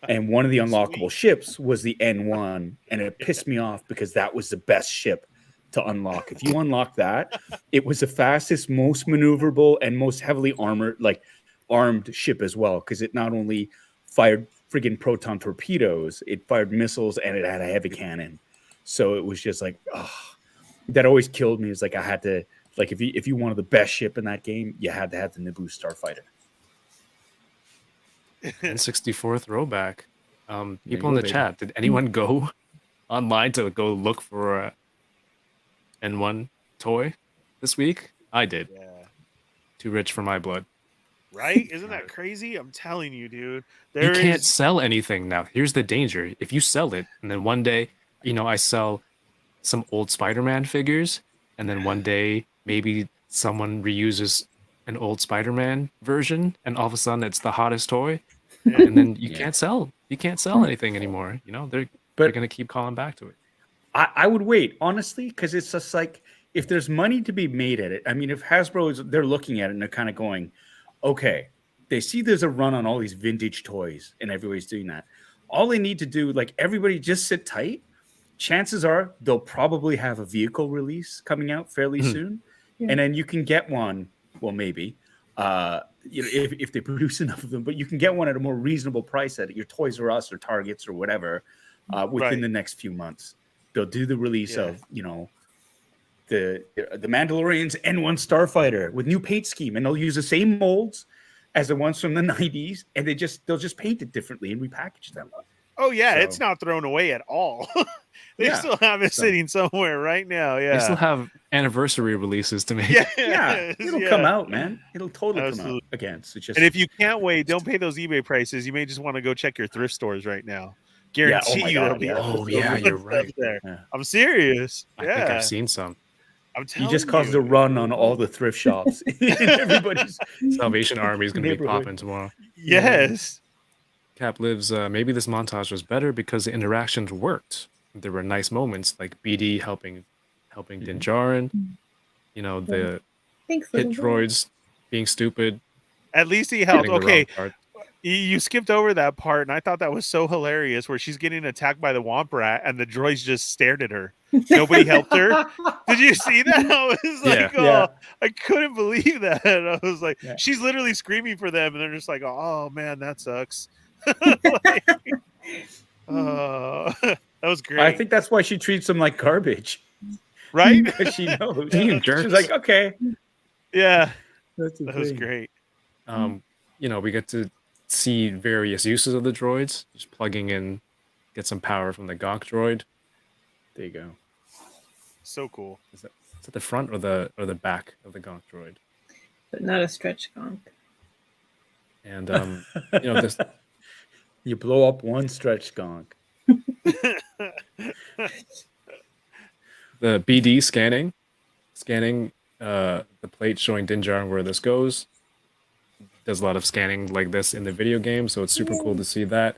and one of the unlockable Sweet. ships was the N1, and it pissed me off because that was the best ship to unlock. If you unlock that, it was the fastest, most maneuverable, and most heavily armed ship as well, because it not only fired friggin' proton torpedoes, it fired missiles, and it had a heavy cannon. So it was just like, oh, that always killed me. It's like I had to, like, if you wanted the best ship in that game, you had to have the Naboo Starfighter. N64 throwback. There you People in go, the baby. chat, did anyone go online to go look for a N1 toy this week? I did. Yeah. Too rich for my blood. Right? Isn't that crazy? I'm telling you, dude. You can't sell anything now. Here's the danger. If you sell it, and then one day, I sell some old Spider-Man figures, and then one day maybe someone reuses an old Spider-Man version, and all of a sudden it's the hottest toy, and then you can't sell anything anymore. They're But gonna keep calling back to it. I would wait, honestly, because it's just like, if there's money to be made at it, I mean, if they're looking at it and they're kind of going, okay, they see there's a run on all these vintage toys and everybody's doing that. All they need to do, like, everybody just sit tight. Chances are they'll probably have a vehicle release coming out fairly soon. Yeah. And then you can get one, well, maybe, if they produce enough of them, but you can get one at a more reasonable price at your Toys R Us or Targets or whatever within the next few months. They'll do the release of, the Mandalorian's N1 Starfighter with new paint scheme, and they'll use the same molds as the ones from the 90s, and they'll just paint it differently and repackage them. Oh yeah, So- it's not thrown away at all. They still have it sitting somewhere right now. Yeah. They still have anniversary releases to make. Yeah, it'll come out, man. It'll totally come out again. It's just, And if you can't wait, don't pay those eBay prices. You may just want to go check your thrift stores right now. Guarantee you there'll be. Oh yeah, you're right. There. Yeah. I'm serious. I think I've seen some. I'm you telling just caused a run on all the thrift shops. Everybody's Salvation Army is going to be Neighborhood. popping tomorrow. Yes. Cap lives. Maybe this montage was better because the interactions worked. There were nice moments like BD helping Din Djarin. The Thanks, hit little boy. droids being stupid. At least he helped. getting the Okay. wrong part. You skipped over that part, and I thought that was so hilarious where she's getting attacked by the Womp Rat and the droids just stared at her. Nobody helped her. Did you see that? I was like, Yeah. I couldn't believe that. I was like, Yeah. she's literally screaming for them, and they're just like, oh man, that sucks. That was great. I think that's why she treats them like garbage. Right? Because she knows. You jerks. She's like, okay. Yeah, That's the that was thing. great. We get to see various uses of the droids. Just plugging in, get some power from the Gonk droid. There you go. So cool. Is that the front or the back of the Gonk droid? But not a stretch gonk. And this You blow up one stretch gonk. the BD scanning the plate showing Din Djarin where this goes. Does a lot of scanning like this in the video game, so it's super cool to see that.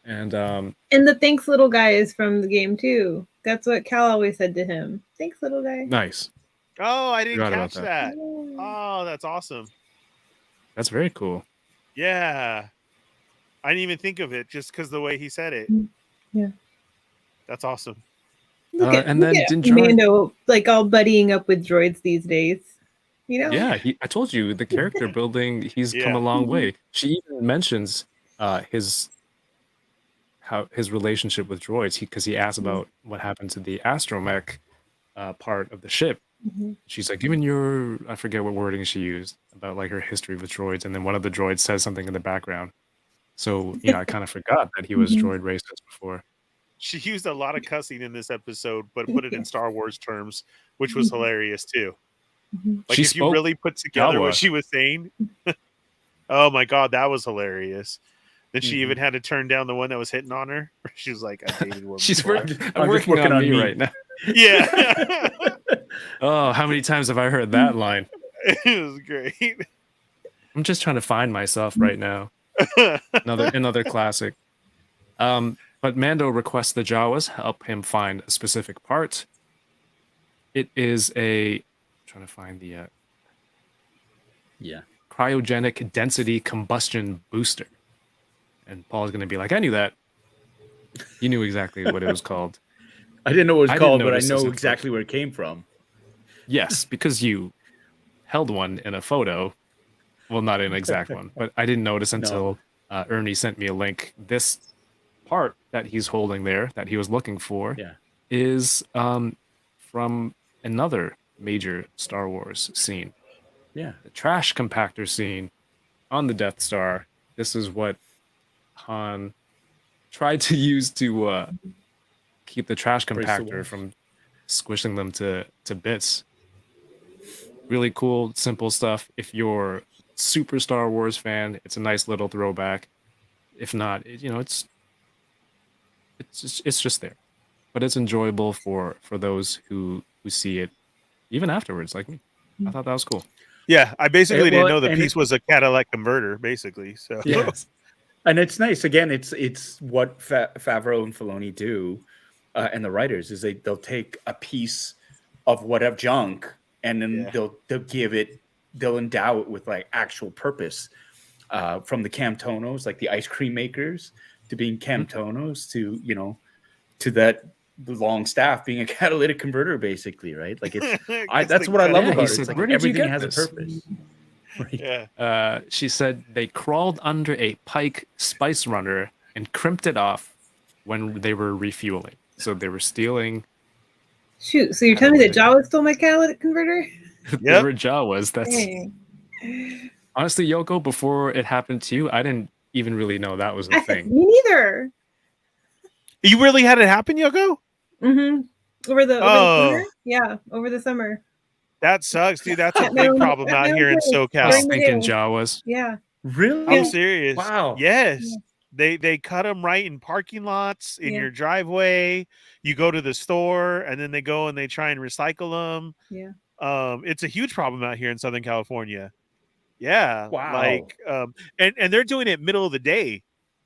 And And the thanks little guy is from the game too. That's what Cal always said to him. Thanks little guy. nice. Oh, I didn't Forgot about catch that. that. Oh, that's awesome. That's very cool. Yeah. I didn't even think of it just because the way he said it. Yeah. That's awesome. Look at, and look then at Din Djarin- Mando like all buddying up with droids these days. Yeah, I told you the character building. He's come a long way. She even mentions his relationship with droids because he asks about what happened to the astromech part of the ship. She's like, given your, I forget what wording she used about like her history with droids, and then one of the droids says something in the background. So I kind of forgot that he was droid racist before. She used a lot of cussing in this episode, but put it in Star Wars terms, which was hilarious too. Like She if you spoke really put together Jawa. what she was saying. Oh my god, that was hilarious. Then she even had to turn down the one that was hitting on her. She was like, I dated women. She's before. I'm just working on me right now. Yeah. Oh, how many times have I heard that line? It was great. I'm just trying to find myself right now. Another classic. But Mando requests the Jawas help him find a specific part. It is a trying to find the Yeah. cryogenic density combustion booster. And Paul's going to be like, I knew that. You knew exactly what it was called. I didn't know what it was I didn't called, but I notice this know at exactly where it came from. Yes, because you held one in a photo. Well, not an exact one, but I didn't notice until Ernie sent me a link. This part that he's holding there, that he was looking for, Yeah. is from another major Star Wars scene. Yeah. The trash compactor scene on the Death Star. This is what Han tried to use to keep the trash Brace the compactor walls. from squishing them to bits. Really cool, simple stuff. If you're super Star Wars fan, it's a nice little throwback. If not, it's just there, but it's enjoyable for those who see it even afterwards, like me. I thought that was cool. Yeah, I basically Well, didn't know the and piece was a Cadillac converter, basically. So Yes. And it's nice. Again, it's what Favreau and Filoni do, and the writers is they'll take a piece of whatever junk and then they'll endow it with like actual purpose. From the Camtonos, like the ice cream makers, to being Camtonos, to that the long staff being a catalytic converter, basically, right? Like that's what I love about it. It's like "Where did you everything get has this?" a purpose. Right? yeah, She said they crawled under a Pike spice runner and crimped it off when they were refueling. So they were stealing. Shoot, so you're telling me that Jawa stole my catalytic converter? They Yep. were Jawas. That's Dang. honestly, Yoko. Before it happened to you, I didn't even really know that was a thing. Me neither. you really had it happen, Yoko? Over the summer? Yeah, over the summer. That sucks, dude. That's a big problem out here in I was SoCal. thinking Jawas. Yeah. Really? I'm serious. Wow. Yes. Yeah. They cut them right in parking lots, in Yeah. your driveway. You go to the store, and then they go and they try and recycle them. Yeah. It's a huge problem out here in Southern California. Yeah. Wow. Like, and they're doing it middle of the day.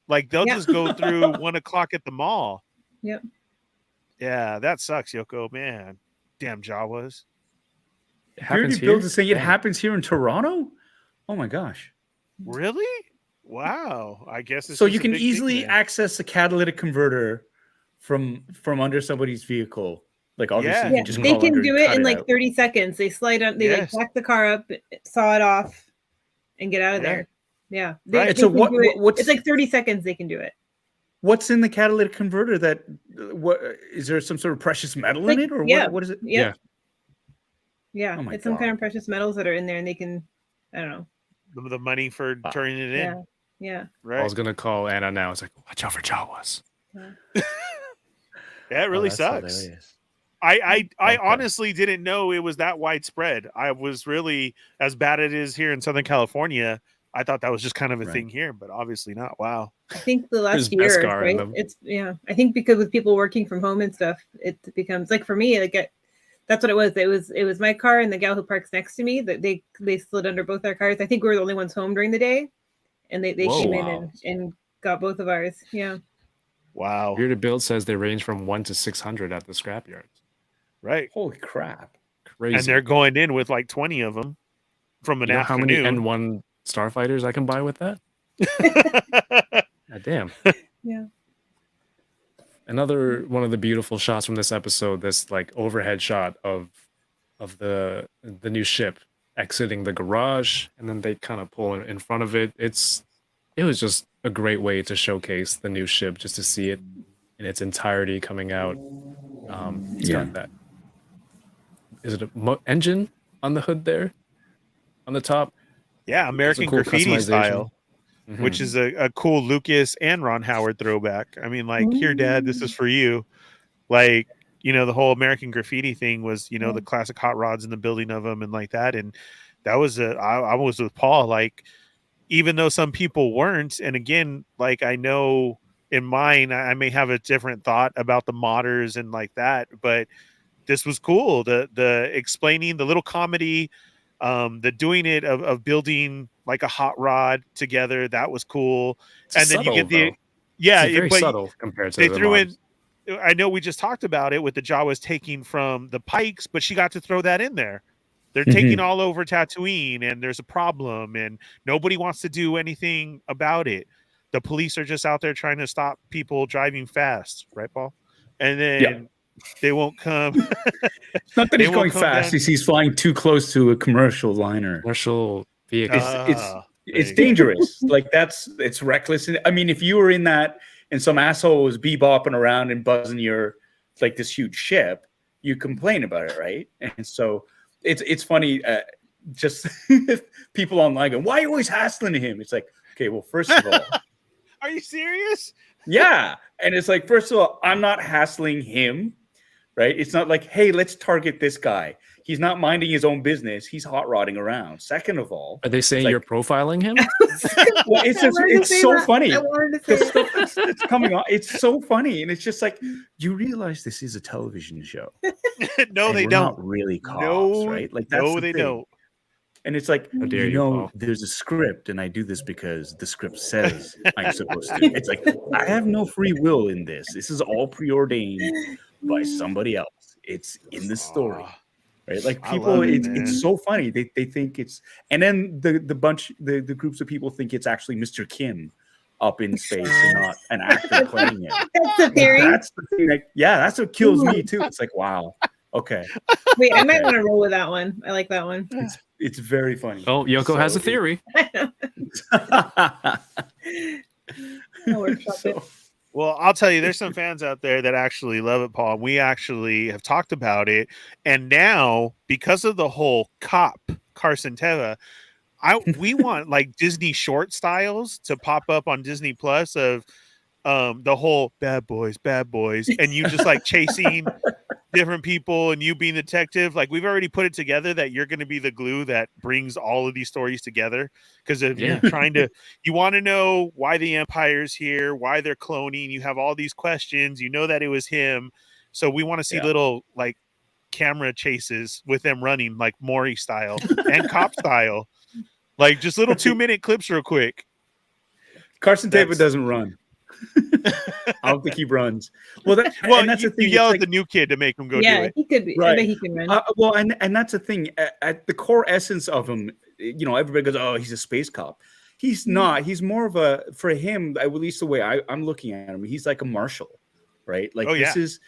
Like they'll just go through 1 o'clock at the mall. Yep. Yeah, that sucks, Yoko. Man, damn Jawas. It happens Beardy Build here. is saying it Dang. happens here in Toronto. Oh my gosh! Really? Wow. I guess it's So just you a can big thing easily there. access a catalytic converter from under somebody's vehicle. Like obviously, Yeah. you Yeah, can just they crawl can under do and it cut in like out. 30 seconds. They slide up, they like Yes. back the car up, saw it off, and get out of Yeah. there. Yeah. Right. They So can what- do it. what's- It's like 30 seconds they can do it. What's in the catalytic converter? That what is there some sort of precious metal Like, in it, or yeah. what is it? Yep. Yeah. Oh my It's some kind God. of precious metals that are in there and they can, I don't know. The money for turning it in. Yeah. Yeah. I Right. was gonna call Anna now. It's like, watch out for Jawas. That really that's sucks. hilarious. I Okay. honestly didn't know it was that widespread. I was really, as bad as it is here in Southern California, I thought that was just kind of a Right. thing here, but obviously not. Wow. I think the There's last year, Beskar in right? them. It's I think because with people working from home and stuff, it becomes like for me, like that's what it was. It was my car and the gal who parks next to me that they slid under both our cars. I think we were the only ones home during the day, and they Whoa. came in Wow. and got both of ours. Yeah. Wow. Bearded Build says they range from 1 to 600 at the scrapyard. Right. Holy crap! Crazy. And they're going in with like 20 of them from an You know how many afternoon. N1 Starfighters I can buy with that? God damn. Yeah. Another one of the beautiful shots from this episode, this like overhead shot of the new ship exiting the garage, and then they kind of pull in front of it. It was just a great way to showcase the new ship, just to see it in its entirety coming out. It's got that. Is it a engine on the hood there, on the top? Yeah, American cool Graffiti customization. style, Mhm. which is a cool Lucas and Ron Howard throwback. I mean, like, here, Dad, this is for you. Like, the whole American Graffiti thing was, the classic hot rods and the building of them and like that. And that was I was with Paul, like, even though some people weren't. And again, like, I know in mine, I may have a different thought about the modders and like that, but this was cool. The explaining, the little comedy, the doing it of building like a hot rod together, that was cool. It's And then subtle, you get the though. yeah, It's very but subtle compared to they the threw mods. in. I know we just talked about it with the Jawas taking from the Pikes, but she got to throw that in there. They're taking all over Tatooine, and there's a problem, and nobody wants to do anything about it. The police are just out there trying to stop people driving fast, right, Paul? And then they won't come. It's not that They he's won't going come fast; down. he's flying too close to a commercial liner. Commercial vehicle. It's dangerous. Like it's reckless. And I mean, if you were in that and some asshole was bebopping around and buzzing your like this huge ship, you complain about it, right? And so it's funny. Just people online go, "Why are you always hassling him?" It's like, okay, well, first of all, Are you serious? yeah, and it's like, first of all, I'm not hassling him, right? It's not like, hey, let's target this guy. He's not minding his own business. He's hot rodding around. Second of all, Are they saying you're profiling him? well, it's so funny. I wanted to The say stuff that's coming on, it's so funny, and it's just like, you realize this is a television show. No, and they we're don't. not really cops, No, right? Like that's no, the they thing. don't. And it's like, How dare you you, know, Paul. there's a script, and I do this because the script says I'm supposed to. It's like, I have no free will in this. This is all preordained by somebody else. It's in the story, right? Like I people, love it, man. it's so funny. They think it's, and then the groups of people think it's actually Mr. Kim up in space and not an actor playing it. That's the theory. That's the thing. Like, yeah, that's what kills me too. It's like, wow, okay, Wait, I might want to roll with that one. I like that one. it's very funny. Oh, Yoko has a So- theory. I'll workshop it. Well, I'll tell you, there's some fans out there that actually love it, Paul. We actually have talked about it, and now because of the whole cop Carson Teva, we want like Disney short styles to pop up on Disney Plus of the whole bad boys, and you just like chasing different people and you being the detective. Like we've already put it together that you're going to be the glue that brings all of these stories together. Because if you're trying to, you want to know why the Empire's here, why they're cloning, you have all these questions, you know that it was him. So we want to see little like camera chases with them running like Maury style and cop style. Like just little 2-minute clips real quick. Carson Teva doesn't run. I don't think he runs. Well, and that's you, the thing. you yell It's at like, the new kid to make him go do Yeah, it. he could be. Right. I bet he can run. well, and that's the thing. At the core essence of him, you know, everybody goes, "Oh, he's a space cop." He's not. He's more of a, for him, at least the way I'm looking at him, he's like a marshal, right? Like this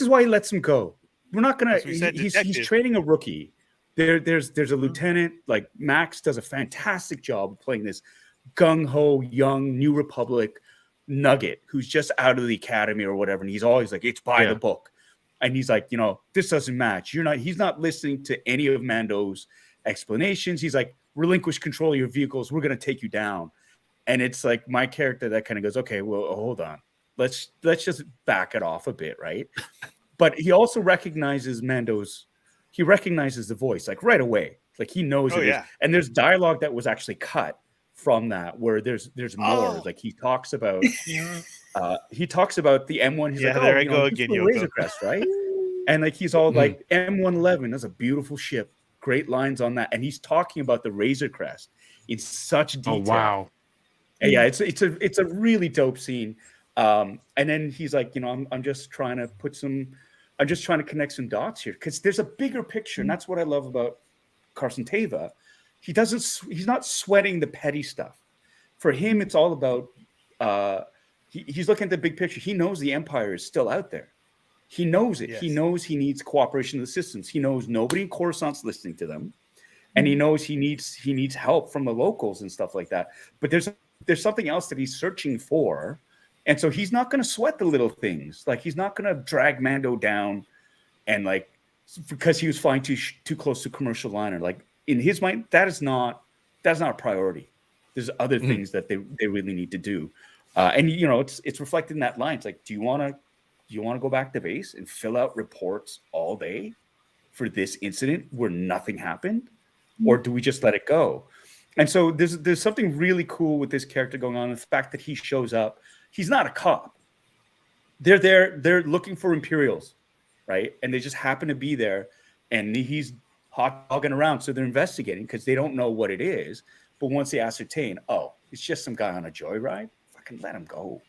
is why he lets him go. We're not gonna. He's training a rookie. There's a lieutenant, like Max does a fantastic job of playing this gung ho young New Republic nugget who's just out of the academy or whatever, and he's always like, it's by the book, and he's like, you know, this doesn't match. He's not listening to any of Mando's explanations. He's like, relinquish control of your vehicles, we're gonna take you down. And it's like my character that kind of goes, okay, well, hold on, let's just back it off a bit, right? But he also recognizes he recognizes the voice like right away, like he knows it is. And there's dialogue that was actually cut from that where there's more. Like he talks about the M1. He's like, there I you go know, again, the Yoko. Razor Crest, right? And like he's all like, M111, that's a beautiful ship, great lines on that. And he's talking about the Razor Crest in such detail. Oh wow. And yeah, it's a really dope scene. And then he's like, you know, I'm just trying to connect some dots here because there's a bigger picture, and that's what I love about Carson Teva. He's not sweating the petty stuff. For him, it's all about he's looking at the big picture. He knows the Empire is still out there. He knows it. Yes. He knows he needs cooperation of the systems. He knows nobody in Coruscant's listening to them, and he knows he needs help from the locals and stuff like that. But there's something else that he's searching for, and so he's not going to sweat the little things. Like he's not going to drag Mando down, and like because he was flying too close to commercial liner. Like in his mind, that's not a priority. There's other things that they really need to do, and you know it's reflected in that line. It's like, do you want to go back to base and fill out reports all day for this incident where nothing happened, or do we just let it go? And so there's something really cool with this character going on. The fact that he shows up, he's not a cop. They're looking for Imperials, right? And they just happen to be there, and he's hot dogging around. So they're investigating because they don't know what it is. But once they ascertain, oh, it's just some guy on a joyride, fucking let him go.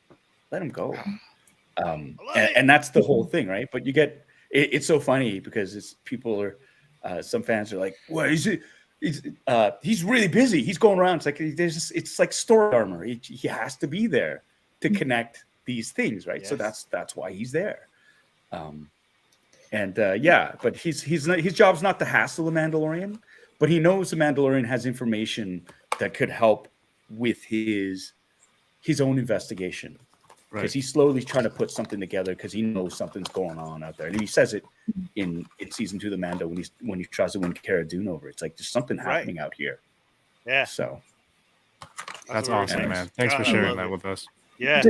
And that's the whole thing, right? But you get it's so funny because people are Some fans are like, "Well, he's really busy. He's going around. It's like it's like story armor. He has to be there to connect these things, right? So that's why he's there. But his job's not to hassle the Mandalorian, but he knows the Mandalorian has information that could help with his own investigation. Because he's slowly trying to put something together because he knows something's going on out there. And he says it in season 2 of the Mando when he tries to win Cara Dune over. It's like there's something happening out here. Yeah. So that's awesome, man. Thanks for sharing that with us. Yeah. I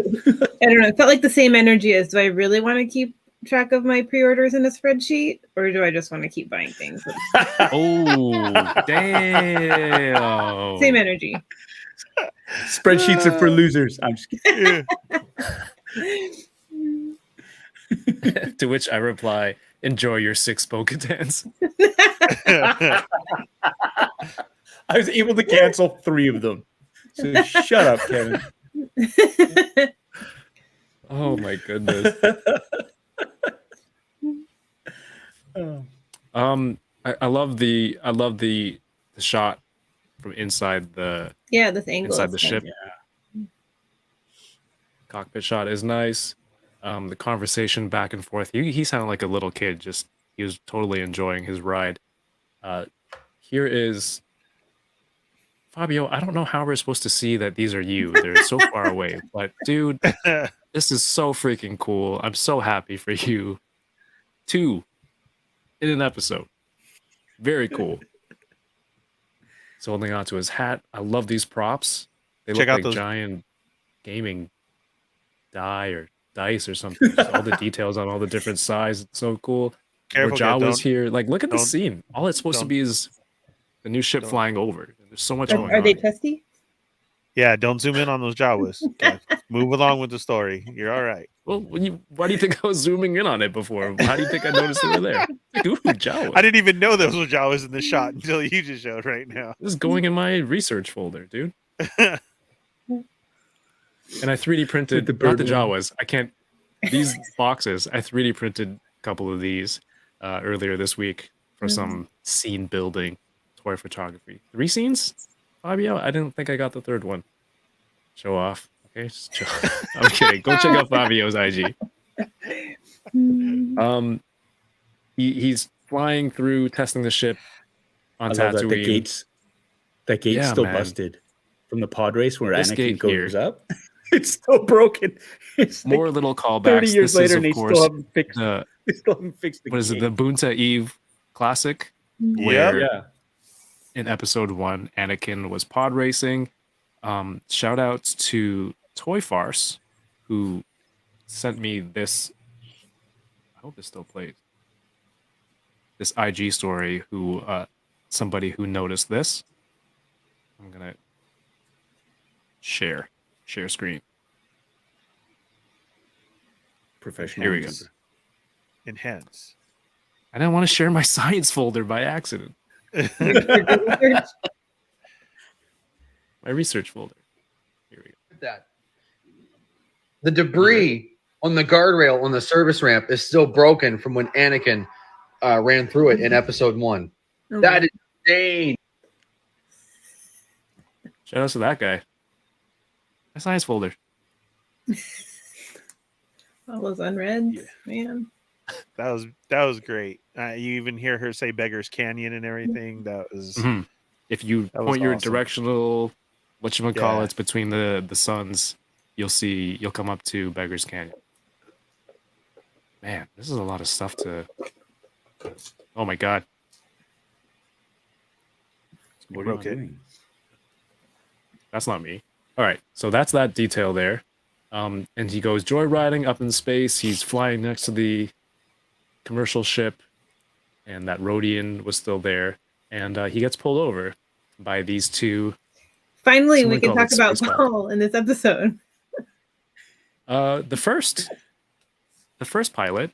don't know. It felt like the same energy as, do I really want to keep track of my pre-orders in a spreadsheet, or do I just want to keep buying things? Oh, damn. Same energy. Spreadsheets are for losers. I'm just kidding. To which I reply, enjoy your 6 Bo-Katans. I was able to cancel 3 of them. So shut up, Kevin. Oh my goodness. I love the shot from inside the this angle inside the is ship. Yeah. Cockpit shot is nice. The conversation back and forth. He sounded like a little kid. He was totally enjoying his ride. Here is Fabio. I don't know how we're supposed to see that these are you. They're so far away. But dude, this is so freaking cool. I'm so happy for you. 2 in an episode. Very cool. He's holding on to his hat. I love these props. They look like giant gaming dice or something. Just all the details on all the different sizes. It's so cool. Careful, Jawa's here. Like, look at the scene. All it's supposed to be is the new ship flying over. There's so much going on. Are they testy? Yeah, don't zoom in on those Jawas. Okay. Move along with the story. You're all right. Well, why do you think I was zooming in on it before? How do you think I noticed they were there? Ooh, Jawas. I didn't even know those were Jawas in the shot until you just showed right now. This is going in my research folder, dude. And I 3D printed, not the Jawas. I can't, these boxes, I 3D printed a couple of these earlier this week for some scene building toy photography. 3 scenes, Fabio? I didn't think I got the 3rd one. Show off. Okay, just chill. I'm kidding. Go check out Fabio's IG. He's flying through, testing the ship on Tatooine. That gate's still busted from the pod race where Anakin goes up. It's still broken. It's more like little callbacks. 30 years later, and they still haven't fixed the what is it? The Bunta Eve Classic. Yeah. In episode 1, Anakin was pod racing. Shout outs to Toy Farce, who sent me this. I hope this still plays. This IG story. Who somebody who noticed this. I'm gonna share screen. Professional. Here we go. Enhance. I didn't want to share my science folder by accident. My research folder. Here we go. That the debris on the guardrail on the service ramp is still broken from when Anakin ran through it in episode 1. Okay. That is insane. Shout out to that guy. My science folder. All those unreads, man. That was great. You even hear her say Beggar's Canyon and everything. That was if you point your directional whatchamacallits between the suns, you'll come up to Beggar's Canyon. Man, this is a lot of stuff to. Oh my god. What are you doing? That's not me. All right, so that's that detail there. And he goes joyriding up in space. He's flying next to the commercial ship, and that Rhodian was still there. And he gets pulled over by these 2. Finally, we can talk about Paul in this episode. The first pilot,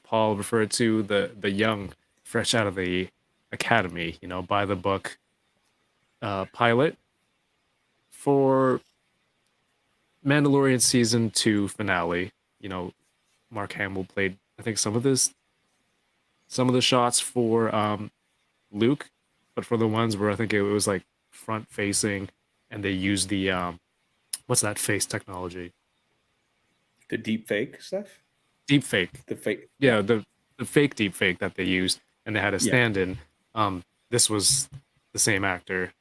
Paul referred to the young, fresh out of the academy, by the book pilot for Mandalorian season 2 finale. Mark Hamill played, I think, some of this some of the shots for Luke, but for the ones where I think it was like front facing, and they used the what's that face technology? The deep fake stuff. Deep fake. The fake. Yeah, the fake deep fake that they used, and they had a Yeah. stand-in. This was the same actor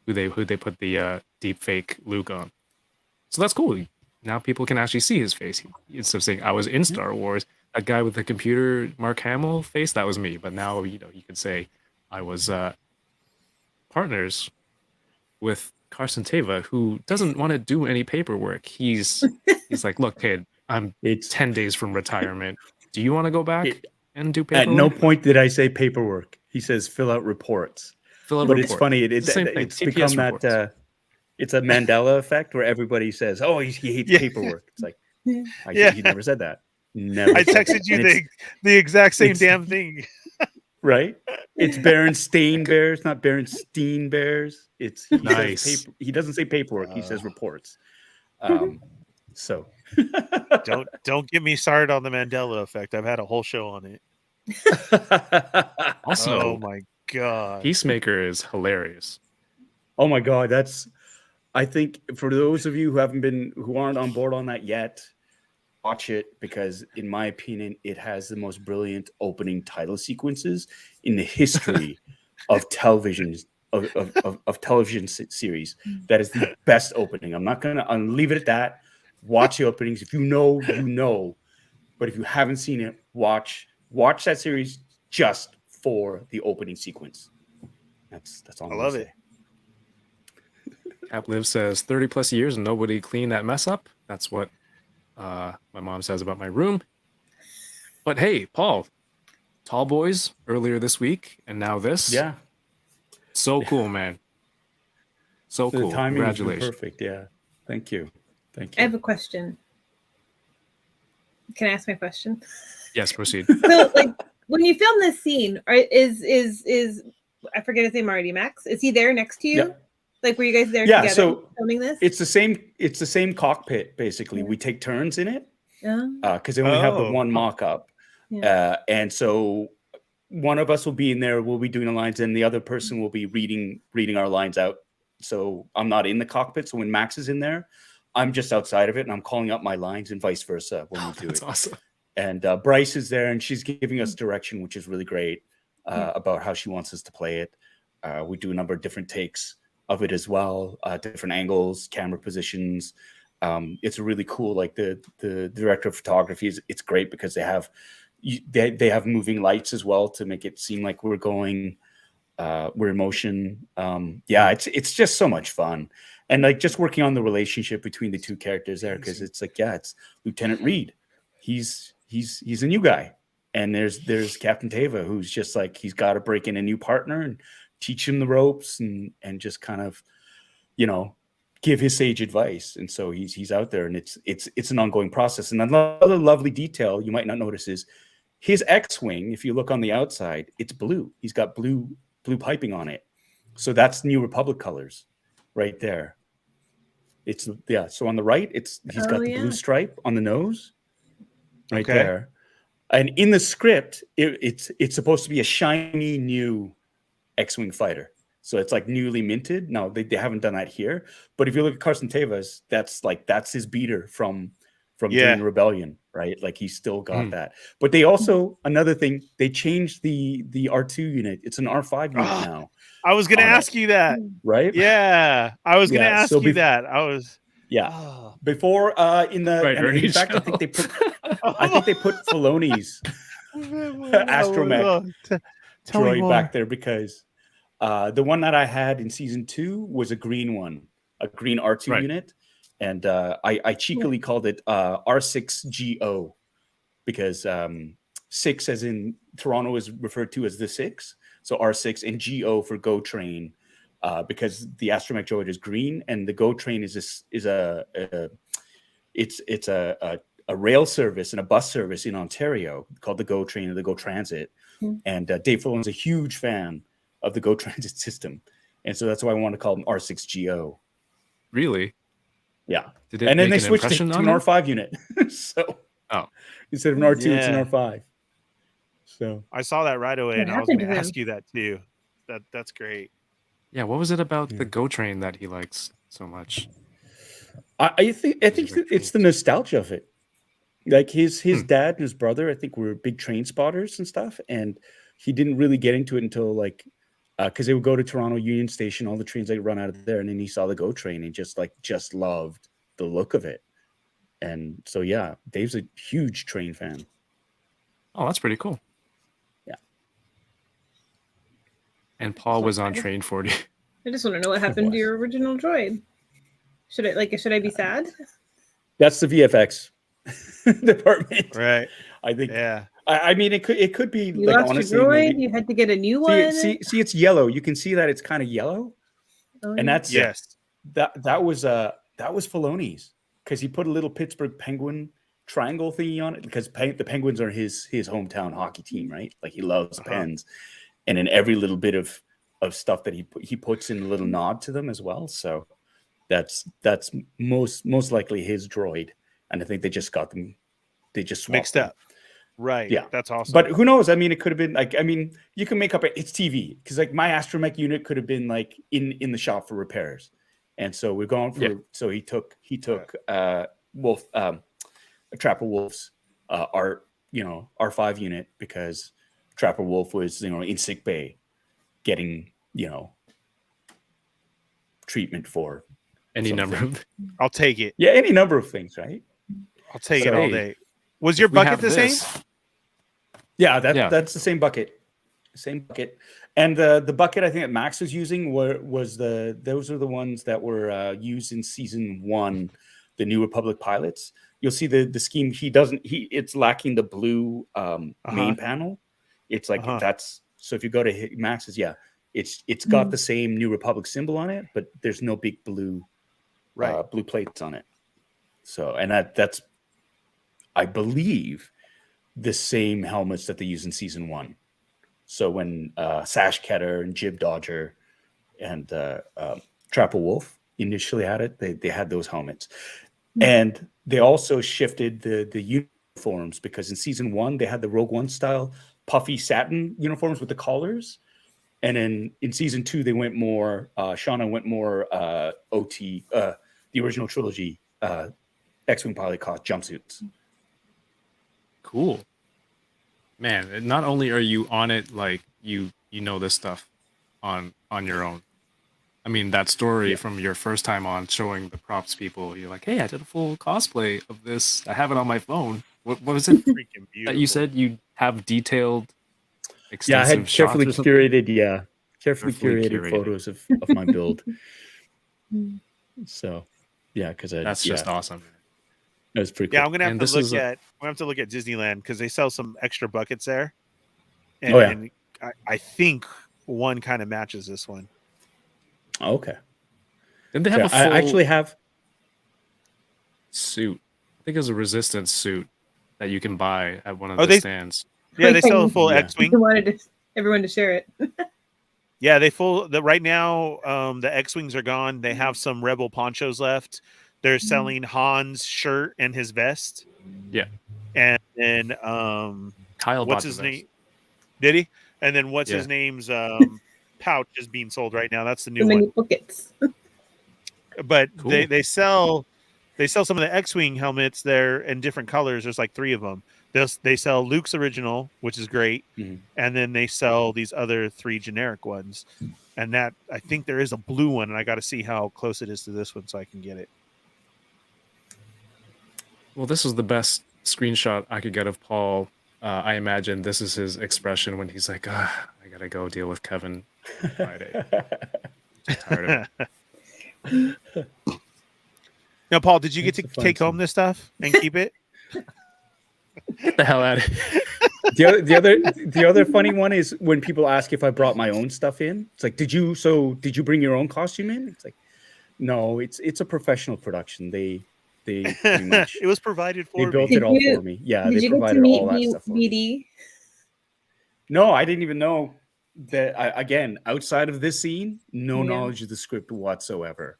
who they put the deep fake Luke on. So that's cool. Now people can actually see his face. Instead of saying I was in Star Wars, that guy with the computer Mark Hamill face, that was me. But now you could say I was partners with Carson Teva, who doesn't want to do any paperwork. He's like, look, kid, I'm 10 days from retirement. Do you want to go back and do paperwork? At no point did I say paperwork. He says fill out reports. But it's funny. It's become reports. that. It's a Mandela effect where everybody says, "Oh, he hates paperwork." It's like, he never said that. Never. I texted you the exact same damn thing. Right? It's Berenstain Bears, not Berenstein Bears. He nice. Says he doesn't say paperwork. He says reports. So don't get me started on the Mandela effect. I've had a whole show on it. Also, oh my god, Peacemaker is hilarious. Oh my god, I think for those of you who aren't on board on that yet, watch it, because in my opinion, it has the most brilliant opening title sequences in the history of television television series. That is the best opening. I'll leave it at that. Watch the openings. If you know, you know. But if you haven't seen it, watch that series just for the opening sequence. That's all. I love it. Cap Liv says 30 plus years and nobody cleaned that mess up. That's what my mom says about my room. But hey, Paul, Tall Boys earlier this week, and now this. Yeah. So cool, man. So cool. The timing is Congratulations. perfect. Yeah. Thank you. I have a question. Can I ask my question? Yes, proceed. So, like, when you film this scene, is I forget his name already, Max? Is he there next to you? Yeah. Like, were you guys there Yeah, together so filming this? It's the same cockpit, basically. We take turns in it because they only have the one mock-up. Yeah. And so one of us will be in there, we'll be doing the lines, and the other person will be reading our lines out. So I'm not in the cockpit. So when Max is in there, I'm just outside of it, and I'm calling out my lines, and vice versa when we do That's it. awesome. And Bryce is there, and she's giving us direction, which is really great, about how she wants us to play it. We do a number of different takes of it as well, different angles, camera positions. It's really cool. Like the director of photography it's great because they have moving lights as well to make it seem like we're in motion. It's just so much fun. And like just working on the relationship between the two characters there, because it's like, it's Lieutenant Reed. He's a new guy. And there's Captain Teva, who's just like, he's got to break in a new partner and teach him the ropes and just kind of, give his sage advice. And so he's out there, and it's an ongoing process. And another lovely detail you might not notice is his X-Wing, if you look on the outside, it's blue. He's got blue piping on it. So that's New Republic colors right there. So on the right, he's got the blue stripe on the nose right there. And in the script, it's supposed to be a shiny new X-Wing fighter. So it's like newly minted. No, they haven't done that here. But if you look at Carson Teva's, that's his beater from during the Rebellion, right? Like he's still got that. But they also, another thing, they changed the R2 unit. It's an R5 unit now. I was going to ask you that. Right? Yeah. I was going to ask you that. Before in the in fact, I think they put Filoni's astromech droid back there because the one that I had in season 2 was a green one, a green R2 unit. And I cheekily called it R6GO because 6 as in Toronto is referred to as the 6. So R6 and GO for Go Train because the astromech droid is green and the Go Train is a rail service and a bus service in Ontario called the Go Train or the Go Transit. And Dave Filon's a huge fan of the Go Transit system. And so that's why I want to call them R6GO. Really? Yeah. And then they switched to an R5 unit. So instead of an R2, it's an R5. So I saw that right away, What and I was happened going to to him? ask you that too. That's great. Yeah, what was it about Yeah. the Go Train that he likes so much? I think Those are like it's the trains. nostalgia of it. Like his Hmm. dad and his brother, I think, were big train spotters and stuff, and he didn't really get into it until like because they would go to Toronto Union Station, all the trains that run out of there, and then he saw the Go Train and just loved the look of it. And so yeah, Dave's a huge train fan. Oh, that's pretty cool. Yeah. And Paul was on Train 40. I just want to know what happened to your original droid. Should I be sad? That's the VFX department. Right. I think. Yeah. I mean, it could be You like lost honestly. your droid. Maybe, You had to get a new one. see, it's yellow. You can see that it's kind of yellow, Oh, and yeah. that's Yes. that was Filoni's because he put a little Pittsburgh Penguin triangle thingy on it because the Penguins are his hometown hockey team, right? Like he loves Pens, and in every little bit of stuff that he puts in a little nod to them as well. So that's most likely his droid, and I think they just got them. They just swapped Mixed them. up. Right. Yeah. That's awesome. But who knows? I mean, it could have been like, I mean, you can make up it's TV because like my astromech unit could have been like in the shop for repairs. And so we're going for, so he took Wolf, Trapper Wolf's R5 unit because Trapper Wolf was, in sick bay getting, treatment for Any something. number of. I'll take it. Yeah, any number of things, right? I'll take So, it all hey, day. Was your We bucket have the same? this. Yeah, Yeah. that's the same bucket. Same bucket. And the bucket I think that Max was using those are the ones that were used in season 1, the New Republic pilots. You'll see the scheme. It's lacking the blue main panel. It's like that's so if you go to Max's, it's got the same New Republic symbol on it, but there's no big blue blue plates on it. So and that's I believe the same helmets that they use in season 1. So when Sash Ketter and Jib Dodger and Trapper Wolf initially had it, they had those helmets. And they also shifted the uniforms because in season 1, they had the Rogue One style puffy satin uniforms with the collars. And then in season 2, they went more, Shauna went more OT, the original trilogy, X-Wing pilot cost jumpsuits. Cool. Man, not only are you on it, like you know this stuff on your own. I mean, that story from your first time on showing the props people, you're like, hey, I did a full cosplay of this. I have it on my phone. What was it Freaking beautiful. that you said you have detailed, Yeah, I extensive had carefully shots or something? curated, carefully Carefully curated curated. photos of my build. So, yeah, because That's just awesome. That was pretty cool. Yeah, I'm gonna have And to this look is at. I'm gonna have to look at Disneyland because they sell some extra buckets there, and, Oh, yeah. and I think one kind of matches this one. Okay. Didn't they have a full I actually have. suit? I think it was a resistance suit that you can buy at one of Oh, the they- stands. Yeah, they sell a full Yeah. X-wing. I wanted everyone to share it. Yeah, right now. The X-wings are gone. They have some Rebel ponchos left. They're selling Han's shirt and his vest. Yeah. And then Kyle what's bought the his vest. name? Did he? And then what's Yeah. his name's pouch is being sold right now. That's the new So many one. buckets. But Cool. they sell some of the X-wing helmets there in different colors. There's like 3 of them. They sell Luke's original, which is great, Mhm. and then they sell these other 3 generic ones. And that I think there is a blue one, and I got to see how close it is to this one so I can get it. Well, this was the best screenshot I could get of Paul. I imagine this is his expression when he's like, I gotta go deal with Kevin Friday. I'm tired of it. Now, Paul, did you get to It's a fun take home scene. this stuff and keep it? Get the hell out of here. The other funny one is when people ask if I brought my own stuff in. It's like, did you bring your own costume in? It's like, no, it's a professional production. They pretty much It was provided they for built me. it all Did you- for me. Yeah, Did they you get to provided meet all that stuff for me. BD? No, I didn't even know that. Again, outside of this scene, no Yeah. knowledge of the script whatsoever.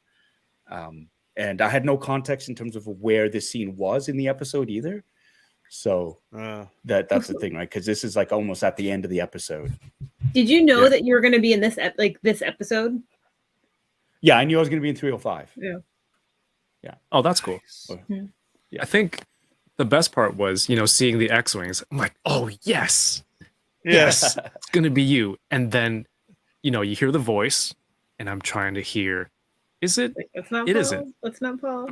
And I had no context in terms of where this scene was in the episode either. So that's the thing, right? Because this is like almost at the end of the episode. Did you know that you were going to be in this this episode? Yeah, I knew I was going to be in 305. Yeah. Oh, that's cool. Yeah. I think the best part was, seeing the X-Wings. I'm like, oh, yes. Yes, it's going to be you. And then, you hear the voice, and I'm trying to hear, is it? It's not it Paul. isn't. It's not Paul.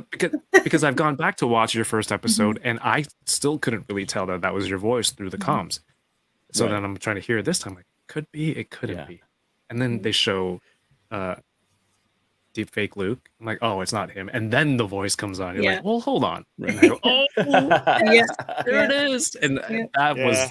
Because I've gone back to watch your first episode, and I still couldn't really tell that was your voice through the comms. So then I'm trying to hear it this time. Like, could be, it couldn't be. And then they show deep fake Luke. I'm like, oh, it's not him. And then the voice comes on. You're like, well, hold on. And I go, oh, there it is. And that was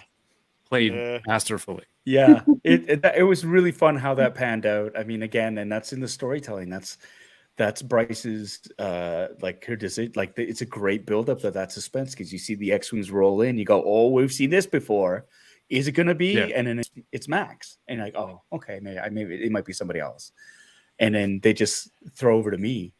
played masterfully. Yeah, it was really fun how that panned out. I mean, again, and that's in the storytelling. That's Bryce's like her decision. Like it's a great buildup of that suspense because you see the X-Wings roll in. You go, oh, we've seen this before. Is it going to be? Yeah. And then it's Max. And you're like, oh, okay, maybe it might be somebody else. And then they just throw over to me,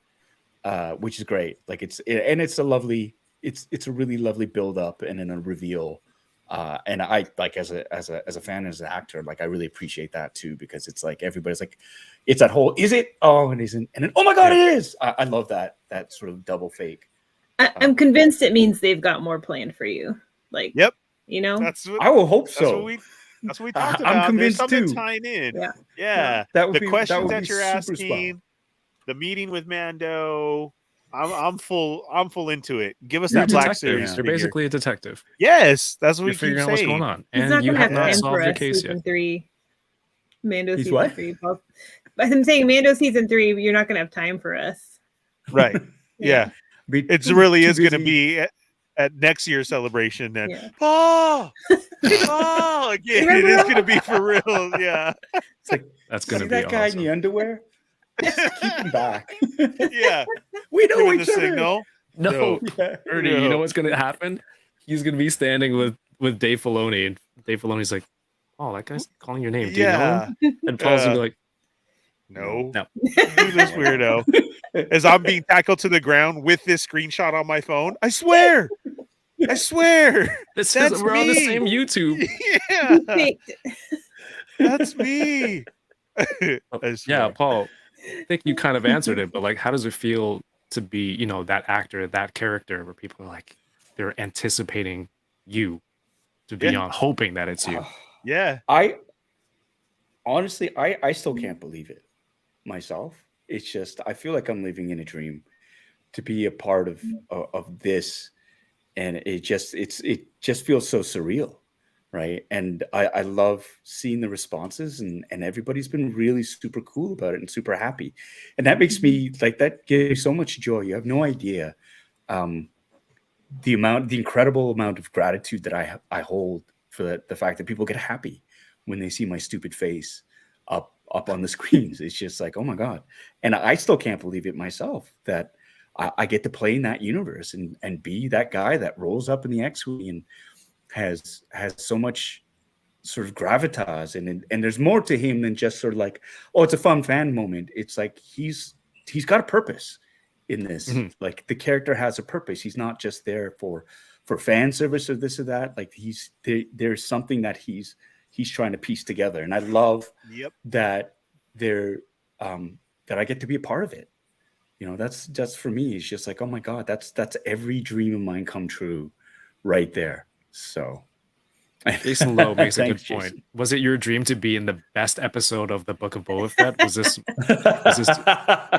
which is great. Like it's a really lovely build up and then a reveal. And I like as a fan, as an actor, like I really appreciate that too, because it's like everybody's like, it's that whole, is it? Oh, and isn't, and then, oh my God, it is. I love that sort of double fake. I'm convinced it means they've got more planned for you. Like, I will hope so. That's what we talked about. I'm convinced There's something too. tying in. Yeah. The questions that you're asking, the meeting with Mando. I'm full into it. Give us that Black Series. You're basically a detective. Yes, that's what we keep figuring out what's going on, and you have not time solved for the case season yet. 3. Mando He's season what? 3. But I'm saying Mando season 3. You're not going to have time for us. Right. Yeah. It really is going to be at next year's celebration. Then Paul again. It is going to be for real. Yeah. It's like that's going to be that guy awesome. in the underwear. Just keep him back. Yeah. We know Doing each the other. signal. No, Yeah. Ernie, you know what's going to happen? He's going to be standing with Dave Filoni, and Dave Filoni's like, oh, that guy's calling your name. Do you know him? And Paul's going to be like, no. Who's this weirdo? As I'm being tackled to the ground with this screenshot on my phone. I swear. This says we're on the same YouTube. Yeah. That's me. Yeah, Paul, I think you kind of answered it, but like, how does it feel to be, that actor, that character, where people are like, they're anticipating you to be on, hoping that it's you? Yeah. I honestly still can't believe it myself. It's just, I feel like I'm living in a dream to be a part of this. And it just feels so surreal. Right. And I love seeing the responses and everybody's been really super cool about it and super happy. And that makes me like, that gives me so much joy. You have no idea the incredible amount of gratitude that I hold for the fact that people get happy when they see my stupid face up on the screens. It's just like, oh my God. And I still can't believe it myself that I get to play in that universe and be that guy that rolls up in the X-Wing and has so much sort of gravitas and there's more to him than just sort of like, oh, it's a fun fan moment. It's like he's got a purpose in this. Like the character has a purpose. He's not just there for fan service or this or that. Like there's something that he's trying to piece together. And I love that that I get to be a part of it. That's just for me. It's just like, oh my God, that's every dream of mine come true right there. So Jason Lowe makes a good point. Was it your dream to be in the best episode of the Book of Boba Fett? Was this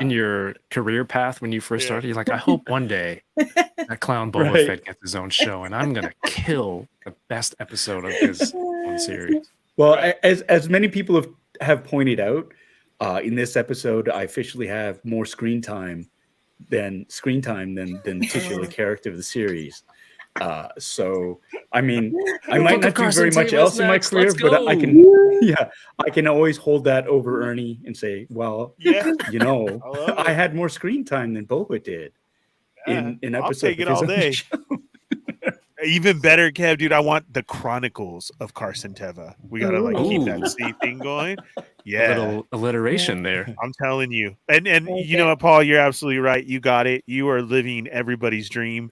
in your career path when you first started? You're like, I hope one day that clown Boba Fett gets his own show and I'm gonna kill the best episode of his own series. Well, as many people have pointed out, in this episode, I officially have more screen time than the titular character of the series. So I mean, I might not do very much else in my career, but I can always hold that over Ernie and say, well, I had more screen time than Boba did in episode. I'll take it all day. Even better, Kev, dude. I want the Chronicles of Carson Teva. We gotta keep that C thing going. Yeah, a little alliteration there. I'm telling you, and you know what, Paul, you're absolutely right. You got it. You are living everybody's dream.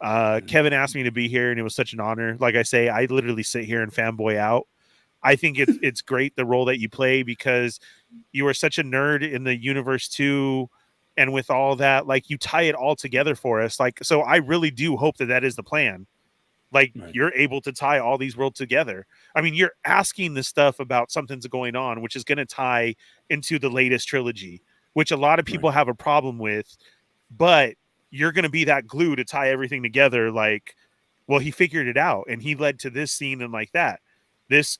Kevin asked me to be here, and it was such an honor. Like I say, I literally sit here and fanboy out. I think it's great the role that you play because you are such a nerd in the universe too, and with all that, like you tie it all together for us. Like, so I really do hope that is the plan. Like you're able to tie all these worlds together. I mean, you're asking the stuff about something's going on, which is going to tie into the latest trilogy, which a lot of people have a problem with, but you're going to be that glue to tie everything together. Like, well, he figured it out and he led to this scene and like that. This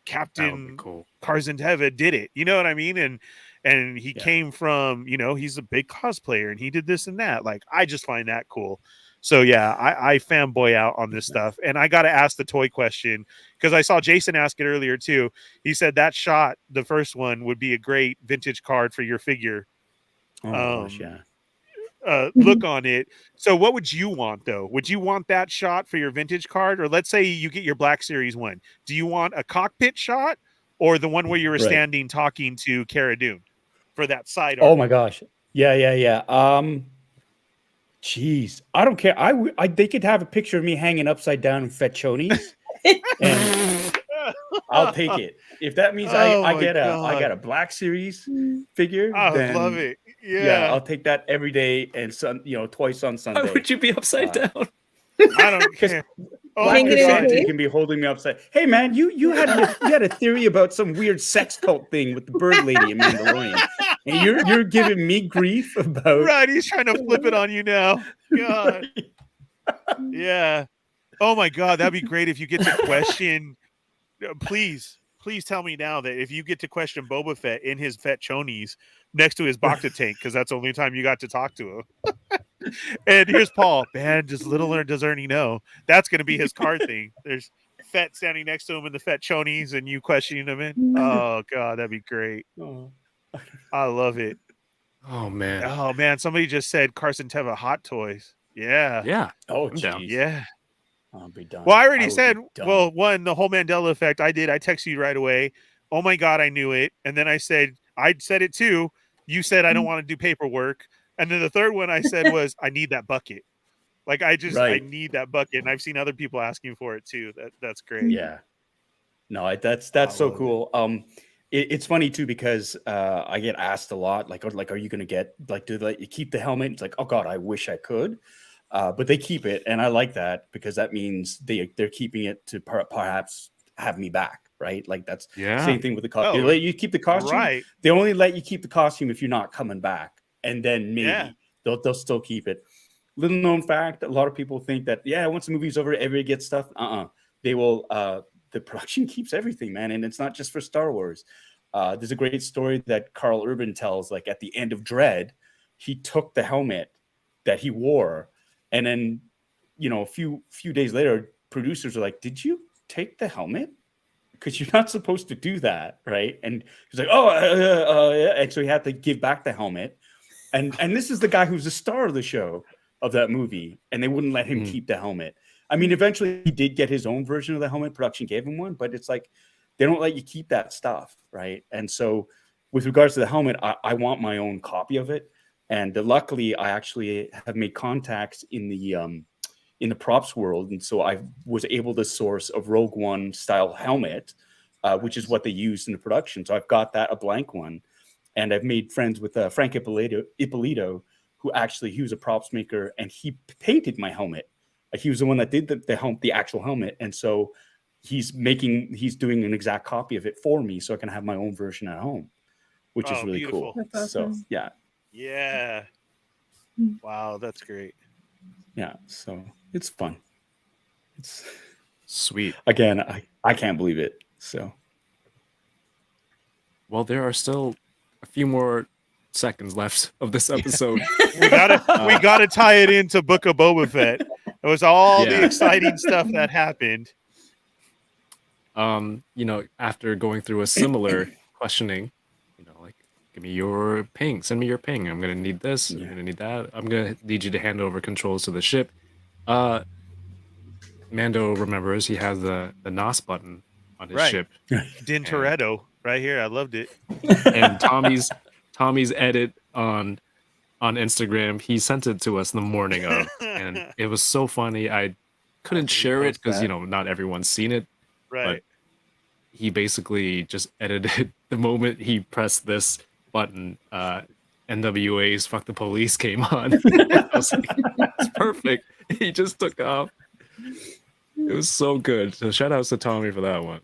Captain Tarzan Teva did it. You know what I mean? And he came from, he's a big cosplayer and he did this and that. Like, I just find that cool. So yeah, I fanboy out on this stuff. And I got to ask the toy question because I saw Jason ask it earlier too. He said that shot, the first one, would be a great vintage card for your figure. Gosh, yeah. Look on it. So what would you want though? Would you want that shot for your vintage card? Or let's say you get your Black Series one. Do you want a cockpit shot or the one where you were standing talking to Cara Dune for that side art? Oh my gosh. Yeah. Jeez, I don't care. They could have a picture of me hanging upside down in Fetchonies, and I'll take it. If that means I get a Black Series figure, I love it. Yeah, I'll take that every day and twice on Sunday. Why would you be upside down? I don't care. Black Santa can be holding me upside. Hey man, you had a theory about some weird sex cult thing with the bird lady in Mandalorian, and you're giving me grief about. Right, he's trying to flip it on you now. God, yeah. Oh my God, that'd be great if you get to question. Please tell me now that if you get to question Boba Fett in his Fett chonies next to his Bacta tank, because that's the only time you got to talk to him. And here's Paul. Man, just little does Ernie know. That's going to be his card thing. There's Fett standing next to him in the Fett chonies and you questioning him in. Oh, God, that'd be great. I love it. Oh, man. Oh, man. Somebody just said Carson Teva Hot Toys. Yeah. Yeah. Oh, down. Yeah. I'll be done. Well, I already said, the whole Mandela effect, I did. I texted you right away. Oh, my God, I knew it. And then I said it too. You said I don't want to do paperwork. And then the third one I said was, I need that bucket. Like, I need that bucket. And I've seen other people asking for it too. That's great. Yeah. No, that's so cool. It's funny too, because I get asked a lot, like, are you going to get, like, do they let you keep the helmet? It's like, oh God, I wish I could. But they keep it. And I like that because that means they're keeping it to perhaps have me back. Right. Like that's same thing with the costume. They let you keep the costume. Right. They only let you keep the costume if you're not coming back. And then maybe they'll still keep it. Little known fact, a lot of people think that, once the movie's over, everybody gets stuff. They will, the production keeps everything, man. And it's not just for Star Wars. There's a great story that Carl Urban tells, like at the end of Dread, he took the helmet that he wore. And then, a few days later, producers are like, did you take the helmet? Because you're not supposed to do that, right? And he's like, and so he had to give back the helmet. And this is the guy who's the star of the show, of that movie, and they wouldn't let him keep the helmet. I mean, eventually he did get his own version of the helmet. Production gave him one, but it's like they don't let you keep that stuff, right? And so with regards to the helmet, I want my own copy of it. And luckily, I actually have made contacts in the props world, and so I was able to source a Rogue One style helmet, which is what they used in the production. So I've got that, a blank one. And I've made friends with Frank Ippolito, who actually, he was a props maker, and he painted my helmet. He was the one that did the actual helmet. And so he's doing an exact copy of it for me so I can have my own version at home, which is really beautiful. Cool. Awesome. So, yeah. Yeah. Wow, that's great. Yeah, so it's fun. It's sweet. Again, I can't believe it. So, well, there are still a few more seconds left of this episode. we gotta tie it into Book of Boba Fett. It was all the exciting stuff that happened. After going through a similar questioning, like, give me your ping, send me your ping. I'm gonna need this. I'm gonna need that. I'm gonna need you to hand over controls to the ship. Mando remembers he has the NOS button on his ship. Din Toretto, right here. I loved it. And Tommy's edit on on Instagram. He sent it to us the morning of, and it was so funny. I couldn't share it because not everyone's seen it. Right. But he basically just edited the moment he pressed this button. NWA's "Fuck the Police" came on. I was like, it's perfect. He just took off. It was so good. So shout outs to Tommy for that one.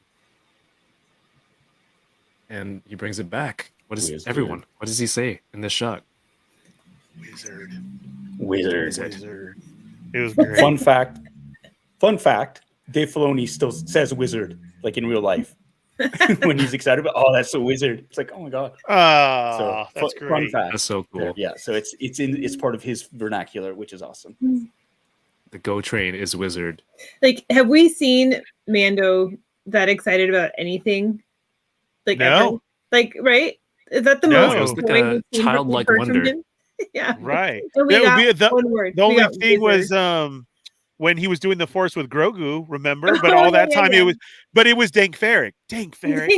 And he brings it back. What is Wizard. everyone? What does he say in this shot? Wizard. It was great. Fun fact. Dave Filoni still says wizard, like in real life. When he's excited about, oh, that's a wizard. It's like, oh my god. Oh, that's great. Fun fact. That's so cool. Yeah. So it's part of his vernacular, which is awesome. The Go Train is wizard. Like, have we seen Mando that excited about anything? Like, No. ever? Like, right? Is that the No. most? It was like annoying a we've seen from- childlike from wonder. him? Yeah. Right. And we That would got be the one word. The We only got thing wizard. was when he was doing the Force with Grogu, remember? But all that Yeah, time yeah. it was Dank Farrik. Dank Farrik.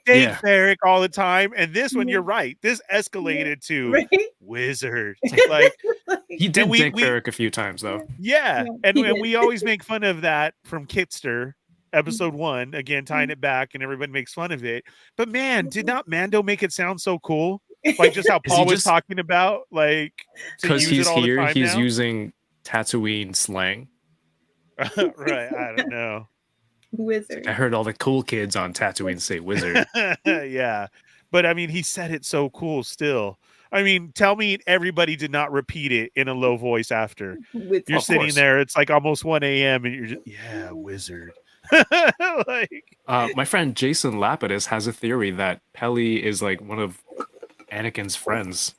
Yeah. Farrik all the time. And this one, you're right. This escalated to Right? wizard. Like, He did we- Dick we- Ferrick a few times though. yeah. Yeah, And he did. we always make fun of that from Kitster, episode 1, again, tying it back, and everybody makes fun of it. But man, did not Mando make it sound so cool? Like just how Is he Paul was just- talking about, like to Because use he's it all here, the time he's now? using Tatooine slang. Right, I don't know. Wizard. I heard all the cool kids on Tatooine say wizard. Yeah, but I mean, he said it so cool still. I mean, tell me everybody did not repeat it in a low voice after. Wizard. You're Of sitting course. there, it's like almost 1 a.m. and you're just, yeah, wizard. Like, My friend Jason Lapidus has a theory that Pelly is like one of Anakin's friends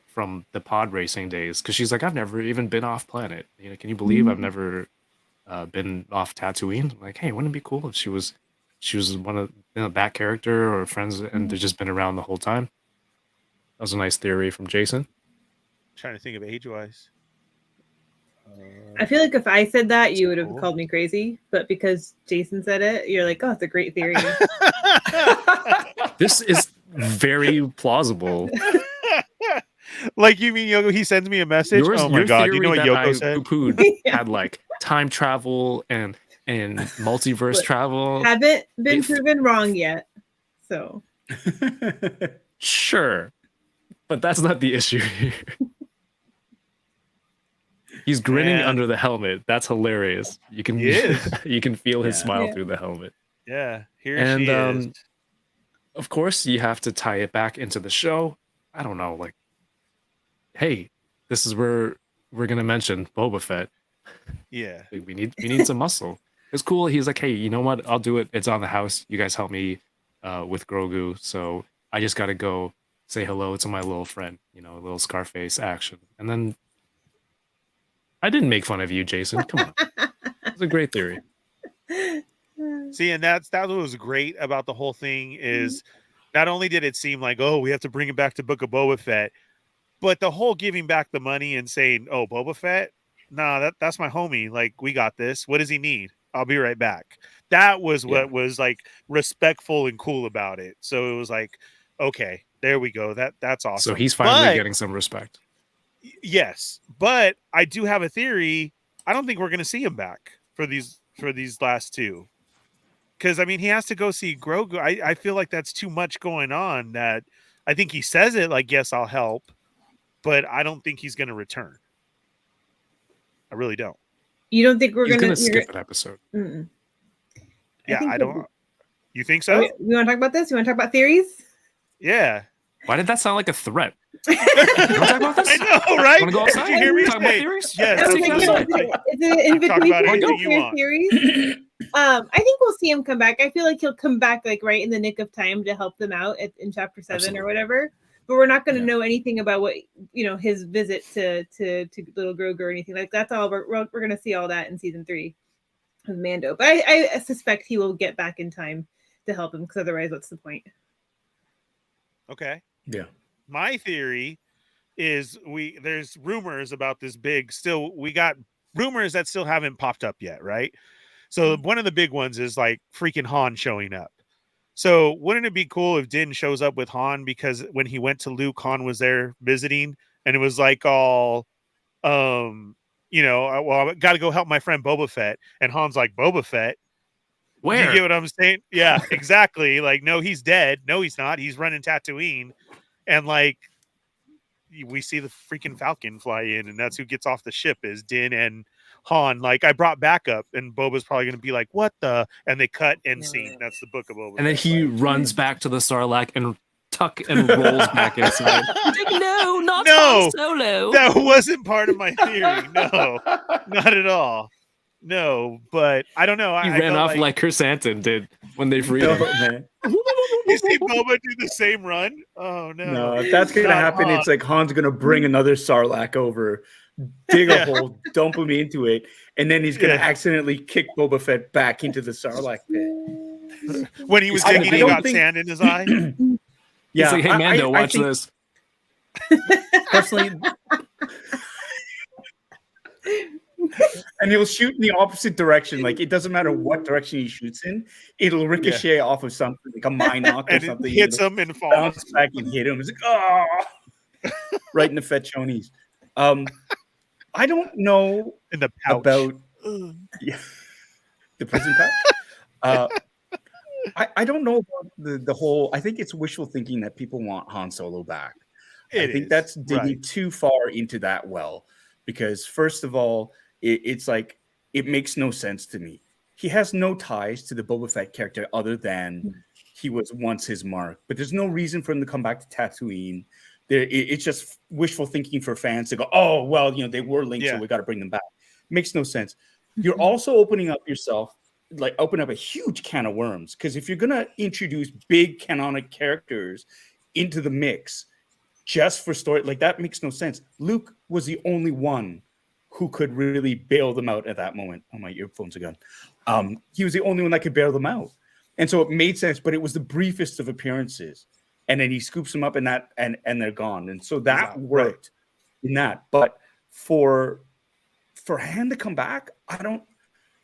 from the pod racing days. Because she's like, I've never even been off planet. Can you believe I've never been off Tatooine? I'm like, hey, wouldn't it be cool if she was one of that character or friends and they've just been around the whole time? That was a nice theory from Jason. trying to think of age-wise. I feel like if I said that, you would have Cool. called me crazy. But because Jason said it, you're like, oh, it's a great theory. This is very plausible. Like, you mean Yoko? He sends me a message. Oh my your god! Do you know what theory that I Yoko said? poo-pooed Yeah. had like time travel and multiverse But travel. Haven't been If- proven wrong yet. So Sure, but that's not the issue here. He's grinning Man. under the helmet. That's hilarious. You can He is. you can feel his Yeah. smile Yeah. through the helmet. Yeah, here And, she is. Of course, you have to tie it back into the show. I don't know, like, hey, this is where we're gonna mention Boba Fett. Yeah, We need some muscle. It's cool. He's like, hey, you know what? I'll do it. It's on the house. You guys help me with Grogu. So I just got to go say hello to my little friend, a little Scarface action. And then I didn't make fun of you, Jason. Come on. It's a great theory. see, and that what was great about the whole thing is not only did it seem like, oh, we have to bring it back to Book of Boba Fett, but the whole giving back the money and saying, oh, Boba Fett, nah, that's my homie. Like, we got this. What does he need? I'll be right back. That was what was like respectful and cool about it. So it was like, okay, there we go. That's awesome. So he's finally But- getting some respect. Yes, but I do have a theory. I don't think we're going to see him back for these last two, because I mean he has to go see Grogu. I feel like that's too much going on. That I think he says it like, yes, I'll help, but I don't think he's going to return. I really don't. you don't think we're He's gonna, gonna skip an episode. Mm-mm. Yeah, think I we'll- don't. You think so? We want to talk about this? You want to talk about theories? Yeah. Why did that sound like a threat? You wanna talk about this? I know, right? Wanna go Did outside? you hear me Talk about say? theories? Yes. I was Let's like, take it outside. it's an Talk about invitation anything to you share want. theories. I think we'll see him come back. I feel like he'll come back like right in the nick of time to help them out in chapter 7 Absolutely. or whatever. But we're not going to Yeah. know anything about what his visit to little Grogu or anything like that's all. We're going to see all that in season 3 of Mando. But I suspect he will get back in time to help him because otherwise, what's the point? Okay. Yeah. My theory is there's rumors about this we got rumors that still haven't popped up yet, right? So one of the big ones is like freaking Han showing up. So wouldn't it be cool if Din shows up with Han, because when he went to Luke, Han was there visiting, and it was like all, well, I got to go help my friend Boba Fett, and Han's like, Boba Fett. Where? You get what I'm saying? Yeah, exactly. Like, no, he's dead. No, he's not. He's running Tatooine, and like, we see the freaking Falcon fly in, and that's who gets off the ship is Din and Han. Like, I brought backup, and Boba's probably going to be like, "What the?" And they cut end scene. That's the Book of Boba. And then Fett, he runs back to the Sarlacc and rolls back inside. No, not No, Han Solo. that wasn't part of my theory. No, not at all. No, but I don't know. He I ran felt off like Chrysanthemum did when they freed him. man. you see Boba do the same run. Oh no! No, if that's gonna Not happen, Han. it's like Han's gonna bring another Sarlacc over, dig a hole, dump him into it, and then he's gonna accidentally kick Boba Fett back into the Sarlacc pit. When he was I digging, he don't got think- sand in his eye. He's like, hey, Mando, I watch think this. Personally, and he'll shoot in the opposite direction. Like, it doesn't matter what direction he shoots in, it'll ricochet off of something, like a mine knock or And something. it hits It'll him and falls. bounce back and hit him. It's like, oh, right in the Fetchonies. I don't know In the pouch. about the prison pouch. I don't know about the whole. I think it's wishful thinking that people want Han Solo back. I think that's digging too far into that well, because first of all, it's like it makes no sense to me. He has no ties to the Boba Fett character other than he was once his mark. But there's no reason for him to come back to Tatooine. It's just wishful thinking for fans to go, oh well, they were linked, so we got to bring them back. Makes no sense. You're also opening up yourself, like open up a huge can of worms, because if you're gonna introduce big canonic characters into the mix just for story, like that makes no sense. Luke was the only one who could really bail them out at that moment. Oh, my earphones are gone. He was the only one that could bail them out, and so it made sense. But it was the briefest of appearances, and then he scoops them up in that, and they're gone. And so that worked in that. But for Han to come back, I don't.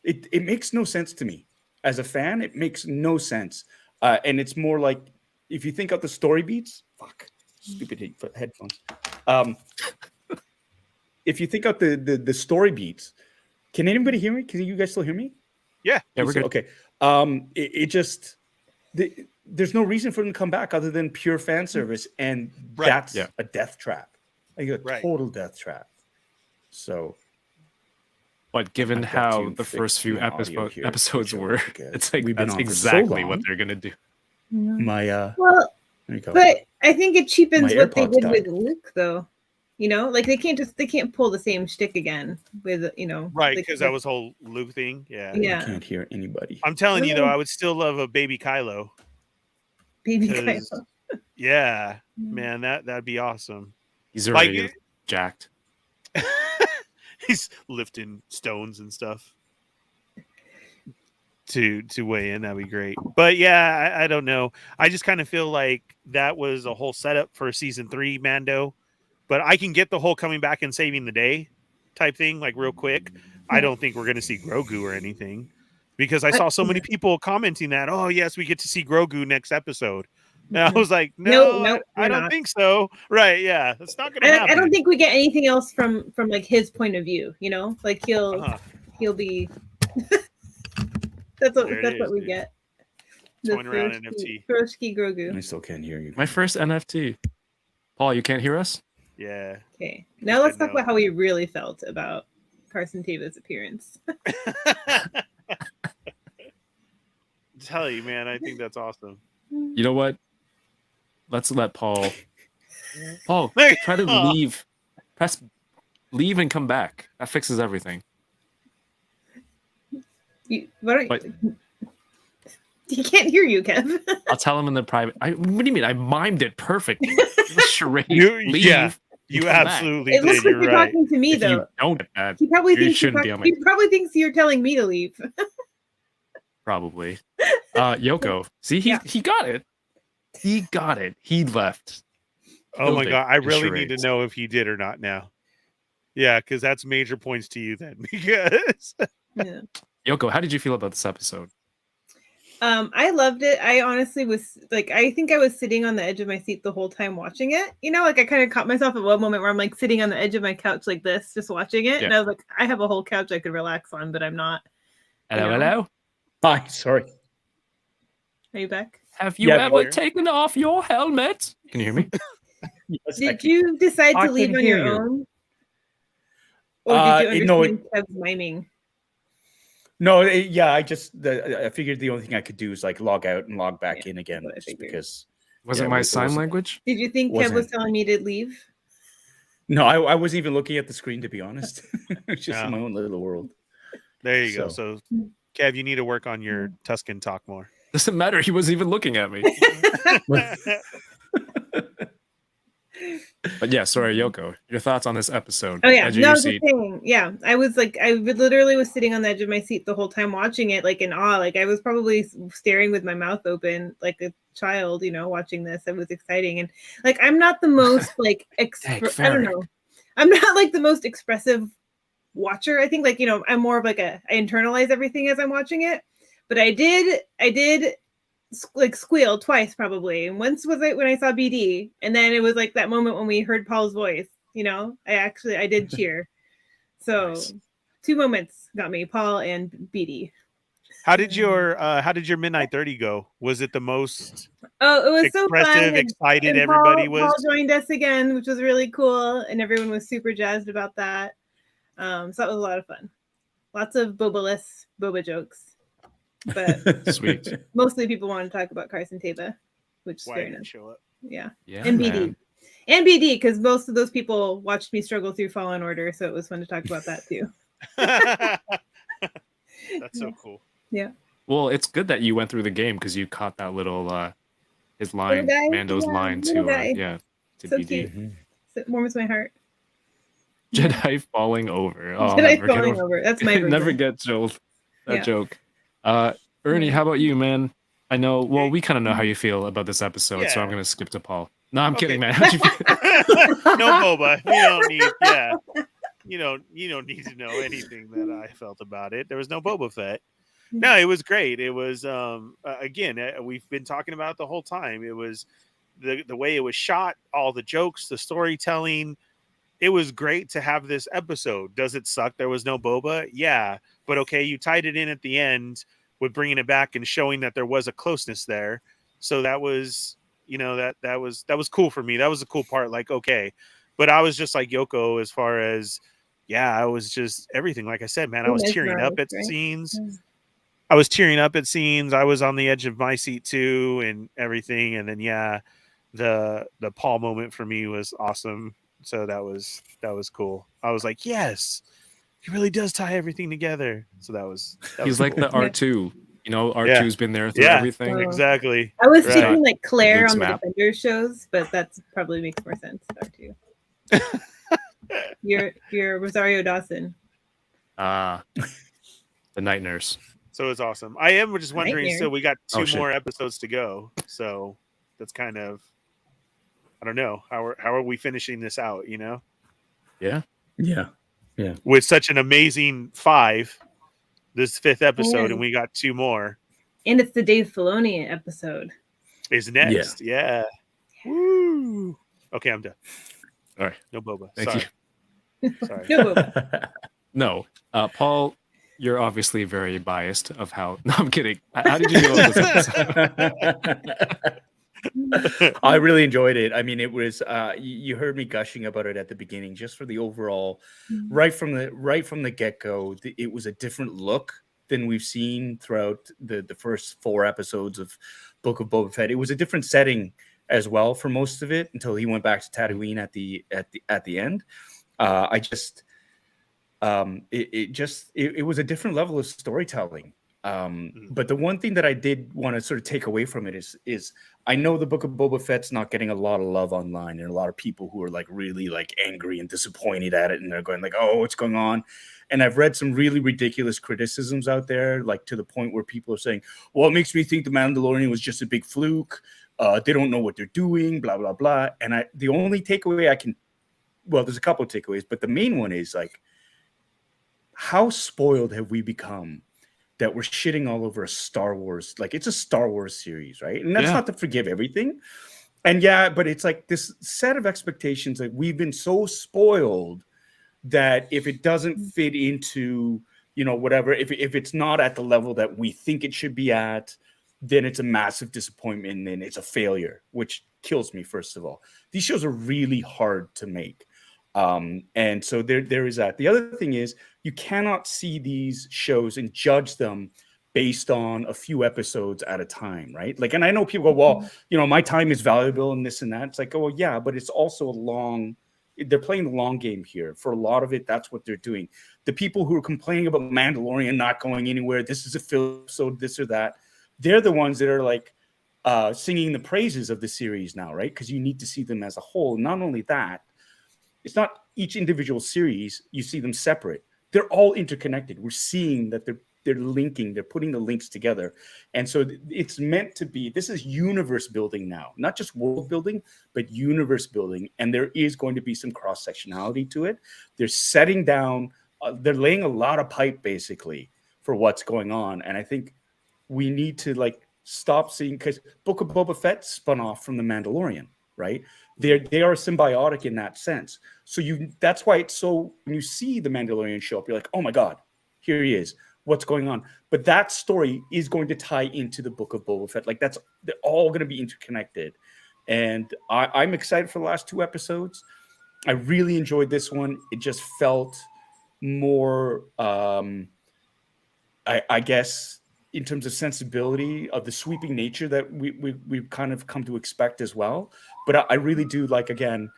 It makes no sense to me as a fan. It makes no sense, and it's more like if you think of the story beats. Stupid headphones. If you think of the story beats, can anybody hear me? Can you guys still hear me? Yeah, we're good. Okay. There's no reason for them to come back other than pure fan service, and that's a death trap, like a total death trap. So. But given how the first few episodes were, it's like that's exactly what they're gonna do. My well, there you go. But I think it cheapens My what they AirPods did died. with Luke, though. Like they can't pull the same shtick again with right, like, because that was whole Luke thing. Yeah, I can't hear anybody. I'm telling you though, I would still love a baby Kylo. Baby Kylo. Yeah, man, that'd be awesome. He's already jacked. He's lifting stones and stuff to weigh in. That'd be great. But yeah, I don't know. I just kind of feel like that was a whole setup for season 3 Mando. But I can get the whole coming back and saving the day type thing, like real quick. I don't think we're going to see Grogu or anything, because I saw so many people commenting that, oh yes, we get to see Grogu next episode. And I was like, no, I don't think so. Right? Yeah, that's not going to happen. I don't think we get anything else from like his point of view. Like he'll be. that's what we get. Toying around NFT. Broski Grogu. I still can't hear you. My first NFT. Paul, you can't hear us? Yeah. Okay. Now let's talk about how we really felt about Carson Teva's appearance. Tell you, man, I think that's awesome. You know what? Let's let Paul try to leave. Press leave and come back. That fixes everything. He can't hear you, Kev. I'll tell him in the private. What do you mean? I mimed it perfectly. Charade. You absolutely it looks did. like you're talking to me, if though. You don't get that. He probably thinks he probably thinks you're telling me to leave. Probably. Yoko. See, he got it. He got it. He left. Oh my god! I really need to know if he did or not now. Yeah, because that's major points to you then. Because Yoko, how did you feel about this episode? I loved it. I honestly was like, I think I was sitting on the edge of my seat the whole time watching it. You know, like I kind of caught myself at one moment where I'm like sitting on the edge of my couch like this, just watching it. And I was like, I have a whole couch I could relax on, but I'm not. Hello. Hi, sorry. Are you back? Have you ever taken off your helmet? Can you hear me? Yes, Did you decide I to leave can on hear your you. own? Or did you no, understand Kev's miming? No, I just I figured the only thing I could do is like log out and log back in again, what I just figured. because. Was it my sign language? Did you think Kev was Wasn't. telling me to leave? No, I wasn't even looking at the screen, to be honest. It's just in my own little world. There you go. So, Kev, you need to work on your Tuscan talk more. Doesn't matter. He wasn't even looking at me. But yeah, sorry, Yoko. Your thoughts on this episode? Oh yeah, Edge of no, your I was seat. just saying, yeah, I was like, I literally was sitting on the edge of my seat the whole time watching it, like in awe. Like I was probably staring with my mouth open, like a child, you know, watching this. It was exciting, and like I'm not the most like I don't know, I'm not like the most expressive watcher. I think like, you know, I'm more of like I internalize everything as I'm watching it. But I did like squeal twice probably, and once was it when I saw BD, and then it was like that moment when we heard Paul's voice. You know, I did cheer. So Nice. 2 moments got me, Paul and BD. How did your midnight 30 go? Was it the most Oh, it was so expressive, fun. excited And everybody Paul, was? Paul joined us again, which was really cool, and everyone was super jazzed about that. So that was a lot of fun. Lots of Boba jokes. But Sweet. mostly people want to talk about Carson Teva, which is Why fair didn't enough. show up? Yeah. Yeah, And BD. man. And BD, because most of those people watched me struggle through Fallen Order, so it was fun to talk about that too. That's so cool. Yeah. Well, it's good that you went through the game because you caught that little his line, guy? Mando's Yeah, line little to guy. to So BD. cute. So it warms my heart. Jedi falling over. Oh, Jedi falling over. That's my version. never get old. That Yeah. joke. Ernie, Yeah. how about you, man? I know. Well, we kind of know how you feel about this episode, so Yeah. I'm gonna skip to Paul. No, I'm Okay. kidding, man. How'd you feel? No Boba. You don't need. Yeah. You don't need to know anything that I felt about it. There was no Boba Fett. No, it was great. It was again, we've been talking about it the whole time. It was the way it was shot, all the jokes, the storytelling. It was great to have this episode. Does it suck there was no Boba? Yeah, but okay, you tied it in at the end with bringing it back and showing that there was a closeness there. So that was, that was cool for me. That was the cool part. Like, okay, but I was just like Yoko as far as, I was just everything. Like I said, man, I was tearing up at scenes. I was tearing up at scenes. I was on the edge of my seat too, and everything. And then the Paul moment for me was awesome. So that was cool. I was like, yes, he really does tie everything together. So that was He's like cool. the R2. You know, R2's been there through everything. Exactly. I was Right. thinking like Claire Luke's on the map. Defenders shows, but that's probably makes more sense there too. You're Rosario Dawson. The night nurse. So it's awesome. I am just wondering. Nightmare. So we got Oh, 2 shit. more episodes to go. So that's kind of, I don't know how are we finishing this out? You know, Yeah. Yeah. with such an amazing 5, this 5th episode, Yeah. and we got 2 more. And it's the Dave Filoni episode. Is next. Yeah. Woo. Okay, I'm done. All right. No Boba. Thank Sorry. you. Sorry. No Boba. No. Paul, you're obviously very biased of how. No, I'm kidding. How did you feel about this episode? I really enjoyed it. I mean, it was you heard me gushing about it at the beginning, just for the overall, right from the get-go, it was a different look than we've seen throughout the first 4 episodes of Book of Boba Fett. It was a different setting as well for most of it until he went back to Tatooine at the end. It was a different level of storytelling. But the one thing that I did want to sort of take away from it is I know the Book of Boba Fett's not getting a lot of love online, and a lot of people who are like really like angry and disappointed at it, and they're going like, oh, what's going on? And I've read some really ridiculous criticisms out there, like to the point where people are saying, well, it makes me think the Mandalorian was just a big fluke. They don't know what they're doing, blah, blah, blah. And the only takeaway there's a couple of takeaways, but the main one is like, how spoiled have we become that we're shitting all over a Star Wars, like it's a Star Wars series, right? And that's Yeah. not to forgive everything. And yeah, but it's like this set of expectations, like we've been so spoiled that if it doesn't fit into, you know, whatever, if it's not at the level that we think it should be at, then it's a massive disappointment and it's a failure, which kills me, first of all. These shows are really hard to make. And so there is that. The other thing is you cannot see these shows and judge them based on a few episodes at a time, right? Like, and I know people go, well, you know, my time is valuable and this and that. It's like, oh, well, yeah, but it's also they're playing the long game here. For a lot of it, that's what they're doing. The people who are complaining about Mandalorian not going anywhere, this is a film episode, this or that, they're the ones that are like singing the praises of the series now, right? Because you need to see them as a whole. Not only that, it's not each individual series, you see them separate. They're all interconnected. We're seeing that they're linking, they're putting the links together. And so it's meant to be, this is universe building now, not just world building, but universe building. And there is going to be some cross-sectionality to it. They're setting down, they're laying a lot of pipe basically for what's going on. And I think we need to like stop seeing, because Book of Boba Fett spun off from the Mandalorian, right? They are symbiotic in that sense. So that's why it's so, when you see the Mandalorian show up, you're like, oh my God, here he is. What's going on? But that story is going to tie into the Book of Boba Fett. Like they're all going to be interconnected. And I'm excited for the last 2 episodes. I really enjoyed this one. It just felt more, I guess, in terms of sensibility of the sweeping nature that we've kind of come to expect as well. But I really do like, again,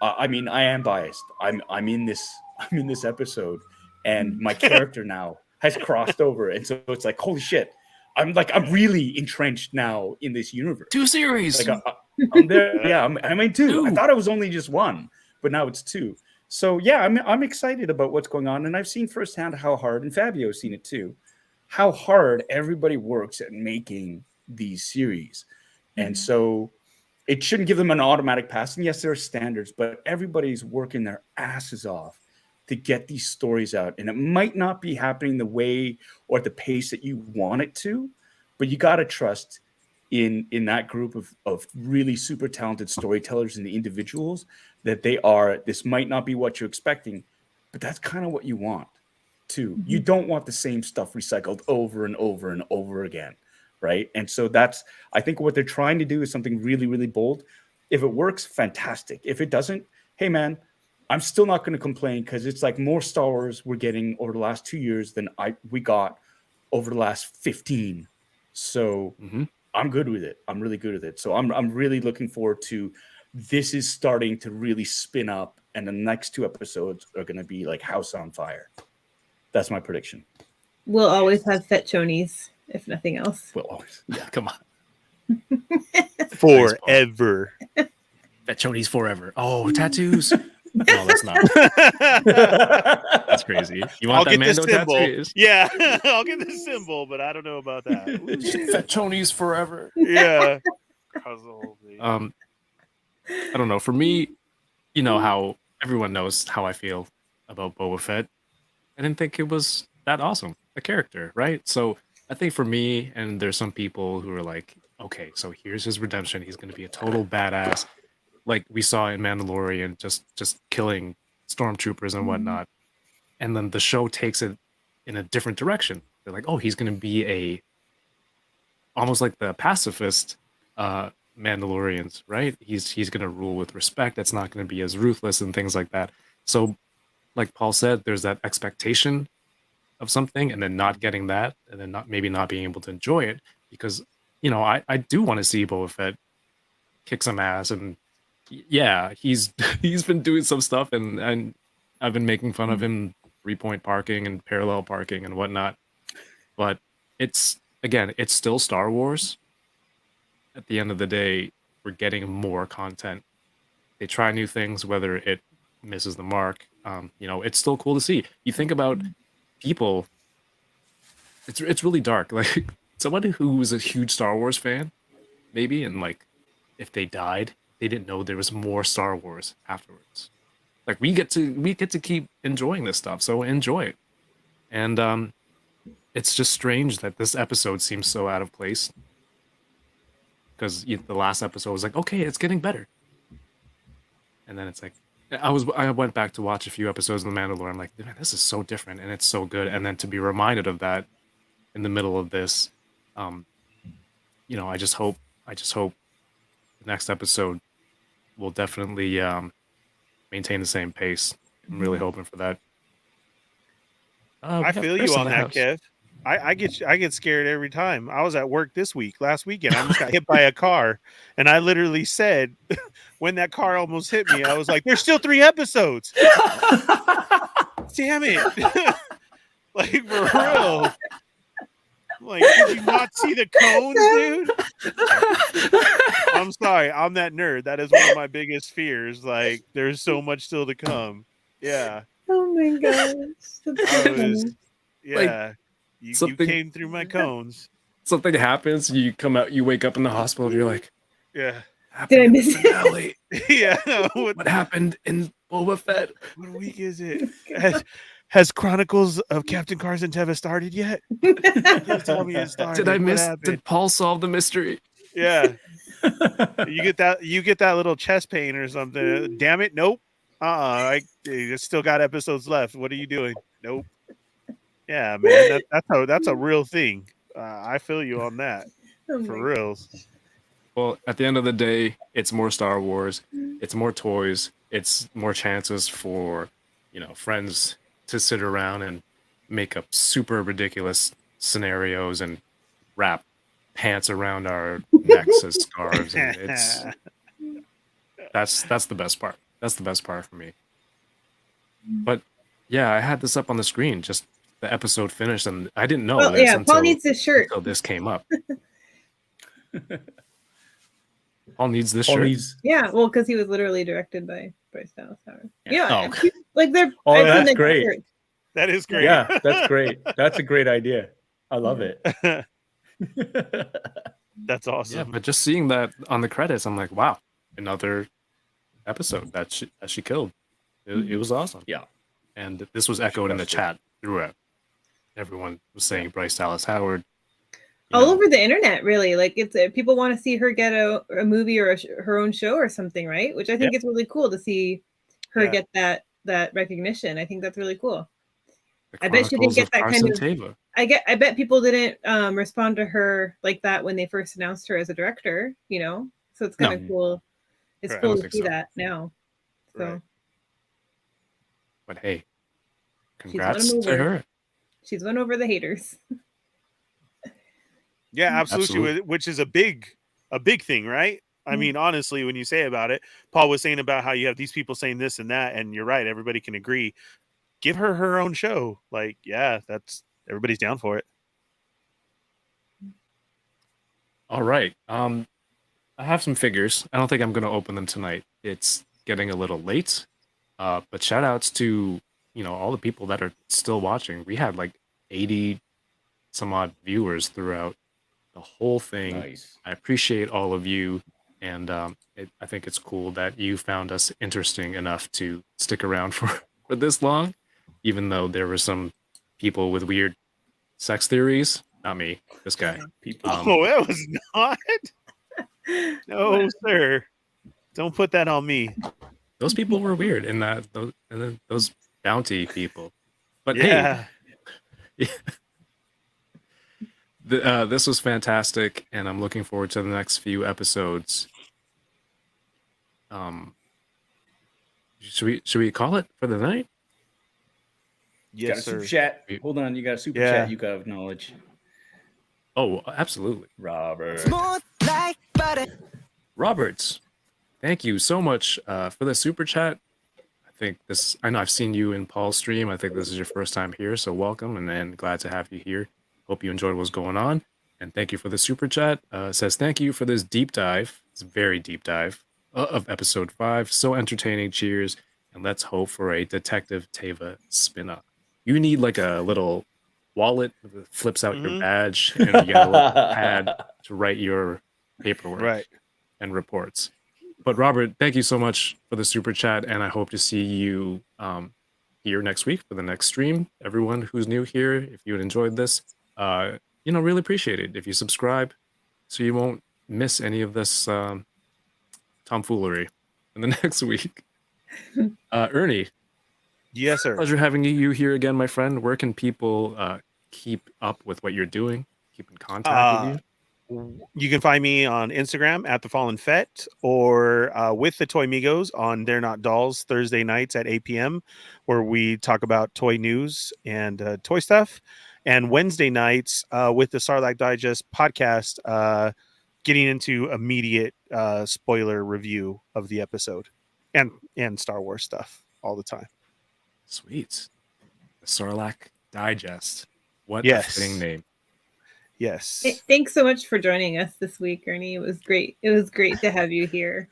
I mean, I am biased. I'm in this episode, and my character now has crossed over, and so it's like, holy shit, I'm really entrenched now in this universe. 2 series. Like I'm there. Yeah, I'm in 2. I thought it was only just 1, but now it's 2. So yeah, I'm excited about what's going on, and I've seen firsthand how hard, and Fabio's seen it too, how hard everybody works at making these series. And so it shouldn't give them an automatic pass. And yes, there are standards, but everybody's working their asses off to get these stories out. And it might not be happening the way or at the pace that you want it to, but you got to trust in that group of really super talented storytellers and the individuals that this might not be what you're expecting, but that's kind of what you want too. You don't want the same stuff recycled over and over and over again, right? And so I think what they're trying to do is something really, really bold. If it works, fantastic. If it doesn't, hey man, I'm still not going to complain, because it's like more Star Wars we're getting over the last 2 years than we got over the last 15. So I'm good with it. I'm really good with it. So I'm really looking forward to, this is starting to really spin up, and the next 2 episodes are going to be like house on fire. That's my prediction. We'll always have Fett chonies, if nothing else. We'll always. Yeah, come on. Forever. Fett chonies forever. Oh, tattoos. No, that's not. That's crazy. You want I'll that get the Mando symbol. tattoos? Yeah, I'll get the symbol, but I don't know about that. Fett chonies forever. Yeah. I don't know. For me, you know how everyone knows how I feel about Boba Fett. I didn't think it was that awesome a character, right? So I think for me, and there's some people who are like, okay, so here's his redemption. He's going to be a total badass, like we saw in Mandalorian, just killing stormtroopers and whatnot. And then the show takes it in a different direction. They're like, oh, he's going to be almost like the pacifist Mandalorians, right? He's going to rule with respect. It's not going to be as ruthless and things like that. So, like Paul said, there's that expectation of something, and then not getting that, and then maybe not being able to enjoy it, because, you know, I do want to see Boba Fett kick some ass, and yeah, he's been doing some stuff, and I've been making fun of him 3-point parking and parallel parking and whatnot, but it's still Star Wars. At the end of the day, we're getting more content. They try new things, whether it misses the mark. You know, it's still cool to see. You think about people, it's really dark. Like someone who was a huge Star Wars fan, maybe, and like if they died, they didn't know there was more Star Wars afterwards. Like we get to keep enjoying this stuff, so enjoy it. And it's just strange that this episode seems so out of place. Because the last episode was like, okay, it's getting better. And then it's like, I went back to watch a few episodes of The Mandalorian. I'm like, man, this is so different and it's so good. And then to be reminded of that in the middle of this, I just hope the next episode will definitely maintain the same pace. I'm really hoping for that. I feel you on that, Kev. I get scared every time. I was at work last weekend. I almost got hit by a car, and I literally said, when that car almost hit me, I was like, "There's still 3 episodes." Damn it! Like, for real. Like, did you not see the cones, dude? I'm sorry, I'm that nerd. That is one of my biggest fears. Like, there's so much still to come. Yeah. Oh my gosh. Yeah. You came through my cones. Something happens, you come out, you wake up in the hospital, and you're like, yeah. Did I miss it? Yeah. What happened in Boba Fett? What week is it? Has Chronicles of Captain Cars and Teva started yet? Tell me it started. Did I miss? Did Paul solve the mystery? Yeah. You get that little chest pain or something. Damn it! Nope. I still got episodes left. What are you doing? Nope. Yeah, man. That's a real thing. I feel you on that. For reals. Well, at the end of the day, it's more Star Wars. It's more toys. It's more chances for, friends to sit around and make up super ridiculous scenarios and wrap pants around our necks as scarves. And that's the best part. That's the best part for me. But yeah, I had this up on the screen. Just the episode finished, and I didn't know this until Paul needs this shirt. until this came up. Paul needs this shirt. Yeah, well, because he was literally directed by Bryce Dallas Howard. Yeah. Like they're. Oh, that's great. Shirt. That is great. Yeah, that's great. That's a great idea. I love it. That's awesome. Yeah, but just seeing that on the credits, I'm like, wow, another episode that she killed. It was awesome. Yeah, and this was echoed in the chat throughout. Everyone was saying Bryce Dallas Howard. All over the internet, really. Like it's people want to see her get a movie or her own show or something, right? Which I think it's really cool to see her get that recognition. I think that's really cool. I bet she didn't get that kind of. Teva. I bet people didn't respond to her like that when they first announced her as a director. So it's kind of cool. It's cool to see that now. So. Right. But hey, congrats to her. She's won over the haters. Yeah, absolutely. Which is a big thing, right? I mean, honestly, when you say about it, Paul was saying about how you have these people saying this and that, and you're right. Everybody can agree. Give her her own show. Like, yeah, everybody's down for it. All right. I have some figures. I don't think I'm going to open them tonight. It's getting a little late. But shout outs to, all the people that are still watching. We had like 80 some odd viewers throughout the whole thing. Nice. I appreciate all of you. And I think it's cool that you found us interesting enough to stick around for this long, even though there were some people with weird sex theories. Not me, this guy. People. It was not. No, sir. Don't put that on me. Those people were weird, and those bounty people. But yeah. Hey, this was fantastic, and I'm looking forward to the next few episodes. Should we call it for the night? Yes, sir. Super chat. Hold on, you got a super chat. You got to acknowledge. Oh, absolutely, Robert. Smooth like butter. Roberts. Thank you so much for the super chat. I know I've seen you in Paul's stream. I think this is your first time here, so welcome and glad to have you here. Hope you enjoyed what's going on. And thank you for the super chat. It says, thank you for this deep dive. It's a very deep dive of episode 5. So entertaining. Cheers. And let's hope for a Detective Teva spin-off. You need like a little wallet that flips out your badge and you get a little pad to write your paperwork and reports. But Robert, thank you so much for the super chat, and I hope to see you here next week for the next stream. Everyone who's new here, if you enjoyed this, really appreciate it if you subscribe, so you won't miss any of this tomfoolery in the next week. Ernie, Yes, sir. pleasure having you here again, my friend. Where can people keep up with what you're doing? Keep in contact with you? You can find me on Instagram at the Fallen Fett, or with the Toy Migos on They're Not Dolls Thursday nights at 8 p.m., where we talk about toy news and toy stuff. And Wednesday nights with the Sarlacc Digest podcast, getting into immediate spoiler review of the episode and Star Wars stuff all the time. Sweet. The Sarlacc Digest. What Yes. a fitting name. Yes. Hey, thanks so much for joining us this week, Ernie. It was great. It was great to have you here.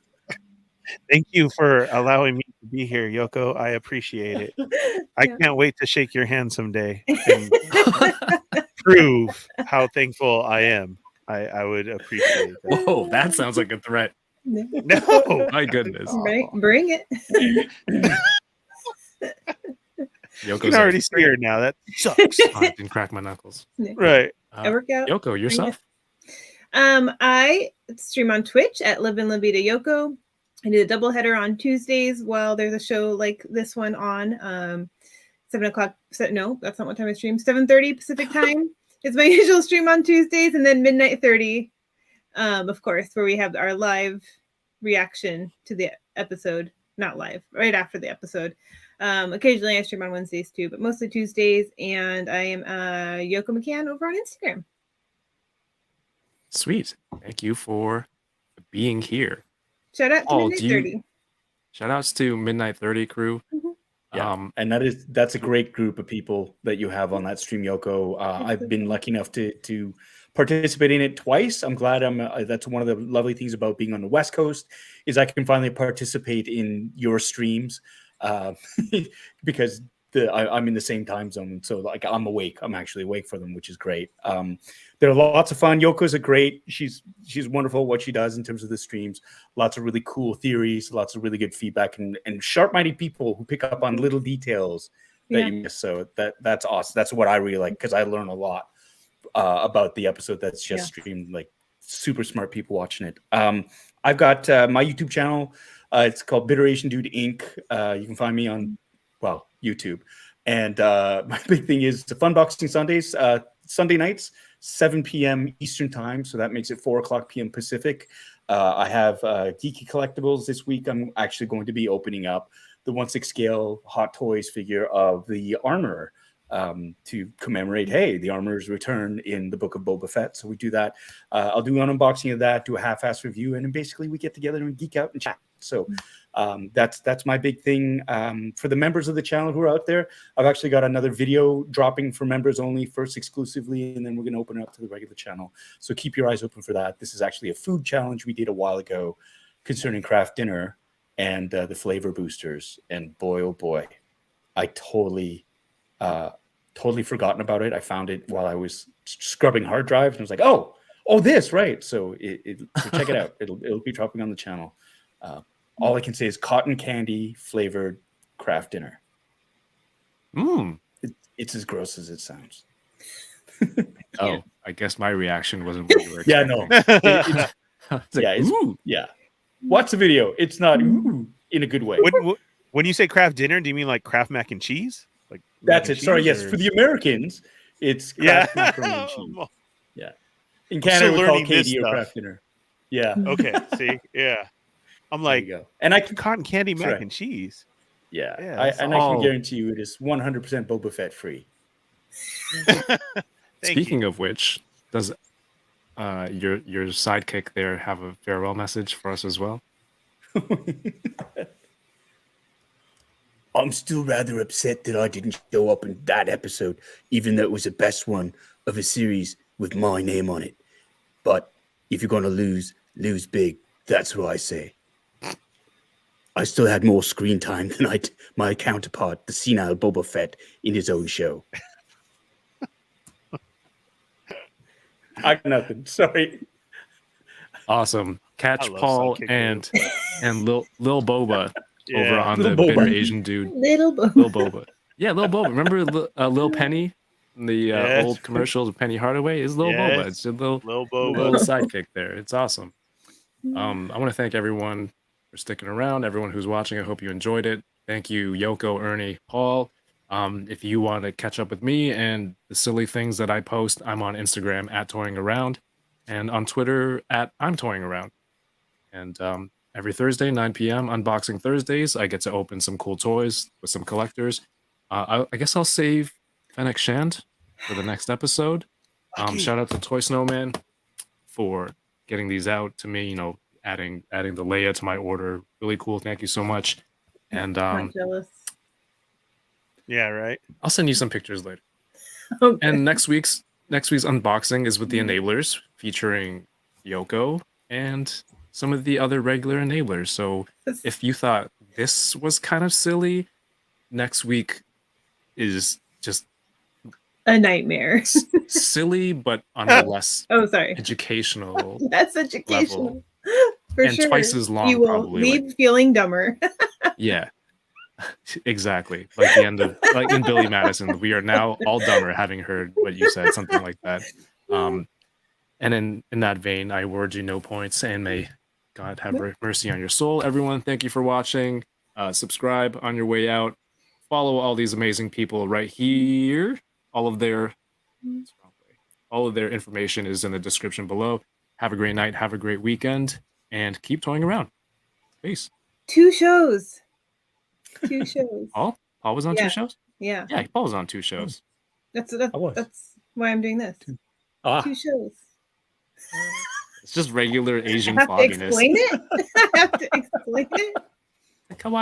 Thank you for allowing me to be here, Yoko. I appreciate it. I can't wait to shake your hand someday and prove how thankful I am. I would appreciate that. Whoa, that sounds like a threat. No. My goodness. Right, bring it. You can already see her now. That sucks. I didn't crack my knuckles. Right. I work out. Yoko, yourself? I stream on Twitch at Livin La Vida Yoko. I do a double header on Tuesdays while there's a show like this one on 7 o'clock. No, that's not what time I stream. 7:30 Pacific time is my usual stream on Tuesdays, and then midnight 30, of course, where we have our live reaction to the episode. Not live, right after the episode. Occasionally I stream on Wednesdays too, but mostly Tuesdays. And I am Yoko McCann over on Instagram. Sweet. Thank you for being here. Shout out to Paul, Midnight 30. Shout outs to Midnight 30 crew. Mhm. Yeah, and that's a great group of people that you have on that stream, Yoko. I've been lucky enough to participate in it twice. I'm glad that's one of the lovely things about being on the West Coast is I can finally participate in your streams because I'm in the same time zone. So like I'm awake. I'm actually awake for them, which is great. They're lots of fun. Yoko's a great. She's wonderful at what she does in terms of the streams. Lots of really cool theories, lots of really good feedback, and sharp-minded people who pick up on little details that you miss. So that's awesome. That's what I really like because I learn a lot about the episode that's just streamed. Like super smart people watching it. I've got my YouTube channel. It's called Bitter Asian Dude Inc. You can find me on YouTube. And my big thing is the Fun Boxing Sundays, Sunday nights, 7 p.m. Eastern time. So that makes it 4 o'clock p.m. Pacific. I have Geeky Collectibles this week. I'm actually going to be opening up the 1/6 scale Hot Toys figure of the Armorer to commemorate, hey, the Armorer's return in the Book of Boba Fett. So we do that. I'll do an unboxing of that, do a half-ass review, and then basically we get together and geek out and chat. So that's my big thing. For the members of the channel who are out there, I've actually got another video dropping for members only, first exclusively, and then we're going to open it up to the regular channel. So keep your eyes open for that. This is actually a food challenge we did a while ago concerning craft dinner and the flavor boosters. And boy, oh boy, I totally forgotten about it. I found it while I was scrubbing hard drives, and I was like, oh, this, right. So so check it out. It'll be dropping on the channel. All I can say is cotton candy flavored craft dinner. It's as gross as it sounds. I guess my reaction wasn't what you were expecting. Watch the video. It's not in a good way. When you say craft dinner, do you mean like Kraft mac and cheese? Like that's it. Sorry, yes. For the Americans, it's Kraft macaroni and cheese. Yeah. In Canada, we call KD or craft dinner. Yeah. Okay. See. Yeah. I'm like, and I cotton candy mac and cheese. Yeah. I can guarantee you it is 100% Boba Fett free. Speaking of which, does your sidekick there have a farewell message for us as well? I'm still rather upset that I didn't show up in that episode, even though it was the best one of a series with my name on it. But if you're going to lose big. That's what I say. I still had more screen time than my counterpart, the senile Boba Fett, in his own show. I got nothing. Sorry. Awesome. Catch Paul and Lil Boba over on Lil the Boba. Bitter Asian Dude. Little Boba. Lil Boba. Yeah, Lil Boba. Remember Lil Penny the Yes. old commercials of Penny Hardaway is Lil Boba. Yes. It's a little Lil little Boba. sidekick there. It's awesome. I want to thank everyone for sticking around. Everyone who's watching, I hope you enjoyed it. Thank you, Yoko, Ernie, Paul. If you want to catch up with me and the silly things that I post, I'm on Instagram at Toying Around and on Twitter at I'm Toying Around. And every Thursday, 9 p.m., Unboxing Thursdays, I get to open some cool toys with some collectors. I guess I'll save Fennec Shand for the next episode. Shout out to Toy Snowman for getting these out to me, adding the Leia to my order. Really cool. Thank you so much. And Not jealous. Yeah, right. I'll send you some pictures later. Okay. And next week's unboxing is with the enablers, featuring Yoko and some of the other regular enablers. So if you thought this was kind of silly, next week is just a nightmare. silly, but on a less sorry. educational That's educational. level. For And sure. twice as long, You will probably. leave feeling dumber. Yeah, exactly. Like the end of in Billy Madison, we are now all dumber having heard what you said, something like that. And in that vein, I award you no points, and may God have mercy on your soul. Everyone, thank you for watching. Subscribe on your way out. Follow all these amazing people right here. All of their information is in the description below. Have a great night. Have a great weekend, and keep toying around. Peace. 2 shows. Paul was on 2 shows. Yeah. Yeah, Paul was on 2 shows. That's was. why I'm doing this. 2 shows. It's just regular Asian I have to fogginess. explain it. I have to explain it. Come on.